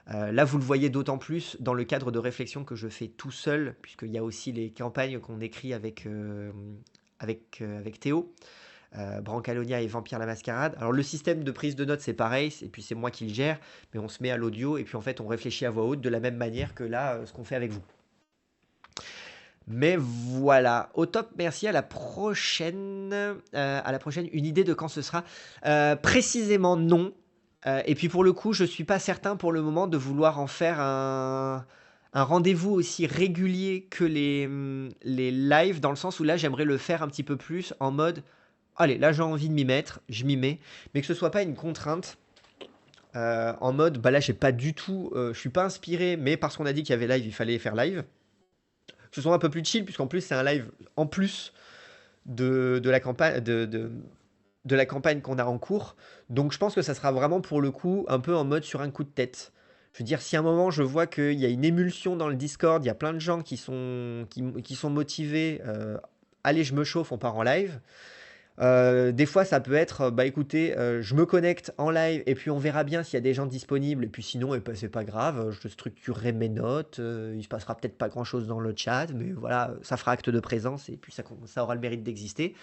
Là, vous le voyez d'autant plus dans le cadre de réflexion que je fais tout seul, puisqu'il y a aussi les campagnes qu'on écrit avec Théo. Brancalonia et Vampire la Mascarade. Alors le système de prise de notes c'est pareil, et puis c'est moi qui le gère, mais on se met à l'audio et puis en fait on réfléchit à voix haute de la même manière que là ce qu'on fait avec vous. Mais voilà, au top, merci, à la prochaine. Une idée de quand ce sera précisément non. Et puis pour le coup, je suis pas certain pour le moment de vouloir en faire un rendez-vous aussi régulier que les lives, dans le sens où là j'aimerais le faire un petit peu plus en mode allez, là j'ai envie de m'y mettre, je m'y mets, mais que ce soit pas une contrainte. En mode, bah là j'ai pas du tout, je suis pas inspiré, mais parce qu'on a dit qu'il y avait live, il fallait faire live. Que ce soit un peu plus chill, puisqu'en plus c'est un live en plus de la campagne, de la campagne qu'on a en cours. Donc je pense que ça sera vraiment pour le coup un peu en mode sur un coup de tête. Je veux dire, si à un moment je vois qu'il y a une émulsion dans le Discord, il y a plein de gens qui sont motivés, allez je me chauffe, on part en live. Des fois, ça peut être, bah écoutez, je me connecte en live et puis on verra bien s'il y a des gens disponibles. Et puis sinon, c'est pas grave, je structurerai mes notes. Il se passera peut-être pas grand-chose dans le chat, mais voilà, ça fera acte de présence et puis ça aura le mérite d'exister.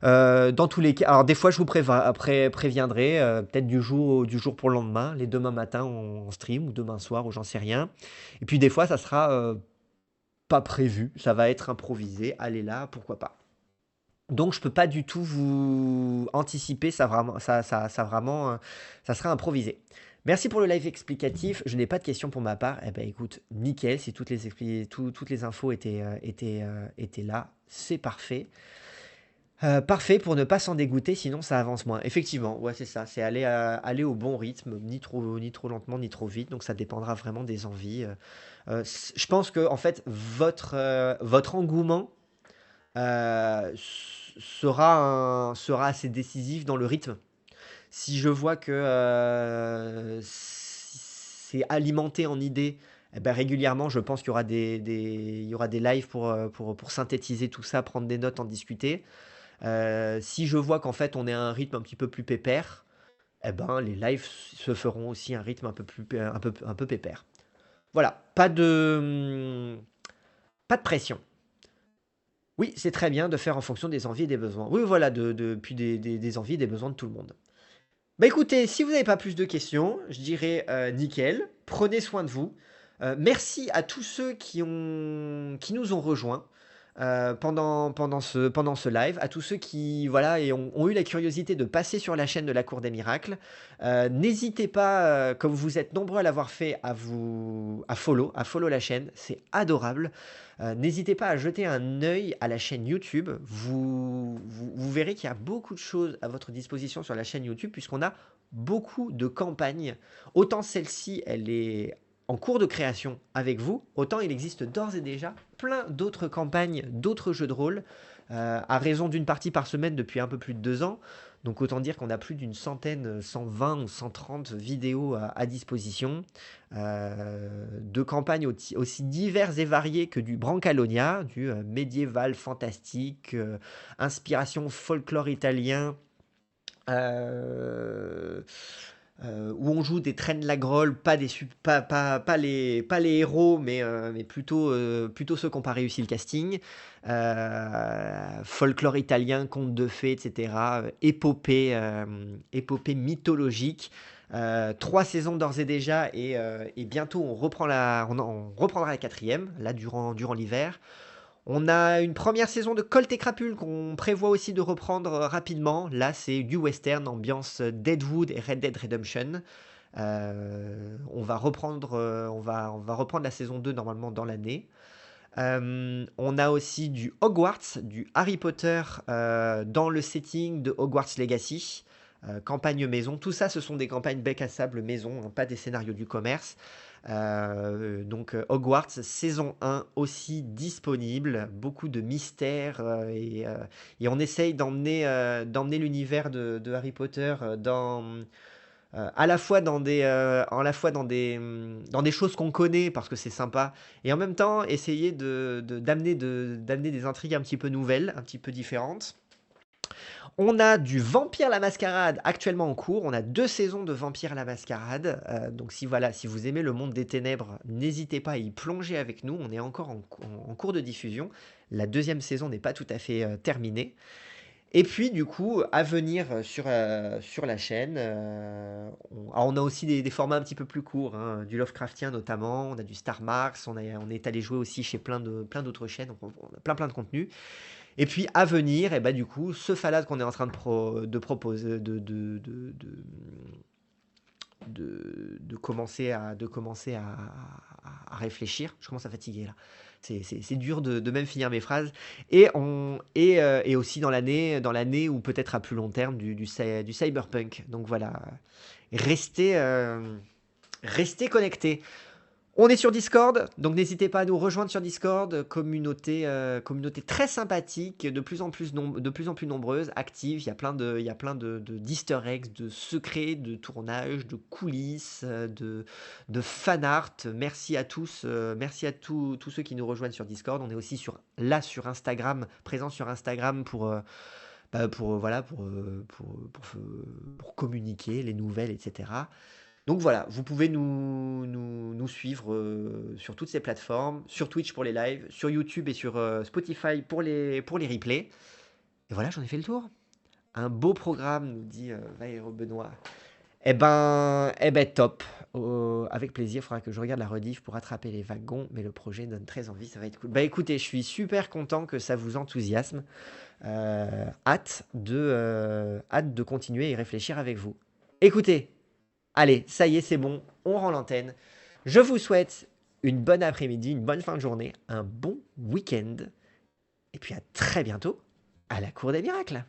Dans tous les cas, alors des fois, je vous préviendrai, peut-être du jour pour le lendemain, les demain matin on stream ou demain soir ou j'en sais rien. Et puis des fois, ça sera pas prévu, ça va être improvisé. Allez là, pourquoi pas. Donc je peux pas du tout vous anticiper, ça sera improvisé. Merci pour le live explicatif. Je n'ai pas de questions pour ma part. Eh ben écoute, nickel. Si toutes les infos étaient là, c'est parfait. Parfait pour ne pas s'en dégoûter, sinon ça avance moins. Effectivement, ouais, c'est ça. C'est aller au bon rythme, ni trop lentement, ni trop vite. Donc ça dépendra vraiment des envies. Je pense que en fait votre engouement sera assez décisif dans le rythme. Si je vois que c'est alimenté en idées, eh ben, régulièrement, je pense qu'il y aura il y aura des lives pour synthétiser tout ça, prendre des notes, en discuter. Si je vois qu'en fait on est à un rythme un petit peu plus pépère, eh ben, les lives se feront aussi à un rythme un peu pépère. Voilà, pas de pression. Oui, c'est très bien de faire en fonction des envies et des besoins. Oui, voilà, puis des envies et des besoins de tout le monde. Bah écoutez, si vous n'avez pas plus de questions, je dirais nickel, prenez soin de vous. Merci à tous ceux qui nous ont rejoints pendant ce live, à tous ceux qui voilà, ont eu la curiosité de passer sur la chaîne de la Cour des Miracles. N'hésitez pas, comme vous êtes nombreux à l'avoir fait, à follow la chaîne, c'est adorable. N'hésitez pas à jeter un œil à la chaîne YouTube. Vous verrez qu'il y a beaucoup de choses à votre disposition sur la chaîne YouTube, puisqu'on a beaucoup de campagnes. Autant celle-ci, elle est en cours de création avec vous, autant il existe d'ores et déjà plein d'autres campagnes, d'autres jeux de rôle, à raison d'une partie par semaine depuis un peu plus de 2 ans. Donc autant dire qu'on a plus d'une centaine, 120 ou 130 vidéos à disposition, de campagnes aussi diverses et variées que du Brancalonia, du médiéval fantastique, inspiration folklore italien, où on joue des traînes la Grolle, pas les héros, mais plutôt ceux qui n'ont pas réussi le casting. Folklore italien, contes de fées, etc. Épopée mythologique. 3 saisons d'ores et déjà, et bientôt on reprendra la quatrième, là durant l'hiver. On a une première saison de Colt et Crapule qu'on prévoit aussi de reprendre rapidement. Là, c'est du western, ambiance Deadwood et Red Dead Redemption. On va reprendre la saison 2 normalement dans l'année. On a aussi du Hogwarts, du Harry Potter dans le setting de Hogwarts Legacy. Campagne maison, tout ça ce sont des campagnes bec à sable maison, hein, pas des scénarios du commerce. Donc Hogwarts saison 1 aussi disponible, beaucoup de mystères et on essaye d'emmener l'univers de Harry Potter à la fois dans des choses qu'on connaît parce que c'est sympa et en même temps essayer d'amener des intrigues un petit peu nouvelles, un petit peu différentes. On a du Vampire la Mascarade actuellement en cours. On a 2 saisons de Vampire la Mascarade. Donc si vous aimez le monde des ténèbres, n'hésitez pas à y plonger avec nous. On est encore en cours de diffusion. La 2e saison n'est pas tout à fait terminée. Et puis du coup, à venir sur la chaîne, on a aussi des formats un petit peu plus courts, hein, du Lovecraftien notamment. On a du Star Marks. On est allé jouer aussi chez plein d'autres chaînes. Donc on a plein de contenus. Et puis à venir, et bah, du coup, ce Fallout qu'on est en train de proposer, de commencer à réfléchir. Je commence à fatiguer là. C'est dur de même finir mes phrases. Et aussi dans l'année ou peut-être à plus long terme du cyberpunk. Donc voilà, restez, restez connectés. On est sur Discord, donc n'hésitez pas à nous rejoindre sur Discord, communauté très sympathique, de plus en plus nombreuse, active. Il y a plein d'easter eggs, de secrets, de tournages, de coulisses, de fan art. Merci à tous, merci à tous ceux qui nous rejoignent sur Discord. On est aussi sur Instagram, présent sur Instagram pour communiquer les nouvelles, etc. Donc voilà, vous pouvez nous suivre sur toutes ces plateformes, sur Twitch pour les lives, sur YouTube et sur Spotify pour les replays. Et voilà, j'en ai fait le tour. Un beau programme, nous dit Valéro Benoît. Eh ben top. Avec plaisir, il faudra que je regarde la rediff pour attraper les wagons, mais le projet donne très envie, ça va être cool. Bah écoutez, je suis super content que ça vous enthousiasme. Hâte de continuer et réfléchir avec vous. Écoutez, allez, ça y est, c'est bon, on rend l'antenne. Je vous souhaite une bonne après-midi, une bonne fin de journée, un bon week-end. Et puis à très bientôt à la Cour des Miracles.